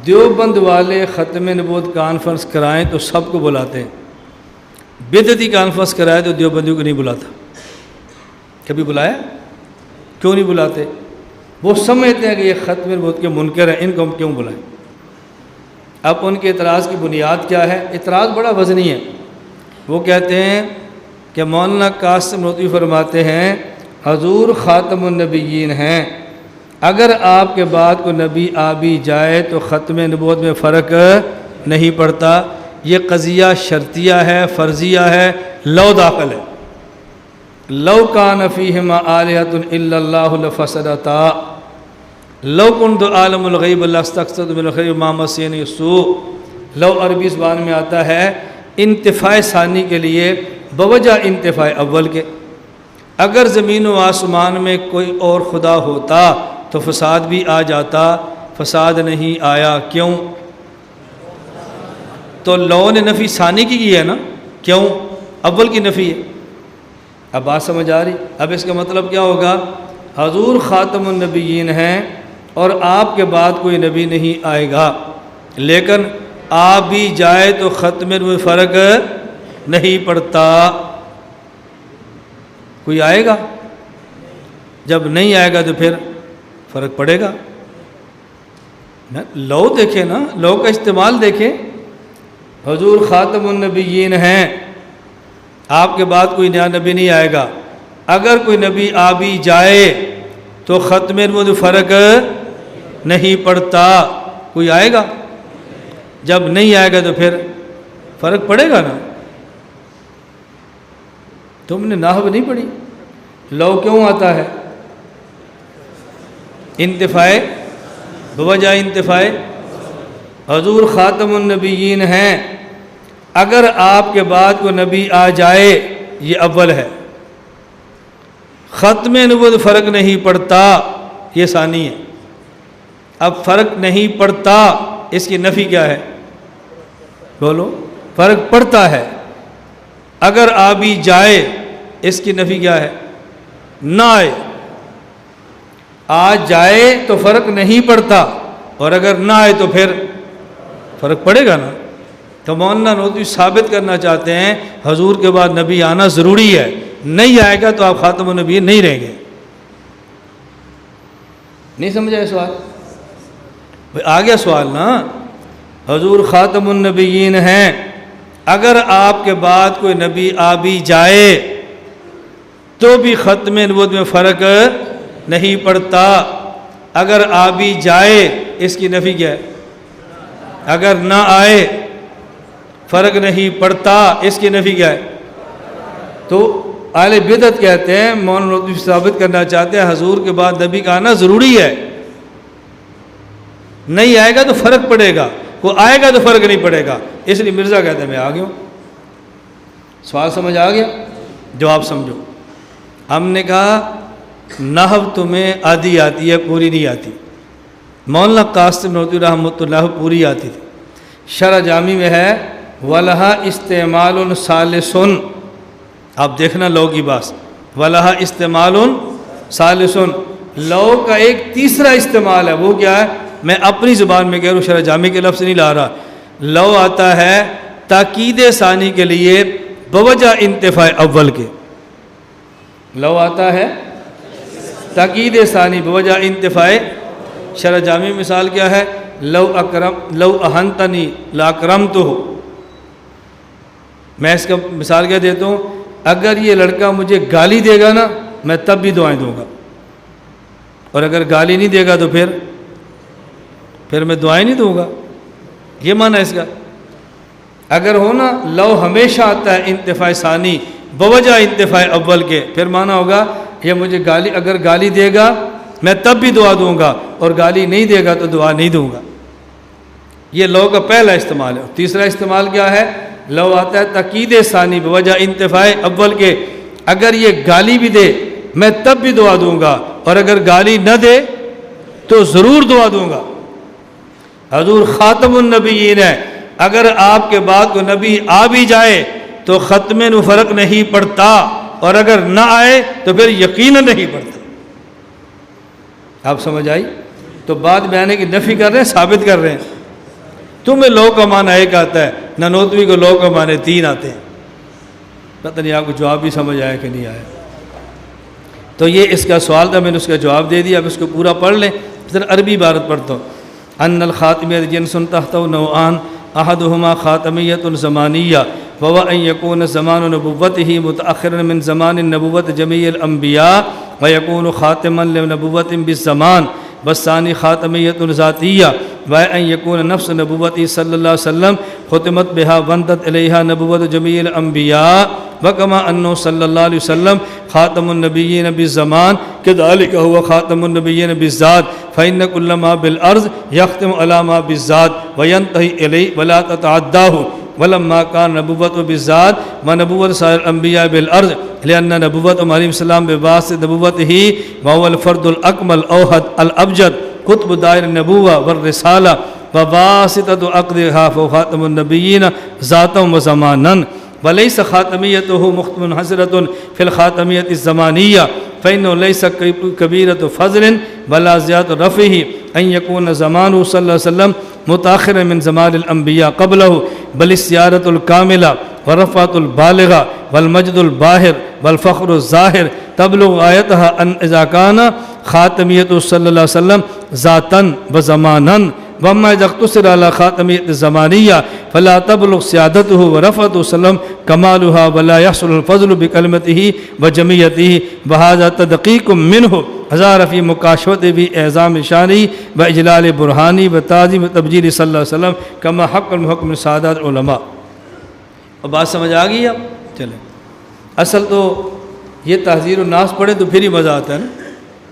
دیوبند والے ختم نبوت کانفرنس کرائیں تو سب کو بلاتے ہیں، بدعتی کانفرنس کرائے تو دیوبندیوں کو نہیں بلاتا۔ کبھی بلایا؟ کیوں نہیں بلاتے؟ وہ سمجھتے ہیں کہ یہ ختم نبوت کے منکر ہیں، ان کو ہم کیوں بلائیں؟ اب ان کے اعتراض کی بنیاد کیا ہے؟ اعتراض بڑا وزنی ہے۔ وہ کہتے ہیں کہ مولانا قاسم نانوتوی فرماتے ہیں حضور خاتم النبیین ہیں، اگر آپ کے بعد کوئی نبی آ بھی جائے تو ختم نبوت میں فرق نہیں پڑتا۔ یہ قضیہ شرطیہ ہے، فرضیہ ہے، لو داخل ہے۔ لو کان فیہما آلہۃ الا اللہ لفسدتا لو کنت عالم الغیب لاستکثرت من الخیر وما مسنی السوء۔ لو عربی زبان میں آتا ہے انتفاع ثانی کے لیے بوجہ انتفاع اول کے۔ اگر زمین و آسمان میں کوئی اور خدا ہوتا تو فساد بھی آ جاتا، فساد نہیں آیا، کیوں؟ تو لو نے نفی ثانی کی ہے نا، کیوں؟ اول کی نفی ہے۔ اب بات سمجھ آ رہی؟ اب اس کا مطلب کیا ہوگا؟ حضور خاتم النبیین ہیں اور آپ کے بعد کوئی نبی نہیں آئے گا، لیکن آ بھی جائے تو ختم میں فرق نہیں پڑتا۔ کوئی آئے گا، جب نہیں آئے گا تو پھر فرق پڑے گا۔ لو دیکھیں نا، لو کا استعمال دیکھیں۔ حضور خاتم النبیین ہیں، آپ کے بعد کوئی نیا نبی نہیں آئے گا، اگر کوئی نبی آ بھی جائے تو ختم میں فرق نہیں پڑتا۔ کوئی آئے گا، جب نہیں آئے گا تو پھر فرق پڑے گا نا۔ تم نے نحو نہیں پڑھی؟ لو کیوں آتا ہے؟ انتفاع بوجہ انتفاع۔ حضور خاتم النبیین ہیں، اگر آپ کے بعد کوئی نبی آ جائے، یہ اول ہے۔ ختم نبوت فرق نہیں پڑتا، یہ ثانی ہے۔ اب فرق نہیں پڑتا، اس کی نفی کیا ہے؟ بولو، فرق پڑتا ہے۔ اگر آ بھی جائے، اس کی نفی کیا ہے؟ نہ آئے۔ آ جائے تو فرق نہیں پڑتا، اور اگر نہ آئے تو پھر فرق پڑے گا نا۔ تو مولانا نودوی ثابت کرنا چاہتے ہیں حضور کے بعد نبی آنا ضروری ہے، نہیں آئے گا تو آپ خاتم النبی نہیں رہیں گے۔ نہیں سمجھا یہ سوال؟ آ گیا سوال نا۔ حضور خاتم النبیین ہیں، اگر آپ کے بعد کوئی نبی آ بھی جائے تو بھی ختم نبوت میں فرق نہیں پڑتا۔ اگر آ بھی جائے، اس کی نفی کیا ہے؟ اگر نہ آئے فرق نہیں پڑتا، اس کی نفی کیا ہے؟ تو اہل بدعت کہتے ہیں، مولانا نودوی ثابت کرنا چاہتے ہیں حضور کے بعد نبی کا آنا ضروری ہے، نہیں آئے گا تو فرق پڑے گا، وہ آئے گا تو فرق نہیں پڑے گا۔ اس لیے مرزا کہتے ہیں میں آ گیا ہوں۔ سوال سمجھ آ گیا؟ جواب سمجھو۔ ہم نے کہا نحو تمہیں آدھی آتی ہے، پوری نہیں آتی۔ مولانا قاسم نودوی رحمۃ اللہ پوری آتی تھی۔ شرح جامی میں ہے وَلَهَا اسْتِعْمَالٌ ثَالِثٌ۔ آپ دیکھنا لو کی بات، وَلَهَا اسْتِعْمَالٌ ثَالِثٌ، لو کا ایک تیسرا استعمال ہے، وہ کیا ہے؟ میں اپنی زبان میں کہہ رہا ہوں، شرح جامی کے لفظ نہیں لا رہا۔ لو آتا ہے تاکید ثانی کے لیے بوجہ انتفاع اول کے۔ لو آتا ہے تاکید ثانی بوجہ انتفاع۔ شرح جامی مثال کیا ہے؟ لو اہنتنی لاکرمتہ۔ میں اس کا مثال کیا دیتا ہوں؟ اگر یہ لڑکا مجھے گالی دے گا نا، میں تب بھی دعائیں دوں گا، اور اگر گالی نہیں دے گا تو پھر میں دعائیں نہیں دوں گا۔ یہ معنی ہے اس کا۔ اگر ہو نا لو ہمیشہ آتا ہے انتفاع ثانی بوجہ انتفاع اول کے، پھر معنی ہوگا یہ مجھے اگر گالی دے گا میں تب بھی دعا دوں گا، اور گالی نہیں دے گا تو دعا نہیں دوں گا۔ یہ لو کا پہلا استعمال ہے۔ تیسرا استعمال کیا ہے؟ لو آتا ہے تاکید ثانی بوجہ انتفاع اول کے، اگر یہ گالی بھی دے میں تب بھی دعا دوں گا، اور اگر گالی نہ دے تو ضرور دعا دوں گا۔ حضور خاتم النبیین ہے، اگر آپ کے بعد کوئی نبی آ بھی جائے تو ختم میں فرق نہیں پڑتا، اور اگر نہ آئے تو پھر یقیناً نہیں پڑتا۔ آپ سمجھ آئی؟ تو بات بیانے کی نفی کر رہے ہیں، ثابت کر رہے ہیں۔ تمہیں لو کا معنی ایک آتا ہے، نانوتوی کو لو کا معنی 3 آتے ہیں۔ پتہ نہیں آپ کو جواب بھی سمجھ آیا کہ نہیں آیا۔ تو یہ اس کا سوال تھا، میں نے اس کا جواب دے دیا۔ اب اس کو پورا پڑھ لیں، پھر عربی عبارت پڑھتا ہوں۔ ان الخاتمیۃ جنس تحتہ نوعان احدہما خاتمیۃ زمانیہ وهو ان یکون زمان نبوتہ متأخرا من زمان نبوت جمیع الانبیاء ويكون خاتما لنبوة بالزمان والثاني خاتمية ذاتية وأن يكون نفس نبوته صلى الله عليه وسلم ختمت بها وانتهت إليها نبوة جميع الأنبياء وكما أنه صلى الله عليه وسلم خاتم النبيين بالزمان كذلك هو خاتم النبيين بالذات فإن كل ما بالأرض يختم على ما بالذات وينتهي إليه ولا تتعداه ولما كان نبوة بالذات ونبوة سائر الأنبياء بالأرض لأن نبوة عليه السلام بواسطة نبوته وهو الفرد الأكمل الأوحد الأبجد قطب دائر النبوة والرسالة وواسطة عقدها فهو خاتم النبيين ذاتا وزمانا وليس خاتميته منحصرة في الخاتمية الزمانية فإنه ليس كبيرة فضل ولا زيادة رفعه أن يكون زمانه صلى الله عليه وسلم متأخرا من زمان الأنبياء قبله بل السيادة الكاملة والرفعة البالغة والمجد الباهر والفخر الظاهر تبلغ غايتها أن إذا كان خاتميته صلى الله عليه وسلم ذاتا وزمانا وما إذا اقتصر على خاتمية الزمانية فلا تبلغ سيادته ورفعته وسلم كمالها ولا يحصل الفضل بكلمته وجميته وهذا تدقيق منه هزار في مكاشفته بإعظام شانه وإجلال برهانه وتعظيم تبجيل صلى الله عليه وسلم كما حق المحق من سعادات علماء. اب بات سمجھ آ گئی؟ اب چلیں، اصل تو یہ تحذیر الناس پڑھیں تو پھر ہی مزہ آتا ہے نا.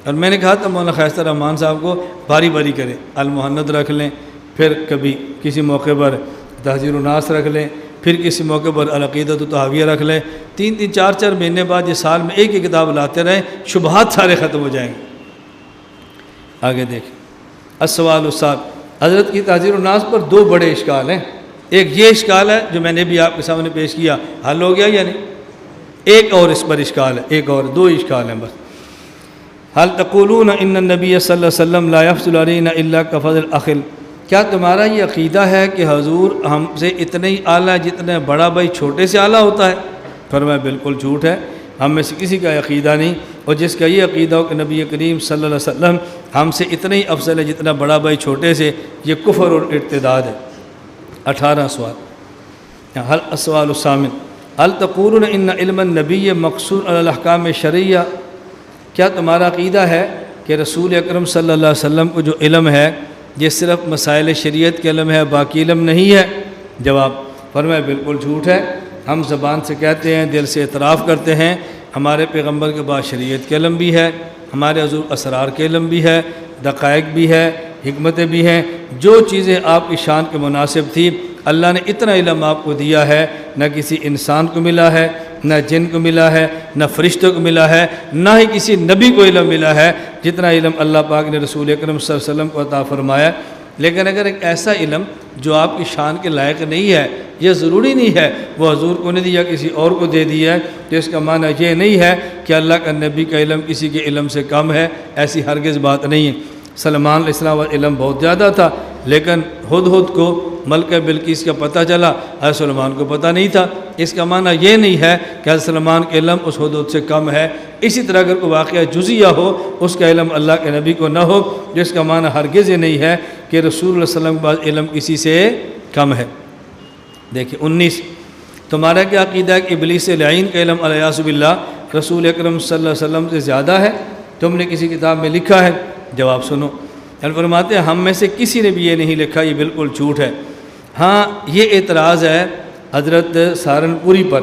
اور میں نے کہا تھا مولانا خیستہ رحمان صاحب کو باری باری کریں، المحند رکھ لیں، پھر کبھی کسی موقع پر تحذیر الناس رکھ لیں، پھر کسی موقع پر العقیدۃ الطحاویہ رکھ لیں. 3 4 مہینے بعد یہ سال میں ایک ہی کتاب لاتے رہیں، شبہات سارے ختم ہو جائیں گے. آگے دیکھیں السوال السابع. حضرت کی تحذیر الناس پر 2 بڑے اشکال ہیں. ایک یہ اشکال ہے جو میں نے بھی آپ کے سامنے پیش کیا، حل ہو گیا یا نہیں؟ ایک اور اس پر اشکال ہے، ایک اور 2 اشکال ہیں بس. حل تقولون ان النبی صلی اللہ علیہ وسلم لا یفضل علینا الا کفضل الاخ. کیا تمہارا یہ عقیدہ ہے کہ حضور ہم سے اتنے ہی اعلیٰ جتنے بڑا بھائی چھوٹے سے اعلیٰ ہوتا ہے؟ فرمایا بالکل جھوٹ ہے، ہم میں سے کسی کا عقیدہ نہیں. اور جس کا یہ عقیدہ ہو کہ نبی کریم صلی اللہ علیہ وسلم ہم سے اتنے ہی افضل ہے جتنا بڑا بھائی چھوٹے سے، یہ کفر اور ارتداد ہے. 18 سوال. حل السوال الثامن. حل تقولون ان علم النبی مقصور علی الاحکام الشرعیہ. کیا تمہارا عقیدہ ہے کہ رسول اکرم صلی اللہ علیہ وسلم کو جو علم ہے یہ صرف مسائل شریعت کے علم ہے، باقی علم نہیں ہے؟ جواب. فرمایا بالکل جھوٹ ہے. ہم زبان سے کہتے ہیں، دل سے اعتراف کرتے ہیں، ہمارے پیغمبر کے بعد شریعت کے علم بھی ہے، ہمارے حضور اسرار کے علم بھی ہے، دقائق بھی ہے، حکمتیں بھی ہیں. جو چیزیں آپ کی شان کے مناسب تھی اللہ نے اتنا علم آپ کو دیا ہے، نہ کسی انسان کو ملا ہے، نہ جن کو ملا ہے، نہ فرشتوں کو ملا ہے، نہ ہی کسی نبی کو علم ملا ہے جتنا علم اللہ پاک نے رسول اکرم صلی اللہ علیہ وسلم کو عطا فرمایا. لیکن اگر ایک ایسا علم جو آپ کی شان کے لائق نہیں ہے، یہ ضروری نہیں ہے وہ حضور کو نہیں دیا کسی اور کو دے دیا ہے، تو اس کا معنی یہ نہیں ہے کہ اللہ کا نبی کا علم کسی کے علم سے کم ہے. ایسی ہرگز بات نہیں ہے. سلمان علیہ السلام کا علم بہت زیادہ تھا، لیکن ہدہد کو ملکہ بلقیس کا پتہ چلا، حضرت سلیمان کو پتہ نہیں تھا. اس کا معنی یہ نہیں ہے کہ حضرت سلیمان کا علم اس ہدہد سے کم ہے. اسی طرح اگر کوئی واقعہ جزیہ ہو اس کا علم اللہ کے نبی کو نہ ہو، جس کا معنی ہرگز یہ نہیں ہے کہ رسول اللہ صلی اللہ علیہ وسلم کے بعد علم کسی سے کم ہے. دیکھیں 19. تمہارا کیا عقیدہ ہے کہ ابلیس لعین کا علم الیاذ باللہ رسول اکرم صلی اللہ علیہ وسلم سے زیادہ ہے؟ تم نے کسی کتاب میں لکھا ہے؟ جواب سنو. فرماتے ہیں ہم میں سے کسی نے بھی یہ نہیں لکھا، یہ بالکل جھوٹ ہے. ہاں یہ اعتراض ہے حضرت سہارنپوری پر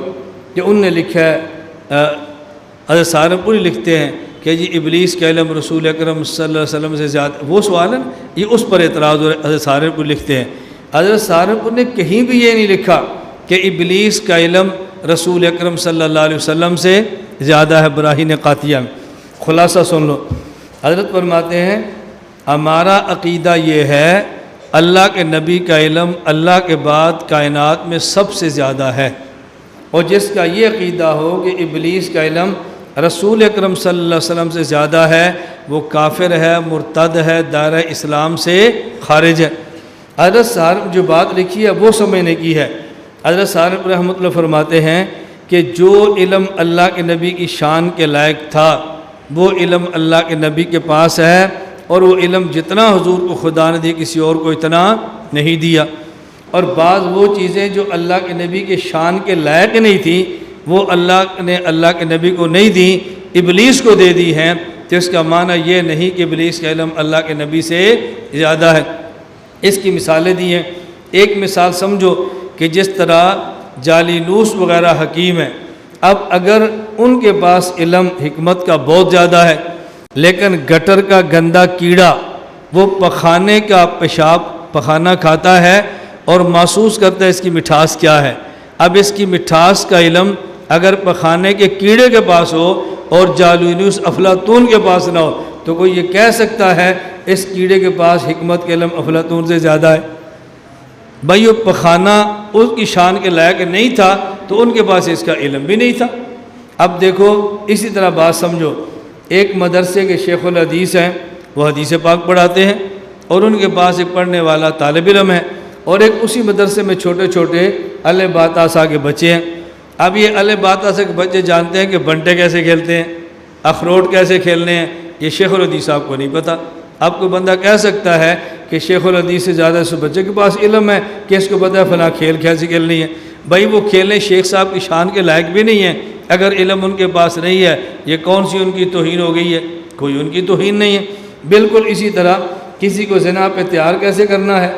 کہ ان نے لکھا ہے، حضرت سہارنپوری لکھتے ہیں کہ جی ابلیس کا علم رسول اکرم صلی اللہ علیہ وسلم سے زیادہ. وہ سوال ہے یہ اس پر اعتراض ہو رہا ہے. حضرت سہارنپوری لکھتے ہیں حضرت سہارنپور نے کہیں بھی یہ نہیں لکھا کہ ابلیس کا علم رسول اکرم صلی اللہ علیہ وسلم سے زیادہ ہے. براہین قاطعیہ میں خلاصہ سن لو. حضرت فرماتے ہیں ہمارا عقیدہ یہ ہے اللہ کے نبی کا علم اللہ کے بعد کائنات میں سب سے زیادہ ہے، اور جس کا یہ عقیدہ ہو کہ ابلیس کا علم رسول اکرم صلی اللہ علیہ وسلم سے زیادہ ہے وہ کافر ہے، مرتد ہے، دائرہ اسلام سے خارج ہے. حضرت صاحب جو بات لکھی ہے وہ سمجھنے کی ہے. حضرت صاحب رحمۃ اللہ فرماتے ہیں کہ جو علم اللہ کے نبی کی شان کے لائق تھا وہ علم اللہ کے نبی کے پاس ہے، اور وہ علم جتنا حضور کو خدا نے دیا کسی اور کو اتنا نہیں دیا. اور بعض وہ چیزیں جو اللہ کے نبی کے شان کے لائق نہیں تھیں وہ اللہ نے اللہ کے نبی کو نہیں دیں، ابلیس کو دے دی ہیں تو اس کا معنی یہ نہیں کہ ابلیس کا علم اللہ کے نبی سے زیادہ ہے۔ اس کی مثالیں دی ہیں۔ ایک مثال سمجھو کہ جس طرح جالینوس وغیرہ حکیم ہیں، اب اگر ان کے پاس علم حکمت کا بہت زیادہ ہے، لیکن گٹر کا گندا کیڑا وہ پخانے کا پیشاب پخانہ کھاتا ہے اور محسوس کرتا ہے اس کی مٹھاس کیا ہے، اب اس کی مٹھاس کا علم اگر پخانے کے کیڑے کے پاس ہو اور جالینوس افلاطون کے پاس نہ ہو تو کوئی یہ کہہ سکتا ہے اس کیڑے کے پاس حکمت کا علم افلاطون سے زیادہ ہے؟ بھائی وہ پخانہ اس کی شان کے لائق نہیں تھا تو ان کے پاس اس کا علم بھی نہیں تھا۔ اب دیکھو اسی طرح بات سمجھو، ایک مدرسے کے شیخ الحدیث ہیں، وہ حدیث پاک پڑھاتے ہیں اور ان کے پاس ایک پڑھنے والا طالب علم ہے، اور ایک اسی مدرسے میں چھوٹے چھوٹے الہ بات آسا کے بچے ہیں۔ اب یہ الہ بات آسا کے بچے جانتے ہیں کہ بنٹے کیسے کھیلتے ہیں، اخروٹ کیسے کھیلنے ہیں، یہ شیخ الحدیث صاحب کو نہیں پتہ۔ اب کوئی بندہ کہہ سکتا ہے کہ شیخ الحدیث سے زیادہ اس بچے کے پاس علم ہے کہ اس کو پتہ ہے فلاں کھیل کیسے کھیلنی ہے۔ بھائی وہ کھیلیں شیخ صاحب کی شان کے لائق بھی نہیں ہیں اگر علم ان کے پاس نہیں ہے، یہ کون سی ان کی توہین ہو گئی ہے؟ کوئی ان کی توہین نہیں ہے۔ بالکل اسی طرح کسی کو زنا پہ تیار کیسے کرنا ہے،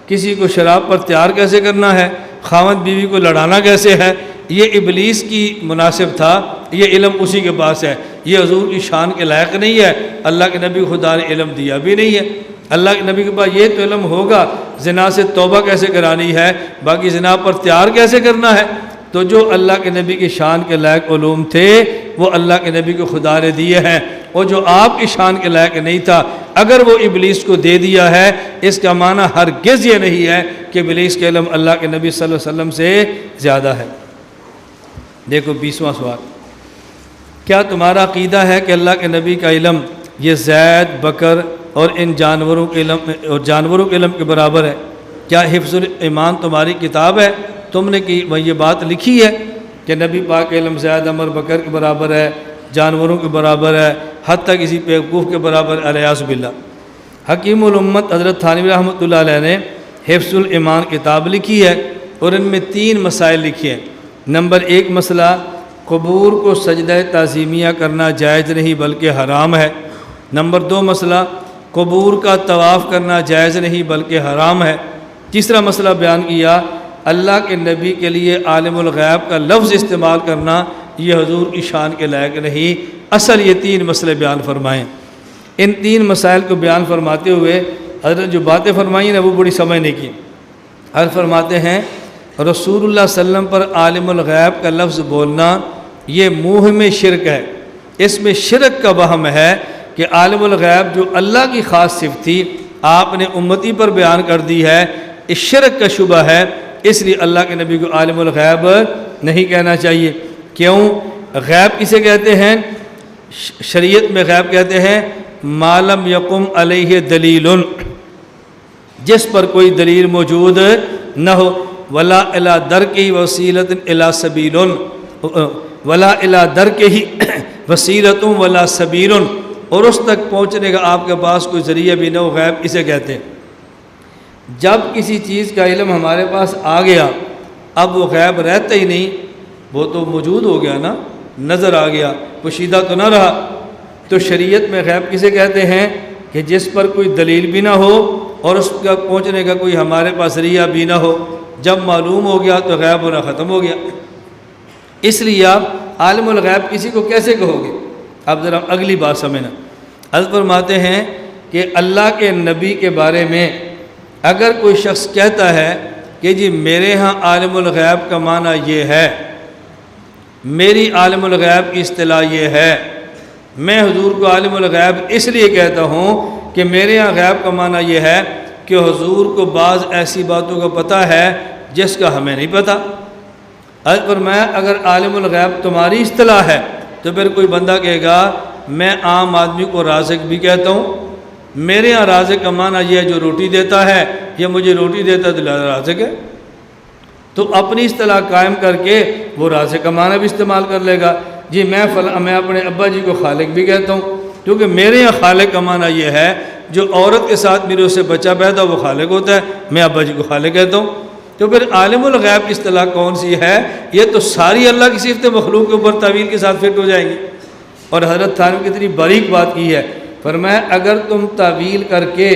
کسی کو شراب پر تیار کیسے کرنا ہے، خاوند بیوی کو لڑانا کیسے ہے، یہ ابلیس کی مناسب تھا، یہ علم اسی کے پاس ہے، یہ حضور کی شان کے لائق نہیں ہے، اللہ کے نبی خدا نے علم دیا بھی نہیں ہے۔ اللہ کے نبی کے پاس یہ تو علم ہوگا زنا سے توبہ کیسے کرانی ہے، باقی زنا پر تیار کیسے کرنا ہے۔ تو جو اللہ کے نبی کی شان کے لائق علوم تھے وہ اللہ کے نبی کو خدا نے دیے ہیں، اور جو آپ کی شان کے لائق نہیں تھا اگر وہ ابلیس کو دے دیا ہے، اس کا معنی ہرگز یہ نہیں ہے کہ ابلیس کا علم اللہ کے نبی صلی اللہ علیہ وسلم سے زیادہ ہے۔ دیکھو 20واں سوال، کیا تمہارا عقیدہ ہے کہ اللہ کے نبی کا علم یہ زید، بکر اور ان جانوروں کے علم کے برابر ہے؟ کیا حفظ الایمان تمہاری کتاب ہے؟ تم نے یہ بات لکھی ہے کہ نبی پاک کا علم زید، عمر، بکر کے برابر ہے، جانوروں کے برابر ہے، حتیٰ کسی بیوقوف کے برابر، الیاذ باللہ۔ حکیم الامت حضرت تھانوی رحمۃ اللہ علیہ نے حفظ الایمان کتاب لکھی ہے اور ان میں 3 مسائل لکھے ہیں۔ نمبر 1 مسئلہ، قبور کو سجدہ تعظیمیہ کرنا جائز نہیں بلکہ حرام ہے۔ نمبر 2 مسئلہ، قبور کا طواف کرنا جائز نہیں بلکہ حرام ہے۔ تیسرا مسئلہ بیان کیا، اللہ کے نبی کے لیے عالم الغیب کا لفظ استعمال کرنا یہ حضور کی شان کے لائق نہیں۔ اصل یہ 3 مسئلے بیان فرمائیں۔ ان 3 مسائل کو بیان فرماتے ہوئے حضرت جو باتیں فرمائیں نا وہ بڑی سمجھنے کی۔ حضرت فرماتے ہیں رسول اللہ صلی اللہ علیہ وسلم پر عالم الغیب کا لفظ بولنا یہ موہ میں شرک ہے۔ اس میں شرک کا وہم ہے کہ عالم الغیب جو اللہ کی خاص صفت تھی آپ نے امتی پر بیان کر دی ہے، اس شرک کا شبہ ہے، اس لیے اللہ کے نبی کو عالم الغیب نہیں کہنا چاہیے۔ کیوں؟ غیب کسے کہتے ہیں؟ شریعت میں غیب کہتے ہیں ما لم یقم علیہ دلیل، جس پر کوئی دلیل موجود نہ ہو، ولا الی درکہ وسیلۃ الی سبیل، ولا الی درکہ وسیلۃ ولا سبیل، اور اس تک پہنچنے کا آپ کے پاس کوئی ذریعہ بھی نہ ہو، غیب اسے کہتے ہیں۔ جب کسی چیز کا علم ہمارے پاس آ گیا اب وہ غیب رہتا ہی نہیں، وہ تو موجود ہو گیا نا، نظر آ گیا، پوشیدہ تو نہ رہا۔ تو شریعت میں غیب کسے کہتے ہیں کہ جس پر کوئی دلیل بھی نہ ہو اور اس کا پہنچنے کا کوئی ہمارے پاس ذریعہ بھی نہ ہو، جب معلوم ہو گیا تو غیب ہونا ختم ہو گیا۔ اس لیے آپ عالم الغیب کسی کو کیسے کہو گے؟ اب ذرا اگلی بات سمجھنا۔ حضرت فرماتے ہیں کہ اللہ کے نبی کے بارے میں اگر کوئی شخص کہتا ہے کہ جی میرے ہاں عالم الغیب کا معنی یہ ہے، میری عالم الغیب کی اصطلاح یہ ہے، میں حضور کو عالم الغیب اس لیے کہتا ہوں کہ میرے ہاں غیب کا معنی یہ ہے کہ حضور کو بعض ایسی باتوں کا پتہ ہے جس کا ہمیں نہیں پتہ۔ حضرت فرمایا اگر عالم الغیب تمہاری اصطلاح ہے تو پھر کوئی بندہ کہے گا میں عام آدمی کو رازق بھی کہتا ہوں، میرے ہاں رازق کا معنی یہ ہے جو روٹی دیتا ہے، یا مجھے روٹی دیتا ہے تو رازق ہے، تو اپنی اصطلاح قائم کر کے وہ رازق کا معنی بھی استعمال کر لے گا۔ جی میں اپنے ابا جی کو خالق بھی کہتا ہوں کیونکہ میرے یہاں خالق کا معنی یہ ہے جو عورت کے ساتھ میرے اس سے بچہ پیدا وہ خالق ہوتا ہے، میں ابا جی کو خالق کہتا ہوں۔ تو پھر عالم الغیب کی اصطلاح کون سی ہے؟ یہ تو ساری اللہ کی صفت مخلوق کے اوپر تعویل کے ساتھ فٹ ہو جائیں گی۔ اور حضرت تھانوی کتنی باریک بات کی ہے، فرمایا اگر تم تعویل کر کے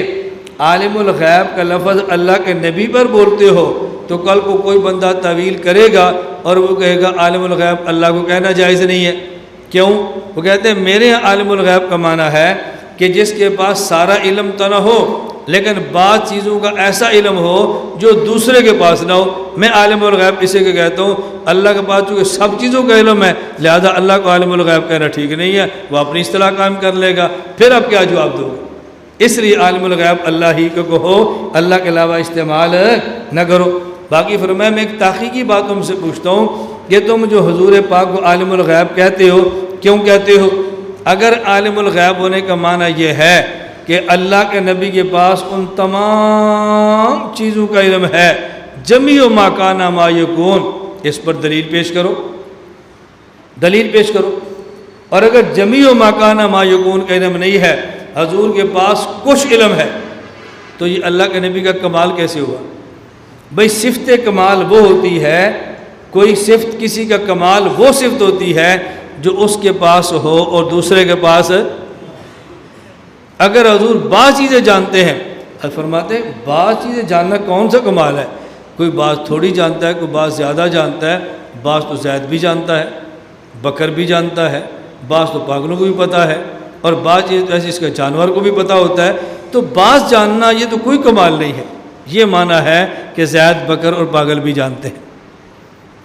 عالم الغیب کا لفظ اللہ کے نبی پر بولتے ہو تو کل کو کوئی بندہ تعویل کرے گا اور وہ کہے گا عالم الغیب اللہ کو کہنا جائز نہیں ہے۔ کیوں؟ وہ کہتے ہیں میرے یہاں عالم الغیب کا معنی ہے کہ جس کے پاس سارا علم تو نہ ہو لیکن بعض چیزوں کا ایسا علم ہو جو دوسرے کے پاس نہ ہو۔ میں عالم الغیب اسے کہ کہتا ہوں اللہ کے پاس چونکہ سب چیزوں کا علم ہے لہذا اللہ کو عالم الغیب کہنا ٹھیک نہیں ہے، وہ اپنی اصطلاح قائم کر لے گا، پھر اب کیا جواب دو گے؟ اس لیے عالم الغیب اللہ ہی کو کہو، اللہ کے علاوہ استعمال نہ کرو۔ باقی فرمایا میں ایک تحقیقی بات تم سے پوچھتا ہوں کہ تم جو حضور پاک کو عالم الغیب کہتے ہو کیوں کہتے ہو؟ اگر عالم الغیب ہونے کا معنی یہ ہے کہ اللہ کے نبی کے پاس ان تمام چیزوں کا علم ہے، جمیع ما کان ما یکون، اس پر دلیل پیش کرو، دلیل پیش کرو۔ اور اگر جمیع ما کان ما یکون کا علم نہیں ہے، حضور کے پاس کچھ علم ہے، تو یہ اللہ کے نبی کا کمال کیسے ہوا؟ بھئی صفت کمال وہ ہوتی ہے، کوئی صفت کسی کا کمال وہ صفت ہوتی ہے جو اس کے پاس ہو اور دوسرے کے پاس۔ اگر حضور بعض چیزیں جانتے ہیں، فرماتے ہیں بعض چیزیں جاننا کون سا کمال ہے؟ کوئی بعض تھوڑی جانتا ہے، کوئی بعض زیادہ جانتا ہے، بعض تو زید بھی جانتا ہے، بکر بھی جانتا ہے، بعض تو پاگلوں کو بھی پتہ ہے، اور بعض چیز ایسی اس کا جانور کو بھی پتہ ہوتا ہے۔ تو بعض جاننا یہ تو کوئی کمال نہیں ہے، یہ معنی ہے کہ زید، بکر اور پاگل بھی جانتے ہیں۔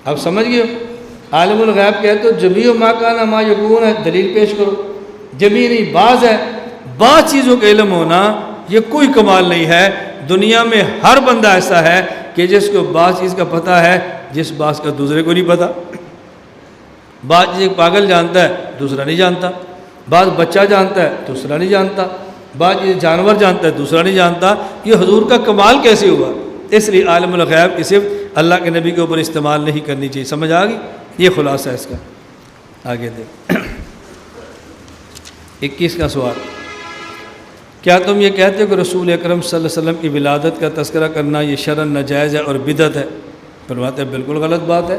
اب سمجھ گئے ہو؟ عالم الغیب کہتے تو جمیع ما کان ما یکون ہے، دلیل پیش کرو۔ جمیع نہیں بعض ہے، بعض چیزوں کا علم ہونا یہ کوئی کمال نہیں ہے۔ دنیا میں ہر بندہ ایسا ہے کہ جس کو بعض چیز کا پتہ ہے جس بعض کا دوسرے کو نہیں پتہ۔ بعض چیز پاگل جانتا ہے دوسرا نہیں جانتا، بعض بچہ جانتا ہے دوسرا نہیں جانتا، بعض چیز جانور جانتا ہے دوسرا نہیں جانتا۔ یہ حضور کا کمال کیسے ہوا؟ اس لیے عالم الغیب کی صرف اللہ کے نبی کے اوپر استعمال نہیں کرنی چاہیے۔ سمجھ آ گئی؟ یہ خلاصہ ہے اس کا۔ آگے دیکھ 21 کا سوال، کیا تم یہ کہتے ہو کہ رسول اکرم صلی اللہ علیہ وسلم کی ولادت کا تذکرہ کرنا یہ شرعاً ناجائز ہے اور بدعت ہے؟ فرماتے ہیں بالکل غلط بات ہے۔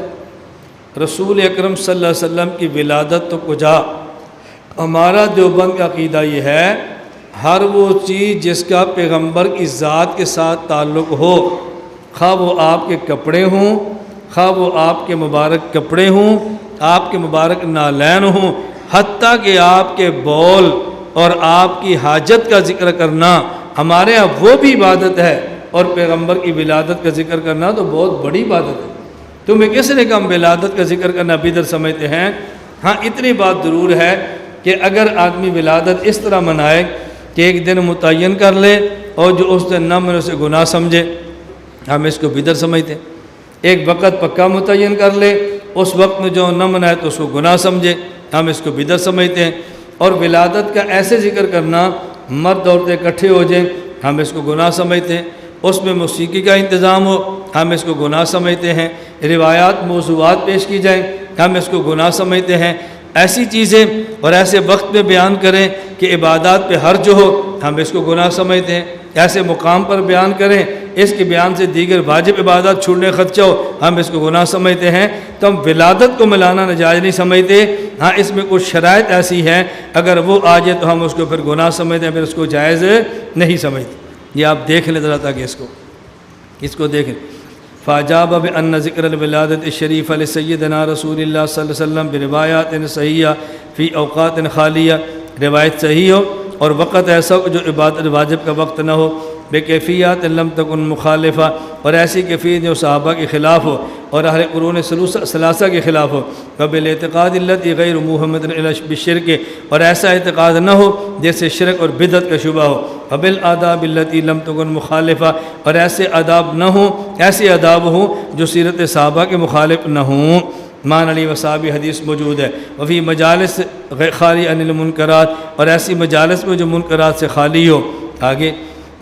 رسول اکرم صلی اللہ علیہ وسلم کی ولادت تو کجا؟ ہمارا دیوبند کا عقیدہ یہ ہے ہر وہ چیز جس کا پیغمبر کی ذات کے ساتھ تعلق ہو، خواہ وہ آپ کے کپڑے ہوں، خواہ وہ آپ کے مبارک کپڑے ہوں، آپ کے مبارک نالین ہوں، حتیٰ کہ آپ کے بول اور آپ کی حاجت کا ذکر کرنا ہمارے ہاں وہ بھی عبادت ہے، اور پیغمبر کی ولادت کا ذکر کرنا تو بہت بڑی عبادت ہے۔ تمہیں کس نے کہا ہم ولادت کا ذکر کرنا بدعت سمجھتے ہیں؟ ہاں اتنی بات ضرور ہے کہ اگر آدمی ولادت اس طرح منائے کہ ایک دن متعین کر لے اور جو اس دن نہ منائے اسے گناہ سمجھے، ہم اس کو بدعت سمجھتے ہیں۔ ایک وقت پکا متعین کر لے، اس وقت میں جو نہ منائے تو اس کو گناہ سمجھے، ہم اس کو بدعت سمجھتے ہیں۔ اور ولادت کا ایسے ذکر کرنا مرد عورتیں اکٹھے ہو جائیں، ہم اس کو گناہ سمجھتے ہیں۔ اس میں موسیقی کا انتظام ہو، ہم اس کو گناہ سمجھتے ہیں۔ روایات موضوعات پیش کی جائیں، ہم اس کو گناہ سمجھتے ہیں۔ ایسی چیزیں اور ایسے وقت میں بیان کریں کہ عبادات پہ حرج ہو، ہم اس کو گناہ سمجھتے ہیں۔ ایسے مقام پر بیان کریں اس کے بیان سے دیگر واجب عبادات چھوڑنے خدشہ ہو، ہم اس کو گناہ سمجھتے ہیں۔ تو ہم ولادت کو ملانا ناجائز نہیں سمجھتے، ہاں اس میں کچھ شرائط ایسی ہیں اگر وہ آ جائے تو ہم اس کو پھر گناہ سمجھتے ہیں، پھر اس کو جائز نہیں سمجھتے۔ یہ آپ دیکھ لیں ذرا تاکہ اس کو دیکھیں۔ فاجاب بأن ذکر الولادت الشریف لسیدنا رسول اللہ صلی اللہ علیہ وسلم بروایات صحیحہ فی اوقات خالیہ، روایت صحیح ہو اور وقت ایسا ہو جو عبادت واجب کا وقت نہ ہو، بے کیفیات لم تکن مخالفہ، اور ایسی کیفیت جو صحابہ کے خلاف ہو اور اہل قرون ثلاثہ کے خلاف ہو، وبالاعتقاد التی غیر محمد بالشرک، اور ایسا اعتقاد نہ ہو جیسے شرک اور بدعت کا شبہ ہو، وبالآداب التی لم تکن مخالفہ، اور ایسے آداب نہ ہوں، ایسے آداب ہوں جو سیرت صحابہ کے مخالف نہ ہوں۔ مان علی وصحابی حدیث موجود ہے۔ وفی مجالس خالی عن المنکرات، اور ایسی مجالس میں جو منکرات سے خالی ہو۔ آگے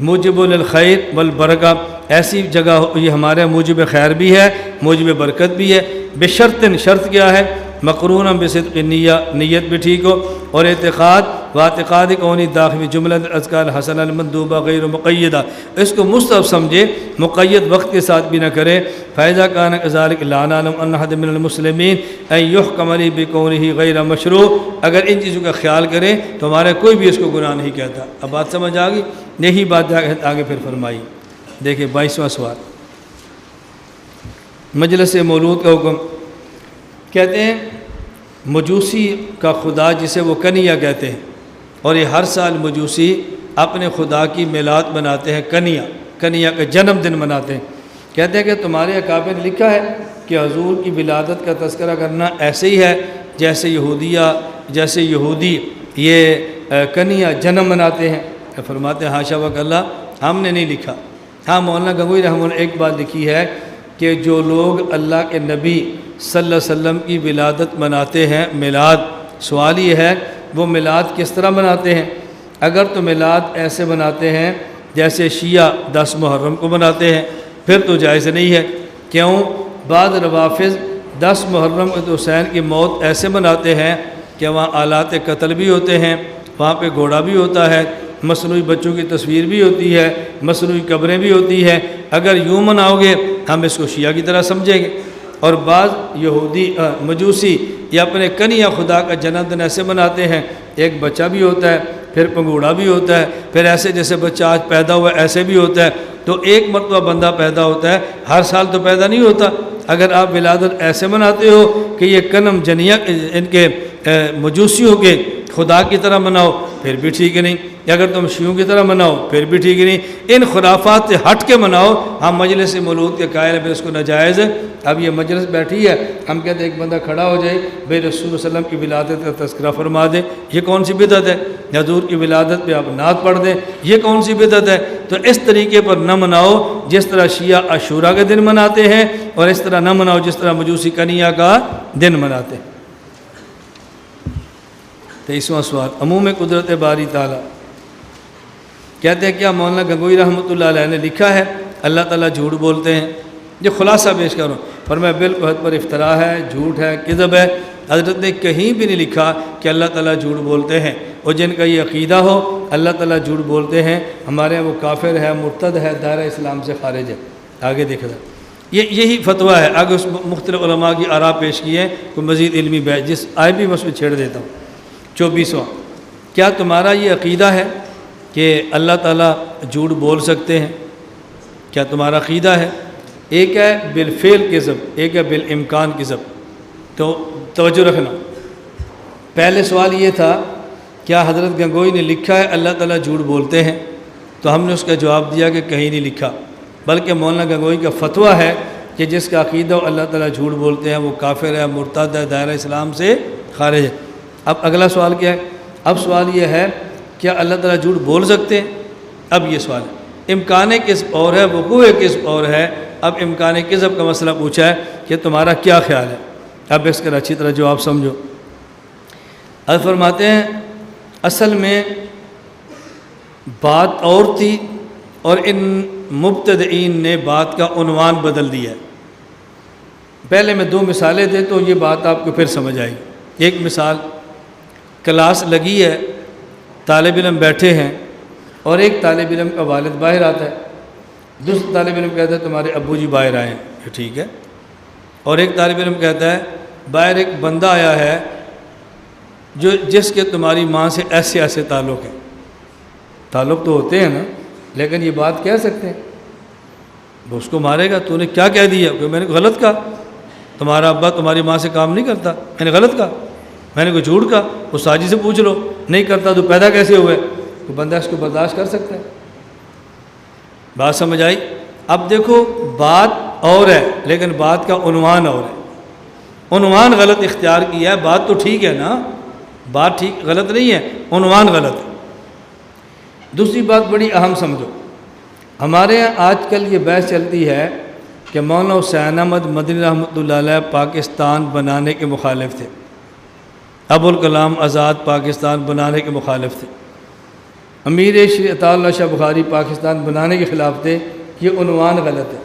موجب للخیر والبرکہ، ایسی جگہ یہ ہمارے موجب خیر بھی ہے، موجب برکت بھی ہے۔ بشرط، شرط کیا ہے؟ مقرون بصدق نیت بھی ٹھیک ہو، اور اعتقاد واعتقاد کونی داخل جملۃ الاذکار حسن المندوبہ غیر مقیدہ، اس کو مستحب سمجھے، مقید وقت کے ساتھ بھی نہ کرے۔ فَإِذَا كَانَ كَذَلِكَ لَا نَعْلَمُ أَنَّ أَحَدًا مِنَ الْمُسْلِمِينَ أَن يُحْكَمَ لِهِ بِكَوْنِهِ غَيْرَ مَشْرُوعٍ، اگر ان چیزوں کا خیال کرے تو ہمارے کوئی بھی اس کو گناہ نہیں کہتا۔ اب بات سمجھ آ گئی؟ یہی بات آگے پھر فرمائی، دیکھیں 22واں سوال، مجلس مولود کا حکم۔ کہتے ہیں مجوسی کا خدا جسے وہ کنیا کہتے ہیں، اور یہ ہر سال مجوسی اپنے خدا کی میلاد مناتے ہیں، کنیا کا جنم دن مناتے ہیں۔ کہتے ہیں کہ تمہارے اکابر نے لکھا ہے کہ حضور کی ولادت کا تذکرہ کرنا ایسے ہی ہے جیسے یہودی یہ کنیا جنم مناتے ہیں۔ فرماتے ہیں حاشا وکلا، ہم نے نہیں لکھا۔ ہاں مولانا گنگوئی رحمہ اللہ نے ایک بات لکھی ہے کہ جو لوگ اللہ کے نبی صلی اللہ علیہ وسلم کی ولادت مناتے ہیں، میلاد، سوال یہ ہے وہ میلاد کس طرح مناتے ہیں؟ اگر تو میلاد ایسے مناتے ہیں جیسے شیعہ 10 محرم کو مناتے ہیں، پھر تو جائز نہیں ہے۔ کیوں؟ بعض روافض 10 محرم کو حسین کی موت ایسے مناتے ہیں کہ وہاں آلات قتل بھی ہوتے ہیں، وہاں پہ گھوڑا بھی ہوتا ہے، مصنوعی بچوں کی تصویر بھی ہوتی ہے، مصنوعی قبریں بھی ہوتی ہیں۔ اگر یوں مناؤ گے ہم اس کو شیعہ کی طرح سمجھیں گے۔ اور بعض مجوسی یا اپنے کنیا خدا کا جنم دن ایسے مناتے ہیں، ایک بچہ بھی ہوتا ہے، پھر پنگوڑا بھی ہوتا ہے، پھر ایسے جیسے بچہ آج پیدا ہوا ہے ایسے بھی ہوتا ہے۔ تو ایک مرتبہ بندہ پیدا ہوتا ہے، ہر سال تو پیدا نہیں ہوتا۔ اگر آپ ولادت ایسے مناتے ہو کہ یہ کنم جنیا ان کے مجوسیوں کے خدا کی طرح مناؤ، پھر بھی ٹھیک نہیں۔ اگر تم شیعوں کی طرح مناؤ پھر بھی ٹھیک نہیں۔ ان خرافات سے ہٹ کے مناؤ۔ ہم مجلس مولود کے قائل ہیں، پھر اس کو ناجائز ہے۔ اب یہ مجلس بیٹھی ہے، ہم کہتے ہیں ایک بندہ کھڑا ہو جائے بھائی رسول اللہ علیہ وسلم کی ولادت کا تذکرہ فرما دے، یہ کون سی بدعت ہے؟ حضور کی ولادت پہ آپ نعت پڑھ دیں، یہ کون سی بدعت ہے؟ تو اس طریقے پر نہ مناؤ جس طرح شیعہ عاشوراء کے دن مناتے ہیں، اور اس طرح نہ مناؤ جس طرح مجوسی کنیا کا دن مناتے ہیں۔ 23واں سوال، عموم قدرت باری تعالیٰ۔ کہتے ہیں کیا مولانا گنگوئی رحمۃ اللہ علیہ نے لکھا ہے اللہ تعالیٰ جھوٹ بولتے ہیں؟ یہ خلاصہ پیش کروں، فرمایا بالکل حد پر افطرا ہے، جھوٹ ہے، کذب ہے۔ حضرت نے کہیں بھی نہیں لکھا کہ اللہ تعالیٰ جھوٹ بولتے ہیں، اور جن کا یہ عقیدہ ہو اللہ تعالیٰ جھوٹ بولتے ہیں، ہمارے یہاں وہ کافر ہے، مرتد ہے، دائرہ اسلام سے خارج ہے۔ آگے دیکھا جائے، یہی فتویٰ ہے۔ آگے اس مختلف علماء کی آراء پیش کی ہے، کوئی مزید علمی بحث جس آئے بھی میں اس میں چھیڑ دیتا ہوں۔ 24واں، کیا تمہارا یہ عقیدہ ہے کہ اللہ تعالیٰ جھوٹ بول سکتے ہیں؟ کیا تمہارا عقیدہ ہے؟ ایک ہے بالفعل کذب، ایک ہے بالامکان کذب۔ تو توجہ رکھنا، پہلے سوال یہ تھا کیا حضرت گنگوئی نے لکھا ہے اللہ تعالیٰ جھوٹ بولتے ہیں؟ تو ہم نے اس کا جواب دیا کہ کہیں نہیں لکھا، بلکہ مولانا گنگوئی کا فتویٰ ہے کہ جس کا عقیدہ ہو اللہ تعالیٰ جھوٹ بولتے ہیں وہ کافر ہے، مرتد ہے، دائرہ اسلام سے خارج ہے۔ اب اگلا سوال کیا ہے؟ اب سوال یہ ہے کیا اللہ تعالیٰ جھوٹ بول سکتے ہیں؟ اب یہ سوال ہے، امکان کذب اور ہے، وقوع کذب اور ہے۔ اب امکان کذب کا مسئلہ پوچھا ہے کہ تمہارا کیا خیال ہے؟ اب اس کا اچھی طرح جواب سمجھو۔ حضرت فرماتے ہیں اصل میں بات اور تھی، اور ان مبتدئین نے بات کا عنوان بدل دیا ہے۔ پہلے میں 2 مثالیں دے تو یہ بات آپ کو پھر سمجھ آئی۔ ایک مثال، کلاس لگی ہے، طالب علم بیٹھے ہیں، اور ایک طالب علم کا والد باہر آتا ہے، دوسرا طالب علم کہتا ہے تمہارے ابو جی باہر آئے ہیں، یہ ٹھیک ہے۔ اور ایک طالب علم کہتا ہے باہر ایک بندہ آیا ہے جس کے تمہاری ماں سے ایسے ایسے تعلق ہیں۔ تعلق تو ہوتے ہیں نا، لیکن یہ بات کہہ سکتے ہیں؟ وہ اس کو مارے گا، تو نے کیا کہہ دیا؟ کہ میں نے غلط کہا، تمہارا ابا تمہاری ماں سے کام نہیں کرتا، میں نے غلط کہا، میں نے کوئی جھوٹ کہا، اس ساجی سے پوچھ لو، نہیں کرتا تو پیدا کیسے ہوئے؟ تو بندہ اس کو برداشت کر سکتا ہے؟ بات سمجھ آئی؟ اب دیکھو بات اور ہے لیکن بات کا عنوان اور ہے۔ عنوان غلط اختیار کیا ہے، بات تو ٹھیک ہے نا، بات ٹھیک غلط نہیں ہے، عنوان غلط ہے۔ دوسری بات بڑی اہم سمجھو، ہمارے یہاں آج کل یہ بحث چلتی ہے کہ مولانا حسین احمد مدنی رحمۃ اللہ علیہ پاکستان بنانے کے مخالف تھے، ابوالکلام آزاد پاکستان بنانے کے مخالف تھے، امیر شیخ عطا اللہ شاہ بخاری پاکستان بنانے کے خلاف تھے۔ یہ عنوان غلط ہے۔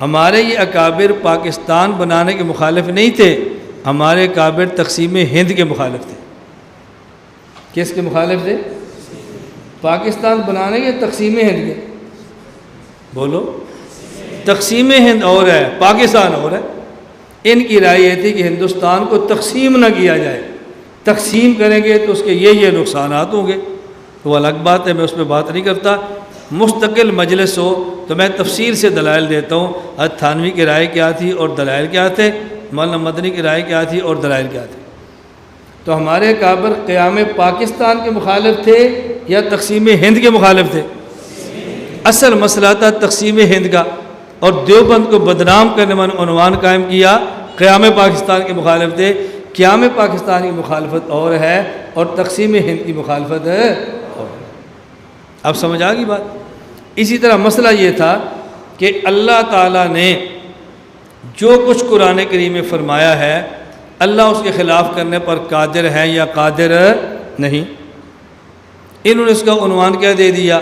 ہمارے یہ اکابر پاکستان بنانے کے مخالف نہیں تھے، ہمارے اکابر تقسیم ہند کے مخالف تھے۔ کس کے مخالف تھے؟ پاکستان بنانے کے تقسیم ہند کے؟ بولو، تقسیم ہند اور ہے، پاکستان اور ہے۔ ان کی رائے یہ تھی کہ ہندوستان کو تقسیم نہ کیا جائے، تقسیم کریں گے تو اس کے یہ نقصانات ہوں گے، تو وہ الگ بات ہے، میں اس پہ بات نہیں کرتا۔ مستقل مجلس ہو تو میں تفصیل سے دلائل دیتا ہوں، حضرت تھانوی کی رائے کیا تھی اور دلائل کیا تھے، مولانا مدنی کی رائے کیا تھی اور دلائل کیا تھے۔ تو ہمارے اکابر قیام پاکستان کے مخالف تھے یا تقسیم ہند کے مخالف تھے؟ اصل مسئلہ تھا تقسیم ہند کا، اور دیوبند کو بدنام کرنے میں عنوان قائم کیا، قیام پاکستان کے مخالف تھے۔ قیام پاکستان کی مخالفت اور ہے اور تقسیم ہند کی مخالفت ہے اور ہے۔ اب سمجھ آ گئی بات؟ اسی طرح مسئلہ یہ تھا کہ اللہ تعالیٰ نے جو کچھ قرآن کریم میں فرمایا ہے، اللہ اس کے خلاف کرنے پر قادر ہے یا قادر نہیں؟ انہوں نے اس کا عنوان کیا دے دیا،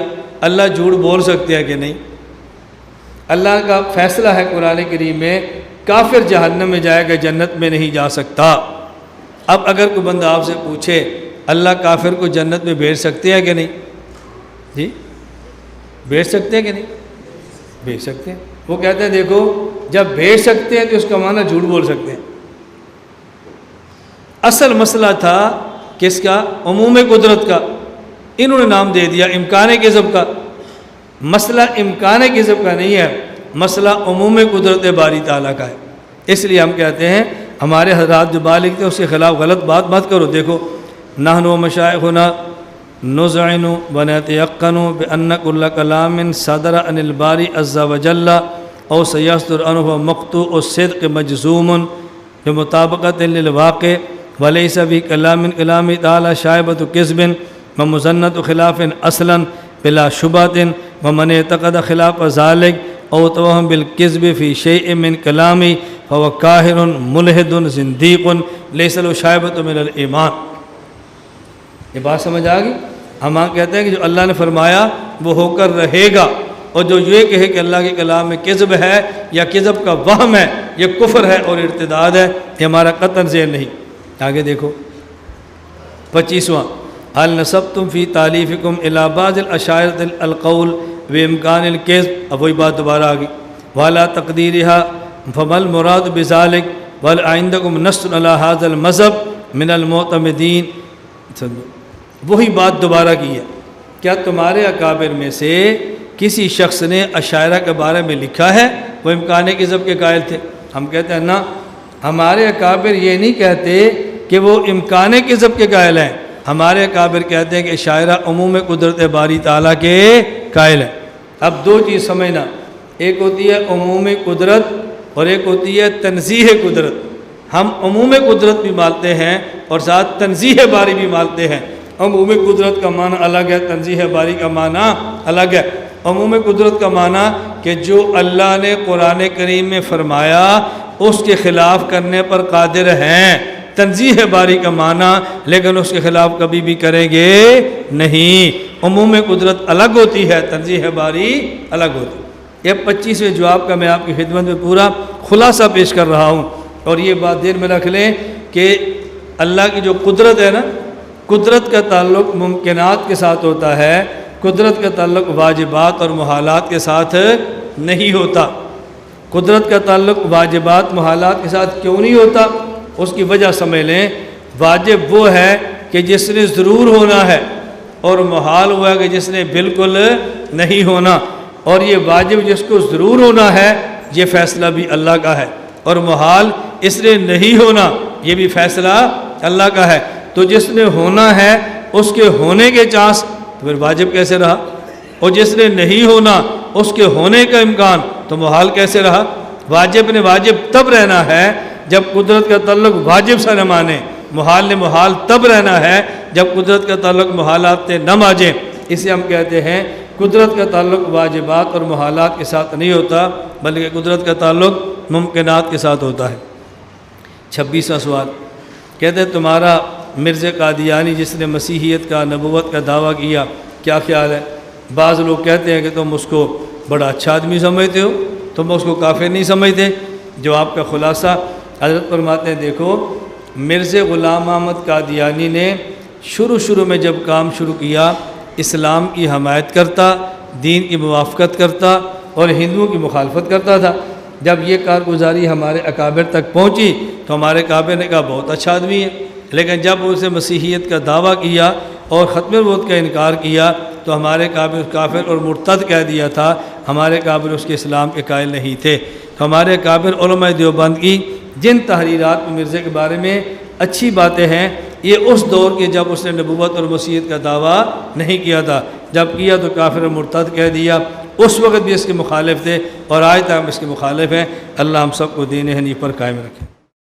اللہ جھوٹ بول سکتے ہیں کہ نہیں؟ اللہ کا فیصلہ ہے قرآن کریم میں، کافر جہنم میں جائے گا، جنت میں نہیں جا سکتا۔ اب اگر کوئی بندہ آپ سے پوچھے اللہ کافر کو جنت میں بھیج سکتے ہیں کہ نہیں؟ جی بھیج سکتے ہیں کہ نہیں؟ بھیج سکتے ہیں۔ وہ کہتے ہیں دیکھو جب بھیج سکتے ہیں تو اس کا معنی جھوٹ بول سکتے ہیں۔ اصل مسئلہ تھا کس کا؟ عموم قدرت کا، انہوں نے نام دے دیا امکان کذب کا۔ مسئلہ امکان کذب کا نہیں ہے، مسئلہ عموم قدرت باری تعالیٰ کا ہے۔ اس لیے ہم کہتے ہیں ہمارے حضرات جو بات لکھتے ہیں اس کے خلاف غلط بات مت کرو۔ دیکھو نحن و مشائخنا نزعن ونتيقن بأن كل كلام صدر عن الباری عز وجل او سيصدر عنه مقطوع الصدق مجزوم بمطابقة للواقع وليس بكلام كلام تعالى شائبة كذب ومزنة خلاف اصلا بلا شبهة ومن اعتقد خلاف ذلك او توهم بالكذب في شيء من كلامه فهو كافر ملحد زنديق ليس له شائبة من الإيمان۔ یہ بات سمجھ آ گئی؟ ہم کہتے ہیں کہ جو اللہ نے فرمایا وہ ہو کر رہے گا، اور جو یہ کہے کہ اللہ کے کلام میں کذب ہے یا کذب کا وہم ہے، یہ کفر ہے اور ارتداد ہے، یہ ہمارا قطعاً ذہن نہیں۔ آگے دیکھو 25واں، هل نسبتم فی تالیفکم الی بعض الاشاعرۃ القول بامکان الکذب۔ اب وہی بات دوبارہ آ گئی، وعلی تقدیرها فما المراد بذلك بل عندكم نص علی هذا المذهب من المعتمدین۔ وہی بات دوبارہ کی ہے، کیا تمہارے اکابر میں سے کسی شخص نے اشاعرہ کے بارے میں لکھا ہے وہ امکان کذب کے قائل تھے؟ ہم کہتے ہیں نا، ہمارے اکابر یہ نہیں کہتے کہ وہ امکان کذب کے قائل ہیں، ہمارے اکابر کہتے ہیں کہ اشاعرہ عموم قدرت باری تعالیٰ کے قائل ہیں۔ اب دو چیز سمجھنا، ایک ہوتی ہے عموم قدرت اور ایک ہوتی ہے تنزیہ قدرت۔ ہم عموم قدرت بھی مانتے ہیں اور ساتھ تنزیہ باری بھی مانتے ہیں۔ عموم قدرت کا معنی الگ ہے، تنزیہ باری کا معنی الگ ہے۔ عموم قدرت کا معنی کہ جو اللہ نے قرآن کریم میں فرمایا اس کے خلاف کرنے پر قادر ہیں، تنزیہ باری کا معنی لیکن اس کے خلاف کبھی بھی کریں گے نہیں۔ عموم قدرت الگ ہوتی ہے، تنزیہ باری الگ ہوتی ہے۔ یہ 25ویں جواب کا میں آپ کی خدمت میں پورا خلاصہ پیش کر رہا ہوں، اور یہ بات دیر میں رکھ لیں کہ اللہ کی جو قدرت ہے نا، قدرت کا تعلق ممکنات کے ساتھ ہوتا ہے، قدرت کا تعلق واجبات اور محالات کے ساتھ نہیں ہوتا۔ قدرت کا تعلق واجبات محالات کے ساتھ کیوں نہیں ہوتا؟ اس کی وجہ سمجھ لیں، واجب وہ ہے کہ جس نے ضرور ہونا ہے، اور محال ہوا کہ جس نے بالکل نہیں ہونا، اور یہ واجب جس کو ضرور ہونا ہے یہ فیصلہ بھی اللہ کا ہے، اور محال اس نے نہیں ہونا یہ بھی فیصلہ اللہ کا ہے۔ تو جس نے ہونا ہے اس کے ہونے کے چانس، تو پھر واجب کیسے رہا؟ اور جس نے نہیں ہونا اس کے ہونے کا امکان، تو محال کیسے رہا؟ واجب نے واجب تب رہنا ہے جب قدرت کا تعلق واجب سے نہ مانے، محال نے محال تب رہنا ہے جب قدرت کا تعلق محالات سے نہ مانے۔ اسے ہم کہتے ہیں قدرت کا تعلق واجبات اور محالات کے ساتھ نہیں ہوتا، بلکہ قدرت کا تعلق ممکنات کے ساتھ ہوتا ہے۔ 26واں سوال، کہتے ہیں تمہارا مرزا قادیانی جس نے مسیحیت کا، نبوت کا دعویٰ کیا، کیا خیال ہے؟ بعض لوگ کہتے ہیں کہ تم اس کو بڑا اچھا آدمی سمجھتے ہو، تم اس کو کافر نہیں سمجھتے۔ جواب کا خلاصہ حضرت فرماتے ہیں، دیکھو مرزا غلام احمد قادیانی نے شروع میں جب کام شروع کیا اسلام کی حمایت کرتا، دین کی موافقت کرتا اور ہندوؤں کی مخالفت کرتا تھا۔ جب یہ کارگزاری ہمارے اکابر تک پہنچی تو ہمارے اکابر نے کہا بہت اچھا آدمی ہے، لیکن جب اسے مسیحیت کا دعویٰ کیا اور ختم نبوت کا انکار کیا تو ہمارے کافر اور مرتد کہہ دیا تھا، ہمارے اکابر اس کے اسلام کے قائل نہیں تھے۔ تو ہمارے اکابر علماء دیوبند کی جن تحریرات میں مرزا کے بارے میں اچھی باتیں ہیں، یہ اس دور کے جب اس نے نبوت اور مسیحیت کا دعویٰ نہیں کیا تھا، جب کیا تو کافر اور مرتد کہہ دیا، اس وقت بھی اس کے مخالف تھے اور آج تک ہم اس کے مخالف ہیں۔ اللہ ہم سب کو دین حنیف پر قائم رکھیں۔